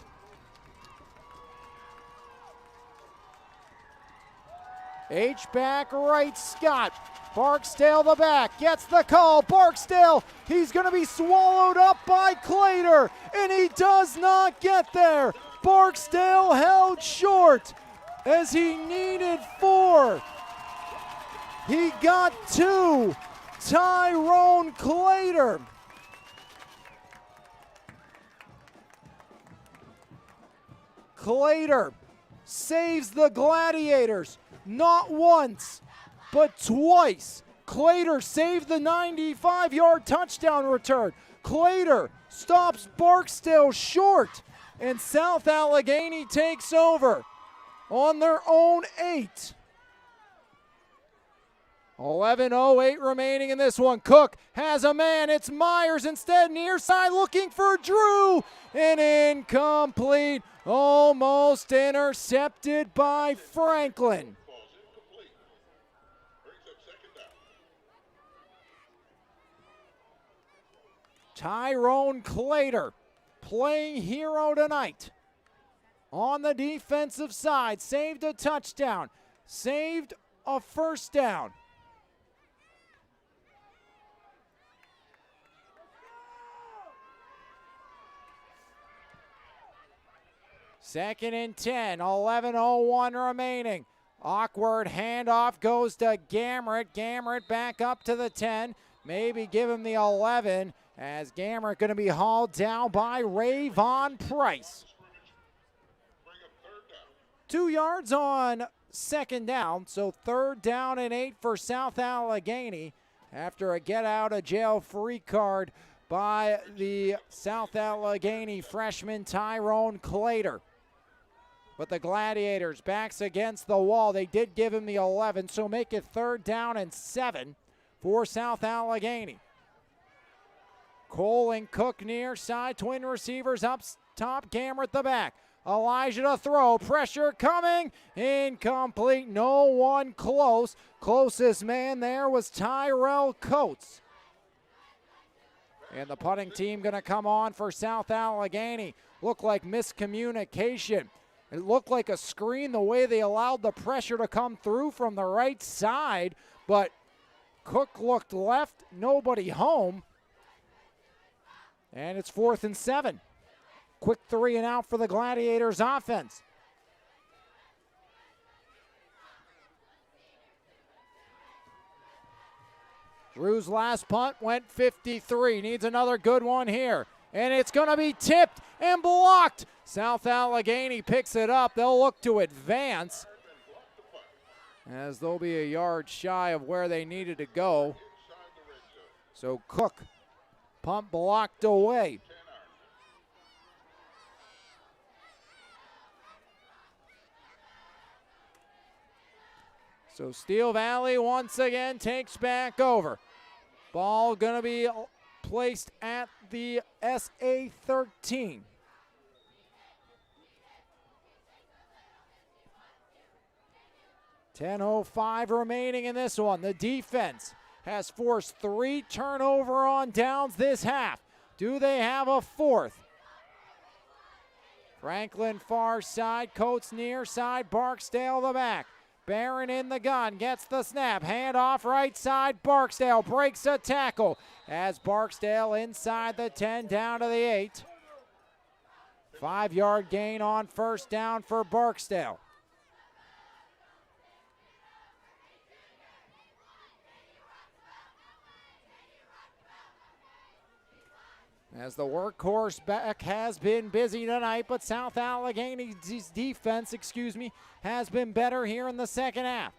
H-back right, Scott. Barksdale the back, gets the call. Barksdale, he's going to be swallowed up by Clater, and he does not get there. Barksdale held short as he needed 4. He got 2. Tyrone Clater. Clater saves the Gladiators, not once, but twice. Clater saved the 95-yard touchdown return. Clater stops Barksdale short, and South Allegheny takes over on their own 8. 11:08 remaining in this one. Cook has a man. It's Myers instead, near side looking for Drew. And incomplete. Almost intercepted by Franklin. Tyrone Clater playing hero tonight. On the defensive side, saved a touchdown, saved a first down. Second and 10, 11:01 remaining. Awkward handoff goes to Gamrett. Gamrett back up to the 10. Maybe give him the 11 as Gamrett going to be hauled down by Rayvon Price. 2 yards on second down, so third down and 8 for South Allegheny after a get out of jail free card by the South Allegheny freshman Tyrone Clater. But the Gladiators, backs against the wall. They did give him the 11, so make it 3rd down and 7 for South Allegheny. Cole and Cook near side, twin receivers up top, Cameron at the back. Elijah to throw, pressure coming, incomplete, no one close. Closest man there was Tyrell Coates. And the punting team gonna come on for South Allegheny. Looked like miscommunication. It looked like a screen the way they allowed the pressure to come through from the right side, but Cook looked left, nobody home. And it's 4th and 7. Quick 3 and out for the Gladiators offense. Drew's last punt went 53. Needs another good one here. And it's going to be tipped and blocked. South Allegheny picks it up. They'll look to advance, as they'll be a yard shy of where they needed to go. So Cook, punt blocked away. So Steel Valley once again takes back over. Ball going to be placed at the SA 13. .10:05 remaining in this one. The defense has forced 3 turnover on downs this half. Do they have a 4th? Franklin far side, Coates near side, Barksdale the back. Barron in the gun, gets the snap, hand off right side, Barksdale breaks a tackle as Barksdale inside the 10 down to the 8. 5-yard gain on 1st down for Barksdale. As the workhorse back has been busy tonight, but South Allegheny's defense, has been better here in the second half.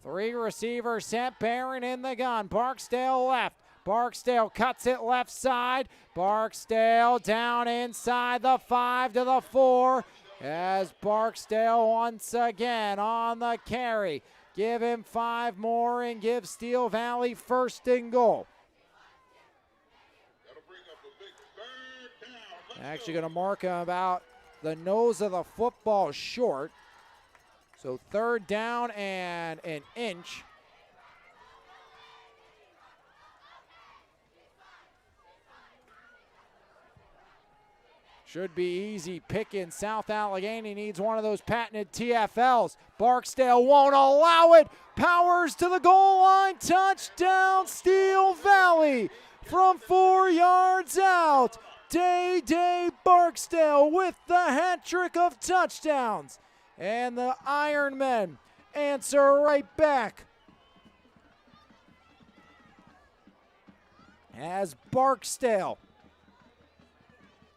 3 receiver set, Barron in the gun, Barksdale left. Barksdale cuts it left side. Barksdale down inside the 5 to the 4 as Barksdale once again on the carry. Give him 5 more and give Steel Valley 1st and goal. Actually going to mark him about the nose of the football short. So 3rd down and an inch. Should be easy picking. South Allegheny needs one of those patented TFLs. Barksdale won't allow it. Powers to the goal line. Touchdown, Steel Valley from 4 yards out. Day Barksdale with the hat trick of touchdowns. And the Ironmen answer right back as Barksdale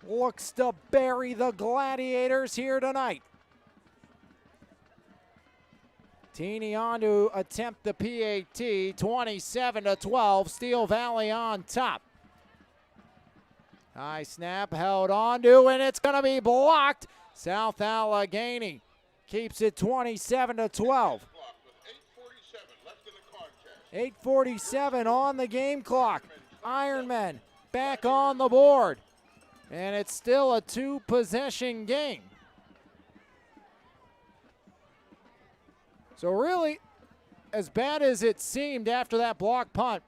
looks to bury the Gladiators here tonight. Teeny on to attempt the PAT, 27-12, Steel Valley on top. High snap held on to, and it's going to be blocked. South Allegheny keeps it 27-12. 8:47 on the game clock. Ironmen back on the board. And it's still a 2-possession game. So really, as bad as it seemed after that block punt,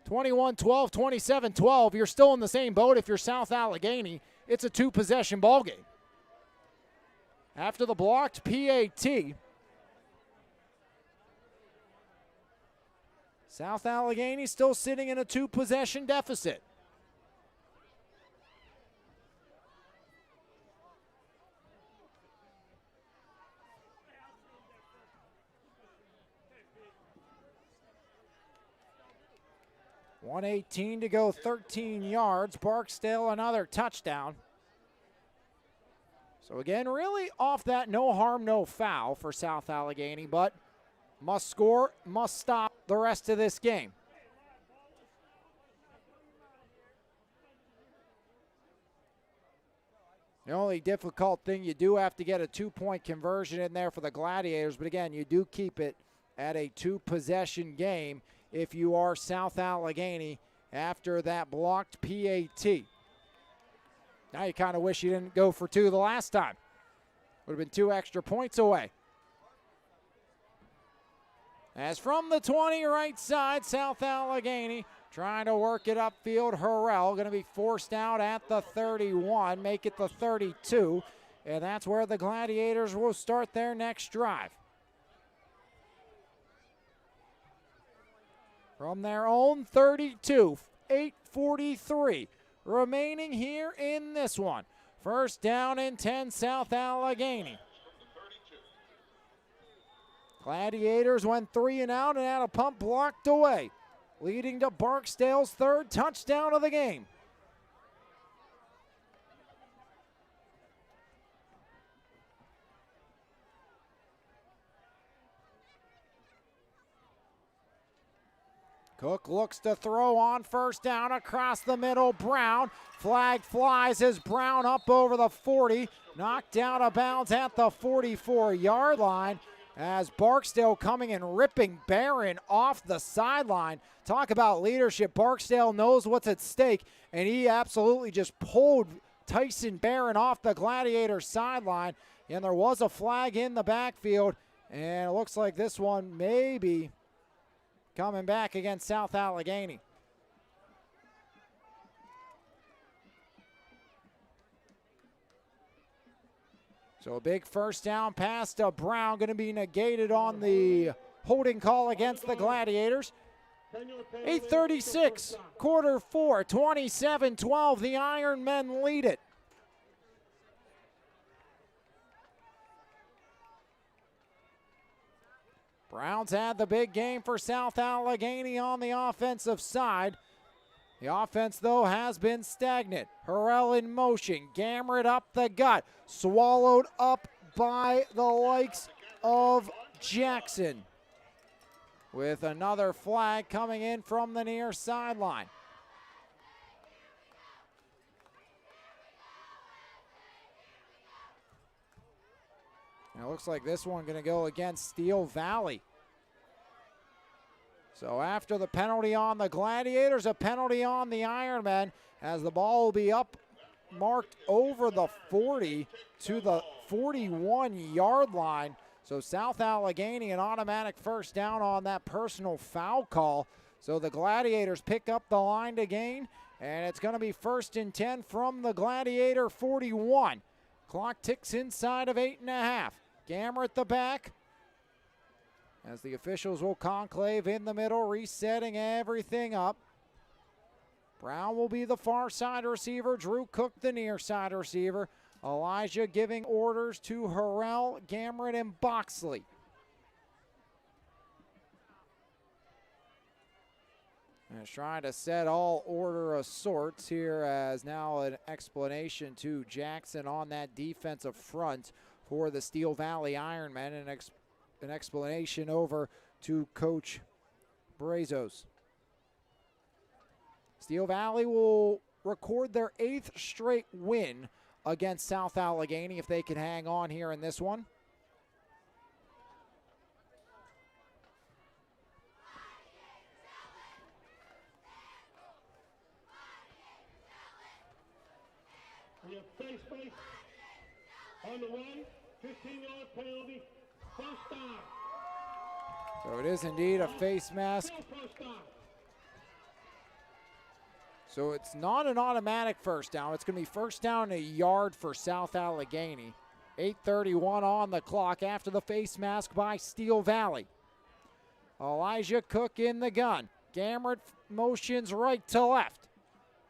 21-12, 27-12, you're still in the same boat if you're South Allegheny. It's a 2-possession ball game. After the blocked PAT, South Allegheny still sitting in a 2-possession deficit. .118 to go, 13 yards. Barksdale another touchdown. So again, really off that no harm, no foul for South Allegheny, but must score, must stop the rest of this game. The only difficult thing, you do have to get a 2-point conversion in there for the Gladiators, but again, you do keep it at a 2-possession game if you are South Allegheny after that blocked PAT. Now you kind of wish you didn't go for 2 the last time. Would have been 2 extra points away. As from the 20 right side, South Allegheny trying to work it upfield. Harrell going to be forced out at the 31, make it the 32, and that's where the Gladiators will start their next drive. From their own 32, 8:43 remaining here in this one. First down and 10, South Allegheny. Gladiators went 3 and out and had a punt blocked away, leading to Barksdale's 3rd touchdown of the game. Cook looks to throw on first down across the middle. Brown, flag flies as Brown up over the 40, knocked out of bounds at the 44-yard line as Barksdale coming and ripping Barron off the sideline. Talk about leadership. Barksdale knows what's at stake, and he absolutely just pulled Tyson Barron off the Gladiator sideline, and there was a flag in the backfield, and it looks like this one may be coming back against South Allegheny. So a big first down pass to Brown, going to be negated on the holding call against the Gladiators. 8:36, quarter 4, 27-12. The Ironmen lead it. Browns had the big game for South Allegheny on the offensive side. The offense, though, has been stagnant. Harrell in motion, Gamrot up the gut, swallowed up by the likes of Jackson, with another flag coming in from the near sideline. And it looks like this one going to go against Steel Valley. So after the penalty on the Gladiators, a penalty on the Ironmen, as the ball will be up, marked over the 40 to the 41-yard line. So South Allegheny, an automatic first down on that personal foul call. So the Gladiators pick up the line to gain, and it's going to be 1st and 10 from the Gladiator 41. Clock ticks inside of 8.5. Gamrot the back, as the officials will conclave in the middle, resetting everything up. Brown will be the far side receiver. Drew Cook the near side receiver. Elijah giving orders to Harrell, Gamrot, and Boxley. And it's trying to set all order of sorts here, as now an explanation to Jackson on that defensive front for the Steel Valley Ironmen, and an explanation over to Coach Brazos. Steel Valley will record their 8th straight win against South Allegheny if they can hang on here in this one. We have face on the run, 15-yard penalty, first down. So it is indeed a face mask. So it's not an automatic first down. It's going to be first down a yard for South Allegheny. 8:31 on the clock after the face mask by Steel Valley. Elijah Cook in the gun. Gamrot motions right to left.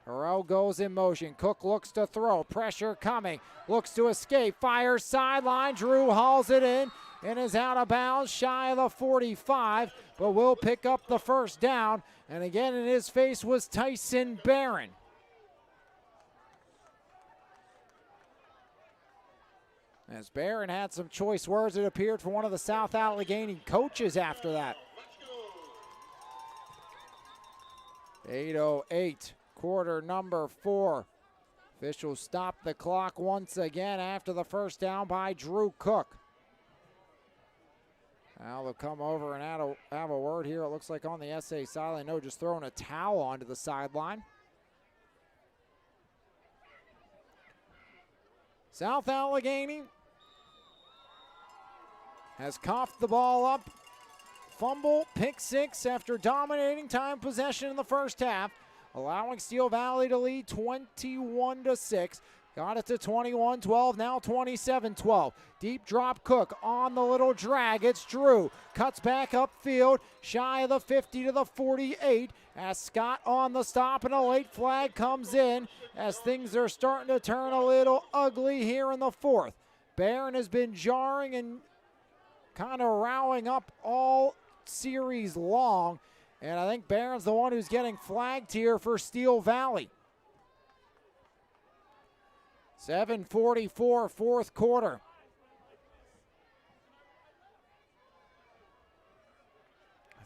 Harrell goes in motion. Cook looks to throw. Pressure coming. Looks to escape. Fires sideline. Drew hauls it in and is out of bounds shy of the 45, but will pick up the first down. And again in his face was Tyson Barron. As Barron had some choice words, it appeared, for one of the South Allegheny coaches after that. 8:08, quarter number 4. Officials stop the clock once again after the first down by Drew Cook. Now they'll come over and have a word here. It looks like on the SA sideline. No, just throwing a towel onto the sideline. South Allegheny has coughed the ball up. Fumble, pick six after dominating time possession in the first half, allowing Steel Valley to lead 21-6. Got it to 21-12, now 27-12. Deep drop Cook on the little drag. It's Drew. Cuts back upfield, shy of the 50 to the 48. As Scott on the stop and a late flag comes in as things are starting to turn a little ugly here in the fourth. Barron has been jarring and kind of rowing up all series long. And I think Barron's the one who's getting flagged here for Steel Valley. 7:44, fourth quarter.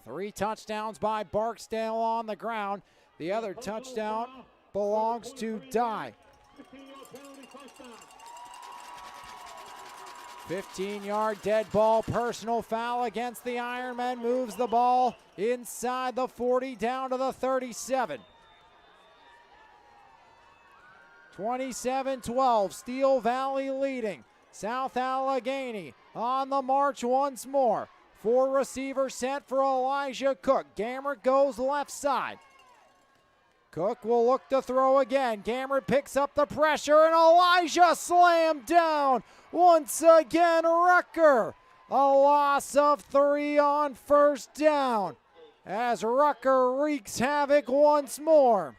Three touchdowns by Barksdale on the ground. The other touchdown belongs to Dye. 15-yard dead ball, personal foul against the Ironmen. Moves the ball inside the 40 down to the 37. 27-12, Steel Valley leading. South Allegheny on the march once more. Four receivers set for Elijah Cook. Gamrot goes left side. Cook will look to throw again. Gamrot picks up the pressure and Elijah slammed down. Once again, Rucker. A loss of 3 on first down as Rucker wreaks havoc once more.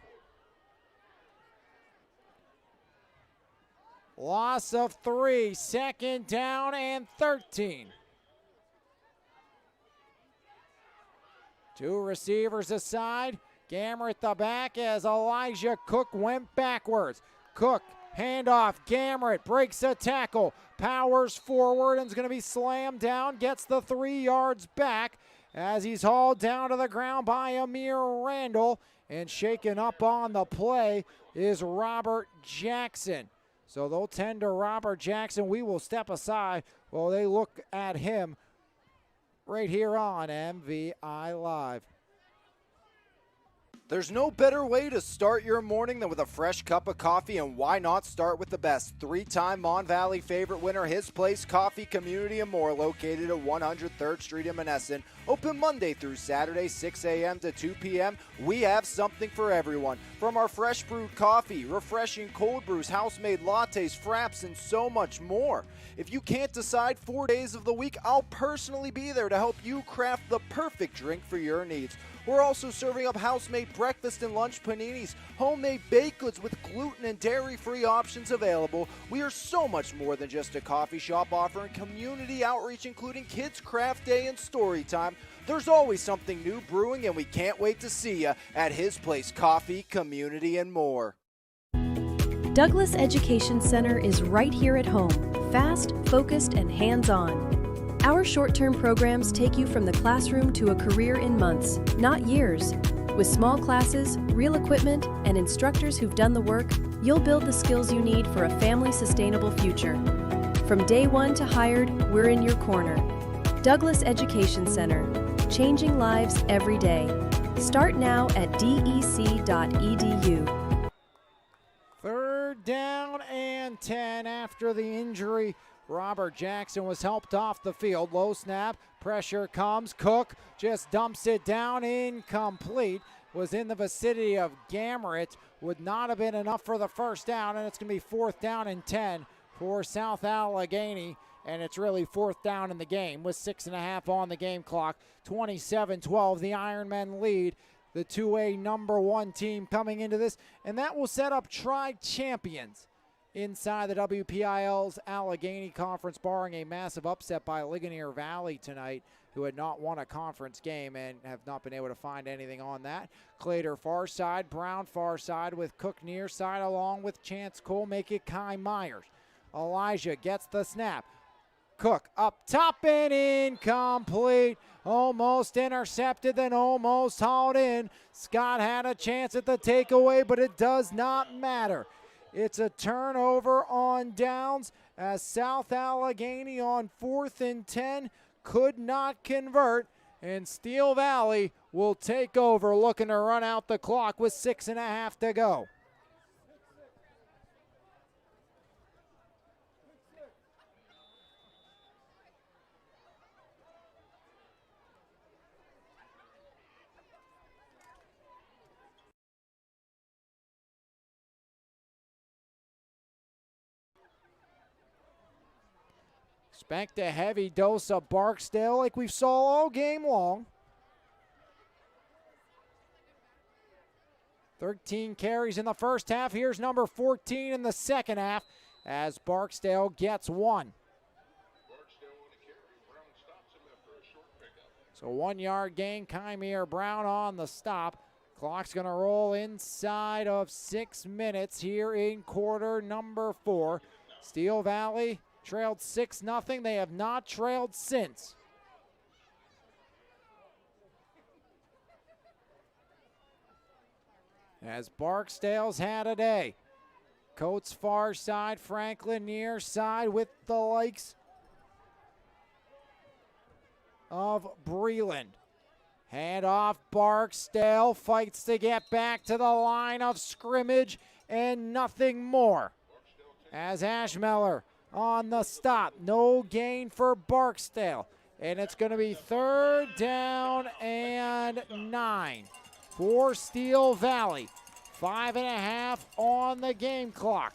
Loss of 3, second down and 13. Two receivers aside. Gamrot the back as Elijah Cook went backwards. Cook, handoff, Gamrot breaks a tackle, powers forward and is going to be slammed down, gets the 3 yards back as he's hauled down to the ground by Amir Randall. And shaken up on the play is Robert Jackson. So they'll tend to Robert Jackson. We will step aside while they look at him right here on MVI Live. There's no better way to start your morning than with a fresh cup of coffee, and why not start with the best? 3-time Mon Valley favorite winner, His Place Coffee Community and More, located at 103rd Street in Monessen. Open Monday through Saturday, 6 a.m. to 2 p.m. We have something for everyone. From our fresh brewed coffee, refreshing cold brews, house-made lattes, fraps, and so much more. If you can't decide 4 days of the week, I'll personally be there to help you craft the perfect drink for your needs. We're also serving up house-made breakfast and lunch paninis, homemade baked goods with gluten and dairy-free options available. We are so much more than just a coffee shop offering community outreach, including Kids Craft Day and Story Time. There's always something new brewing, and we can't wait to see you at His Place Coffee, Community, and More. Douglas Education Center is right here at home, fast, focused, and hands-on. Our short-term programs take you from the classroom to a career in months, not years. With small classes, real equipment, and instructors who've done the work, you'll build the skills you need for a family-sustainable future. From day one to hired, we're in your corner. Douglas Education Center, changing lives every day. Start now at dec.edu. Third down and 10 after the injury. Robert Jackson was helped off the field. Low snap, pressure comes. Cook just dumps it down, incomplete. Was in the vicinity of Gamrot. Would not have been enough for the first down, and it's going to be fourth down and 10 for South Allegheny. And it's really fourth down in the game with 6.5 on the game clock. 27-12, the Ironmen lead. The 2A number 1 team coming into this, and that will set up tri-champions inside the WPIL's Allegheny Conference, barring a massive upset by Allegheny Valley tonight, who had not won a conference game and have not been able to find anything on that. Clater far side, Brown far side with Cook near side, along with Chance Cole, make it Kai Myers. Elijah gets the snap. Cook up top and incomplete. Almost intercepted, then almost hauled in. Scott had a chance at the takeaway, but it does not matter. It's a turnover on downs as South Allegheny on 4th and 10 could not convert, and Steel Valley will take over, looking to run out the clock with 6.5 to go. Expect a heavy dose of Barksdale like we saw all game long. 13 carries in the first half. Here's number 14 in the second half as Barksdale gets one. So 1 yard gain, Kymere Brown on the stop. Clock's gonna roll inside of 6 minutes here in quarter number 4. Steel Valley trailed 6-0. They have not trailed since. As Barksdale's had a day. Coates far side, Franklin near side with the likes of Breland. Hand off, Barksdale fights to get back to the line of scrimmage and nothing more. As Ashmeller on the stop, no gain for Barksdale. And it's going to be 3rd down and 9 for Steel Valley. 5.5 on the game clock.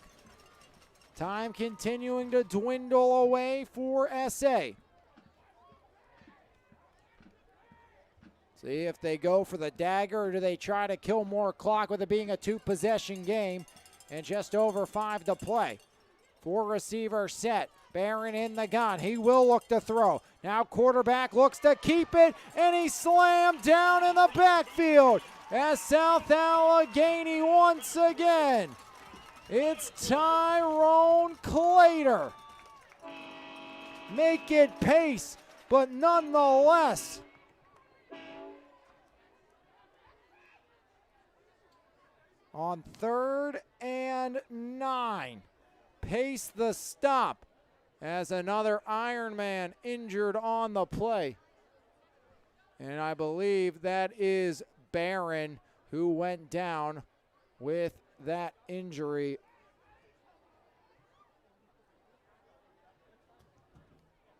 Time continuing to dwindle away for SA. See if they go for the dagger or do they try to kill more clock with it being a 2-possession game and just over 5 to play. 4 receiver set. Barron in the gun. He will look to throw. Now quarterback looks to keep it, and he slammed down in the backfield as South Allegheny once again. It's Tyrone Clater. Make it pace, but nonetheless, on 3rd and 9. Pace the stop as another Ironman injured on the play. And I believe that is Barron who went down with that injury.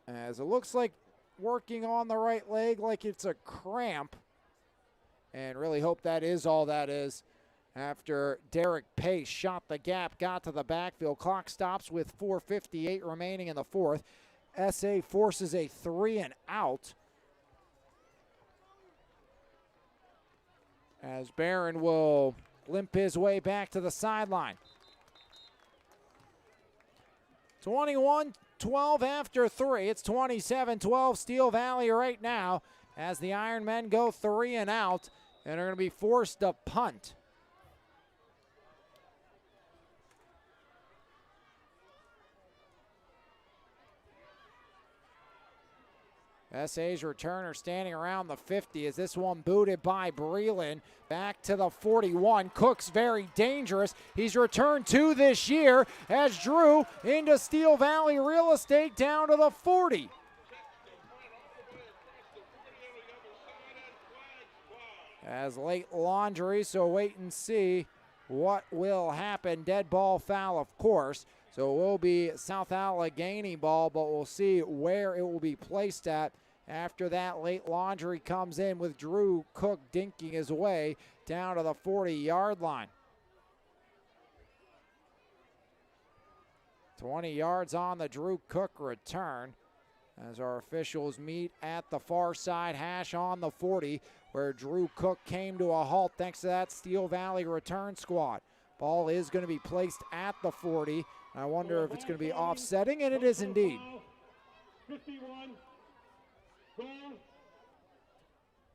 As it looks like working on the right leg like it's a cramp. And really hope that is all that is. After Derek Pace shot the gap, got to the backfield. Clock stops with 4:58 remaining in the 4th. SA forces a 3 and out. As Barron will limp his way back to the sideline. 21-12 after 3. It's 27-12 Steel Valley right now as the Ironmen go 3 and out and are going to be forced to punt. SA's returner standing around the 50 as this one booted by Breland. Back to the 41. Cook's very dangerous. He's returned 2 this year as Drew into Steel Valley real estate down to the 40. As late laundry, so wait and see what will happen. Dead ball foul, of course. So it will be South Allegheny ball, but we'll see where it will be placed at after that late laundry comes in with Drew Cook dinking his way down to the 40-yard line. 20 yards on the Drew Cook return as our officials meet at the far side hash on the 40 where Drew Cook came to a halt thanks to that Steel Valley return squad. Ball is going to be placed at the 40. I wonder if it's going to be offsetting, and it is indeed. 51, goal,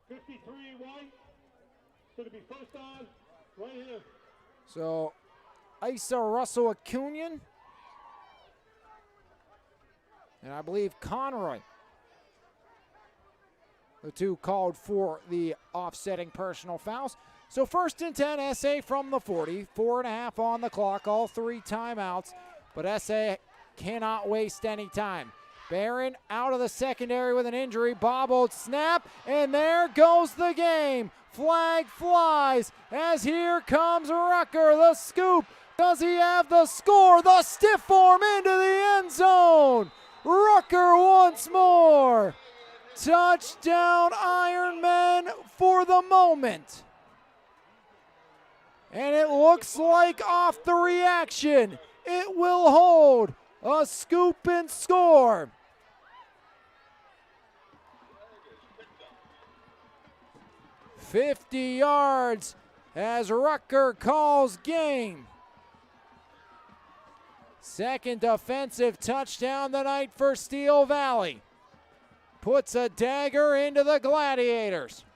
53, white. It's going to be first on, right here. So, Isa Russell Acunion, and I believe Conroy, the two called for the offsetting personal fouls. So 1st and 10, SA from the 40. 4.5 on the clock, all 3 timeouts. But SA cannot waste any time. Barron out of the secondary with an injury. Bobbled snap, and there goes the game. Flag flies as here comes Rucker, the scoop. Does he have the score? The stiff arm into the end zone. Rucker once more. Touchdown Ironmen for the moment. And it looks like off the reaction, it will hold. A scoop and score. "50 yards as Rucker calls game. Second offensive touchdown tonight for Steel Valley. Puts a dagger into the Gladiators.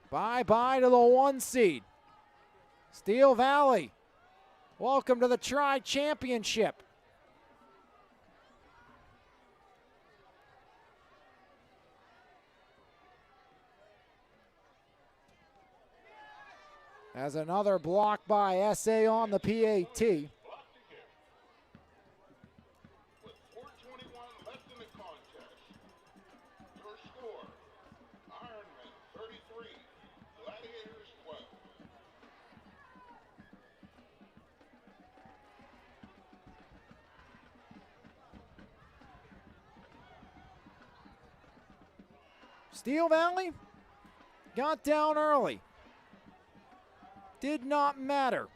Bye-bye to the 1 seed. Steel Valley, welcome to the Tri-Championship. As another block by SA on the PAT. With 4:21 left in the contest. Your score, Ironmen 33, Gladiators 12. Steel Valley got down early. Did not matter.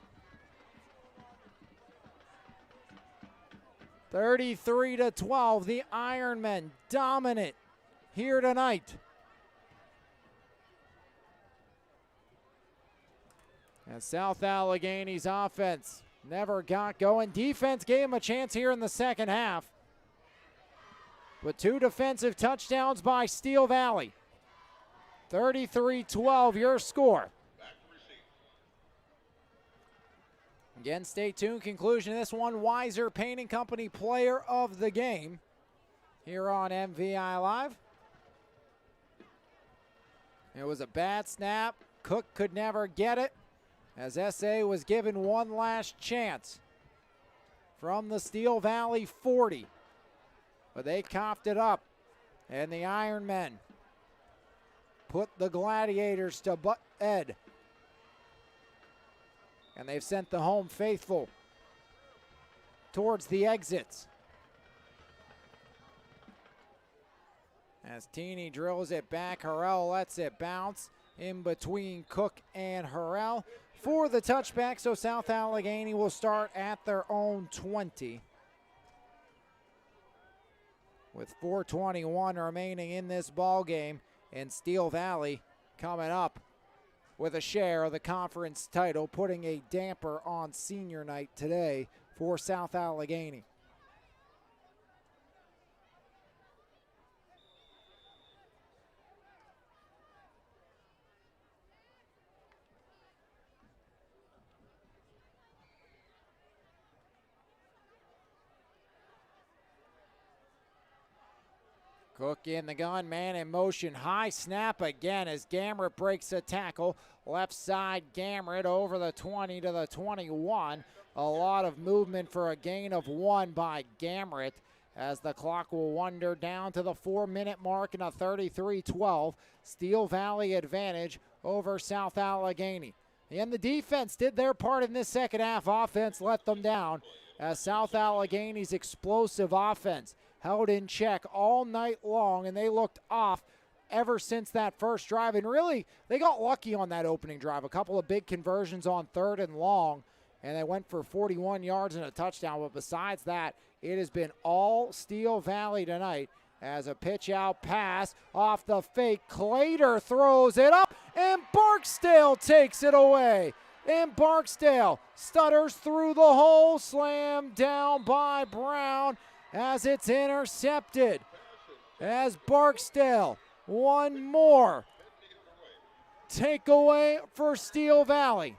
33-12, the Ironmen dominant here tonight. And South Allegheny's offense never got going. Defense gave him a chance here in the second half. But 2 defensive touchdowns by Steel Valley. 33-12, your score. Again, stay tuned. Conclusion of this one, Weiser Painting Company Player of the Game here on MVI Live. It was a bad snap. Cook could never get it as SA was given one last chance from the Steel Valley 40. But they coughed it up, and the Ironmen put the Gladiators to bed. And they've sent the home faithful towards the exits. As Teeny drills it back, Harrell lets it bounce in between Cook and Harrell for the touchback. So South Allegheny will start at their own 20. With 4:21 remaining in this ball game, and Steel Valley coming up with a share of the conference title, putting a damper on senior night today for South Allegheny. Cook in the gun, man in motion, high snap again as Gamrot breaks a tackle. Left side Gamrot over the 20 to the 21. A lot of movement for a gain of 1 by Gamrot as the clock will wander down to the 4-minute mark in a 33-12. Steel Valley advantage over South Allegheny. And the defense did their part in this second half. Offense let them down as South Allegheny's explosive offense held in check all night long, and they looked off ever since that first drive. And really, they got lucky on that opening drive. A couple of big conversions on 3rd and long, and they went for 41 yards and a touchdown. But besides that, it has been all Steel Valley tonight as a pitch out pass off the fake. Clater throws it up, and Barksdale takes it away. And Barksdale stutters through the hole, slammed down by Brown as it's intercepted. As Barksdale, one more takeaway for Steel Valley.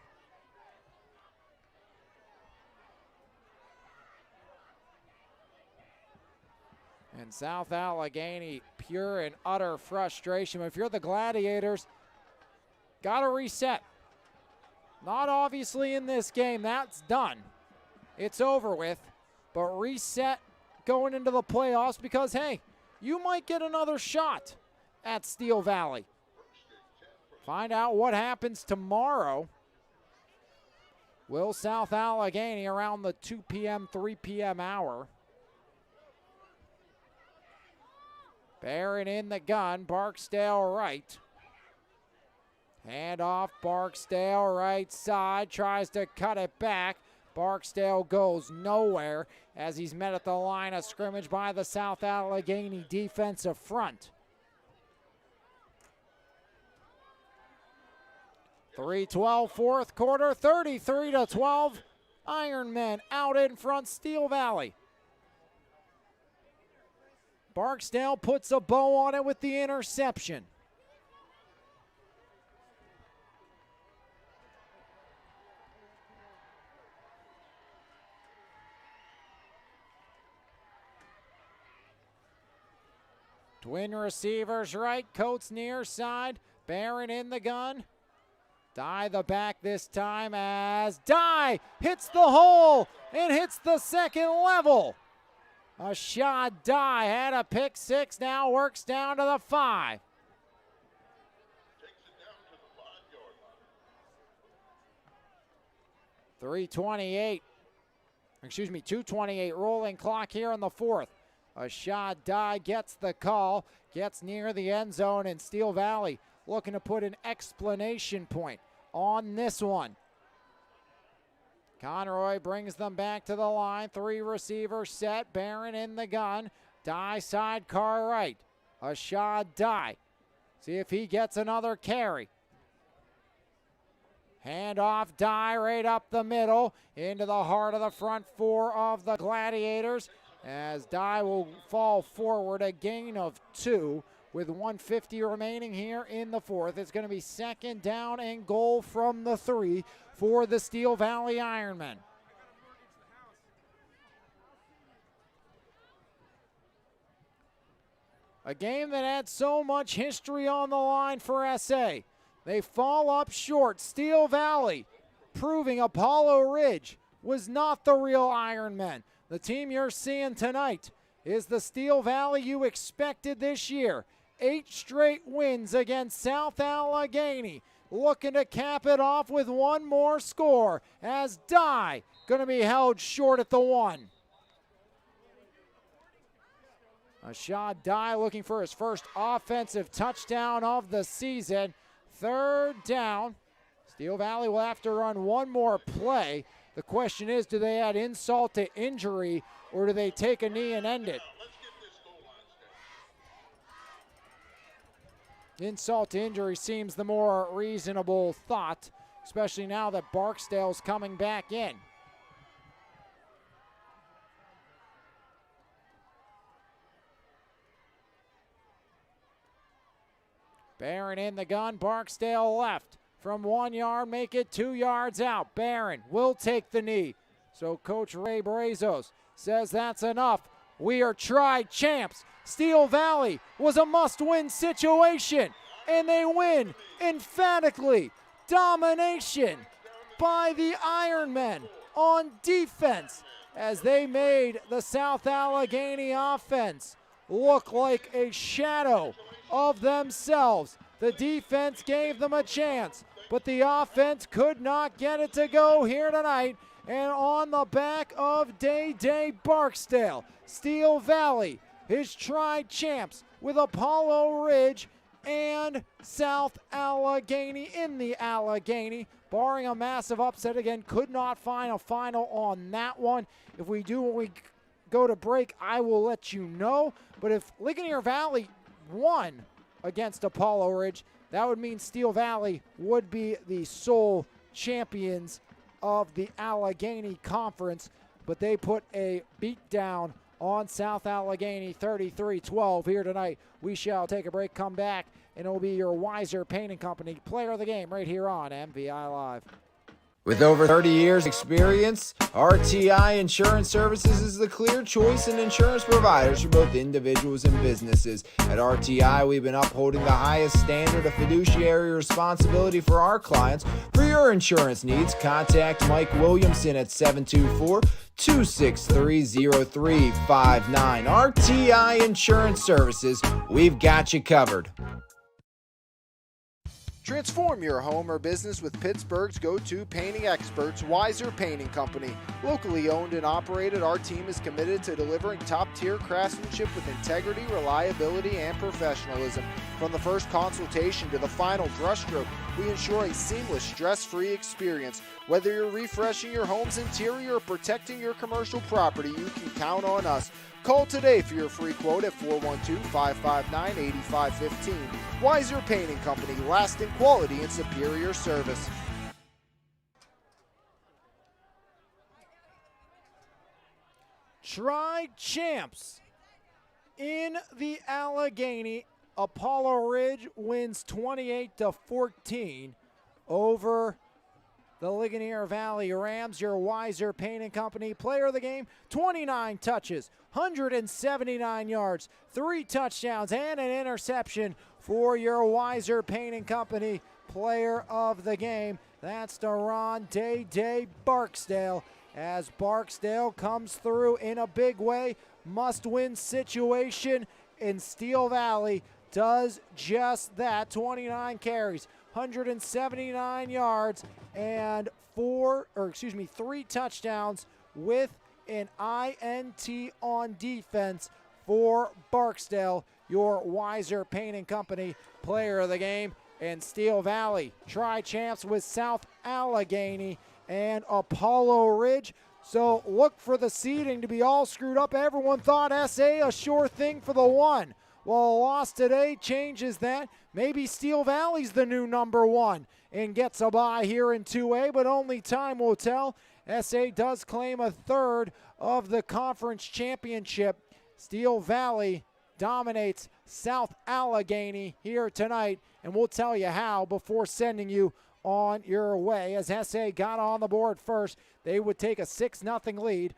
And South Allegheny, pure and utter frustration. But if you're the Gladiators, got to reset. Not obviously in this game. That's done. It's over with. But reset going into the playoffs because, hey, you might get another shot at Steel Valley. Find out what happens tomorrow. Will South Allegheny around the 2 p.m., 3 p.m. hour. Barron in the gun, Barksdale right. Hand off, Barksdale right side, tries to cut it back. Barksdale goes nowhere as he's met at the line of scrimmage by the South Allegheny defensive front. 3:12 fourth quarter, 33-12. Ironmen out in front, Steel Valley. Barksdale puts a bow on it with the interception. Twin receivers right, Coates near side, Barron in the gun. Dye the back this time as Dye hits the hole and hits the second level. Ashad Dye had a pick six, now works down to the 5. Takes it down to the 5-yard line. 2:28 rolling clock here in the fourth. Ashad Dye gets the call, gets near the end zone, and Steel Valley looking to put an explanation point on this one. Conroy brings them back to the line. 3 receivers set. Barron in the gun. Dye sidecar right. Ashad Dye. See if he gets another carry. Hand off Dye right up the middle into the heart of the front 4 of the Gladiators as Dye will fall forward, a gain of 2 with 1:50 remaining here in the fourth. It's going to be second down and goal from the 3 for the Steel Valley Ironmen. A game that had so much history on the line for SA. They fall up short. Steel Valley proving Apollo Ridge was not the real Ironmen. The team you're seeing tonight is the Steel Valley you expected this year. 8 straight wins against South Allegheny. Looking to cap it off with one more score as Dye going to be held short at the 1. Ashad Dye looking for his first offensive touchdown of the season. 3rd down. Steel Valley will have to run one more play. The question is, do they add insult to injury or do they take a knee and end it? Insult to injury seems the more reasonable thought, especially now that Barksdale's coming back in. Barron in the gun, Barksdale left. From 1 yard, make it 2 yards out. Barron will take the knee. So Coach Ray Brazos says that's enough. We are tried champs. Steel Valley was a must-win situation, and they win emphatically. Domination by the Ironmen on defense as they made the South Allegheny offense look like a shadow of themselves. The defense gave them a chance, but the offense could not get it to go here tonight. And on the back of Day Barksdale, Steel Valley, his tried champs with Apollo Ridge and South Allegheny in the Allegheny. Barring a massive upset again, could not find a final on that one. If we do when we go to break, I will let you know. But if Ligonier Valley won against Apollo Ridge, that would mean Steel Valley would be the sole champions of the Allegheny Conference, but they put a beat down on South Allegheny 33-12 here tonight. We shall take a break, come back, and it will be your Wiser Painting Company player of the game right here on MVI Live. With over 30 years experience, RTI Insurance Services is the clear choice in insurance providers for both individuals and businesses. At RTI, we've been upholding the highest standard of fiduciary responsibility for our clients. For your insurance needs, contact Mike Williamson at 724-263-0359. RTI Insurance Services, we've got you covered. Transform your home or business with Pittsburgh's go-to painting experts, Weiser Painting Company. Locally owned and operated, our team is committed to delivering top-tier craftsmanship with integrity, reliability, and professionalism. From the first consultation to the final brushstroke, we ensure a seamless, stress-free experience. Whether you're refreshing your home's interior or protecting your commercial property, you can count on us. Call today for your free quote at 412-559-8515. Weiser Painting Company, lasting quality and superior service. Tri-champs in the Allegheny. Apollo Ridge wins 28-14 over the Ligonier Valley Rams. Your Weiser Painting Company player of the game, 29 touches, 179 yards, 3 touchdowns, and an interception for your Weiser Painting Company player of the game. That's Deron Day Barksdale, as Barksdale comes through in a big way. Must-win situation, and Steel Valley does just that. 29 carries, 179 yards, and 3 touchdowns with an INT on defense for Barksdale, your Weiser Painting Company player of the game. And Steel Valley, tri-champs with South Allegheny and Apollo Ridge. So look for the seeding to be all screwed up. Everyone thought SA a sure thing for the 1. Well, a loss today changes that. Maybe Steel Valley's the new number 1 and gets a bye here in 2A, but only time will tell. SA does claim a third of the conference championship. Steel Valley dominates South Allegheny here tonight, and we'll tell you how before sending you on your way. As SA got on the board first, they would take a 6-0 lead.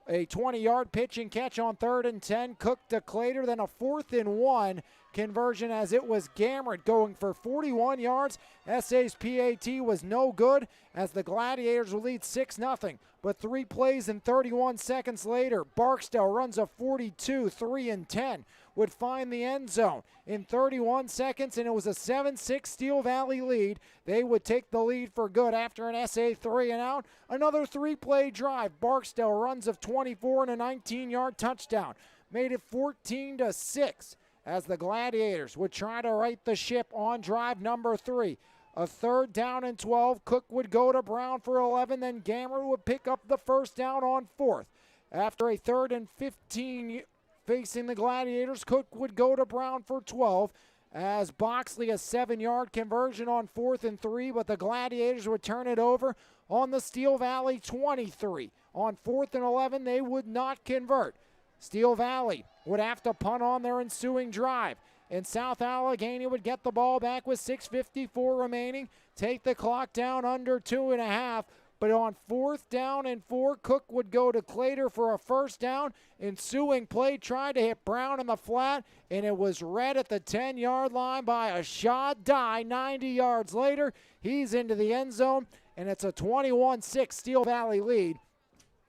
A 20-yard pitch and catch on 3rd and 10. Cook to Clater, then a 4th and 1 conversion as it was Gamrot going for 41 yards. SA's PAT was no good as the Gladiators would lead 6-0. But 3 plays and 31 seconds later, Barksdale runs a 42, 3 and 10. Would find the end zone in 31 seconds, and it was a 7-6 Steel Valley lead. They would take the lead for good after an SA 3 and out. Another 3-play drive. Barksdale runs of 24 and a 19-yard touchdown. Made it 14-6 as the Gladiators would try to right the ship on drive number 3. A 3rd down and 12. Cook would go to Brown for 11, then Gammer would pick up the 1st down on 4th. After a 3rd and 15 facing the Gladiators, Cook would go to Brown for 12 as Boxley a 7-yard conversion on 4th and 3, but the Gladiators would turn it over on the Steel Valley 23. On 4th and 11, they would not convert. Steel Valley would have to punt on their ensuing drive, and South Allegheny would get the ball back with 6:54 remaining, take the clock down under 2.5. But on 4th down and 4, Cook would go to Clater for a 1st down. Ensuing play tried to hit Brown in the flat, and it was read at the 10-yard line by Ashad Dye. 90 yards later, he's into the end zone, and it's a 21-6 Steel Valley lead,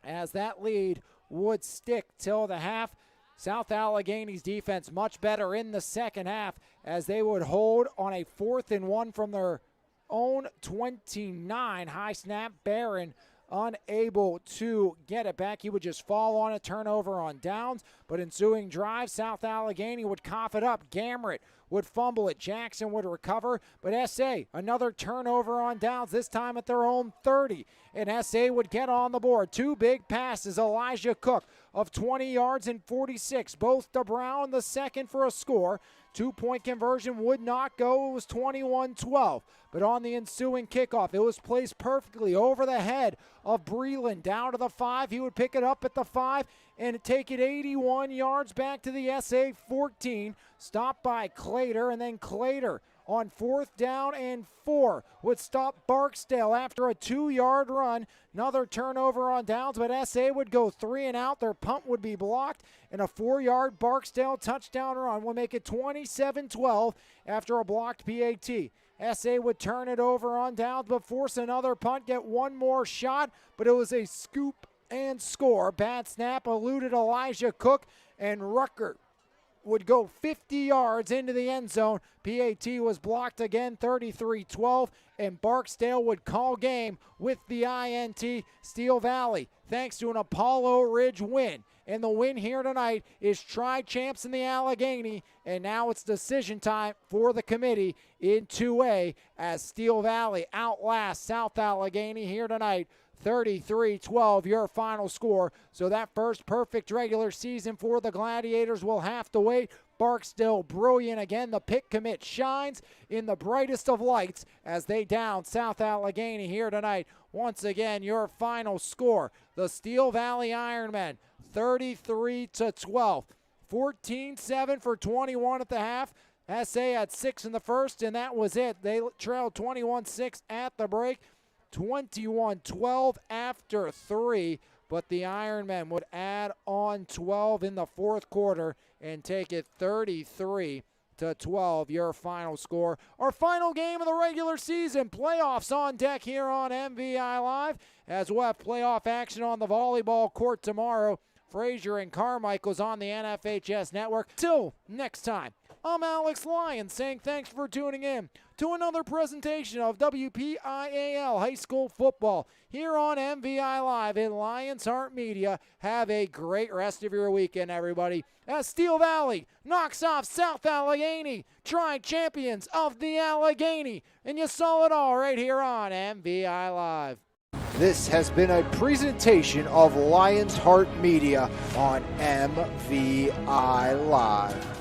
as that lead would stick till the half. South Allegheny's defense much better in the second half as they would hold on a 4th and 1 from their own 29. High snap, Barron unable to get it back. He would just fall on a turnover on downs. But ensuing drive, South Allegheny would cough it up. Gamrot would fumble it. Jackson would recover. But SA, another turnover on downs, this time at their own 30. And SA would get on the board. 2 big passes. Elijah Cook of 20 yards and 46. Both to Brown, the second for a score. 2-point conversion would not go. It was 21-12. But on the ensuing kickoff, it was placed perfectly over the head of Breland down to the 5. He would pick it up at the 5 and take it 81 yards back to the SA 14. stopped by Clater, and then Clater on 4th down and 4 would stop Barksdale after a 2-yard run. Another turnover on downs, but SA would go 3 and out. Their punt would be blocked, and a 4-yard Barksdale touchdown run will make it 27-12 after a blocked PAT. SA would turn it over on downs, but force another punt, get one more shot, but it was a scoop and score. Bad snap eluded Elijah Cook, and Rucker would go 50 yards into the end zone. PAT was blocked again, 33-12, and Barksdale would call game with the INT. Steel Valley, thanks to an Apollo Ridge win. And the win here tonight is tri-champs in the Allegheny, and now it's decision time for the committee in 2A as Steel Valley outlasts South Allegheny here tonight. 33-12, your final score. So that first perfect regular season for the Gladiators will have to wait. Barksdale brilliant again. The pick commit shines in the brightest of lights as they down South Allegheny here tonight. Once again, your final score. The Steel Valley Ironmen, 33-12. 14-7 for 21 at the half. SA had 6 in the first, and that was it. They trailed 21-6 at the break. 21-12 after 3, but the Ironmen would add on 12 in the fourth quarter and take it 33-12, your final score. Our final game of the regular season, playoffs on deck here on MVI Live, as we'll have playoff action on the volleyball court tomorrow. Frazier and Carmichael's on the NFHS network. Till next time, I'm Alex Lyon saying thanks for tuning in to another presentation of WPIAL High School Football here on MVI Live in Lions Heart Media. Have a great rest of your weekend, everybody, as Steel Valley knocks off South Allegheny, tri-champions of the Allegheny. And you saw it all right here on MVI Live. This has been a presentation of Lions Heart Media on MVI Live.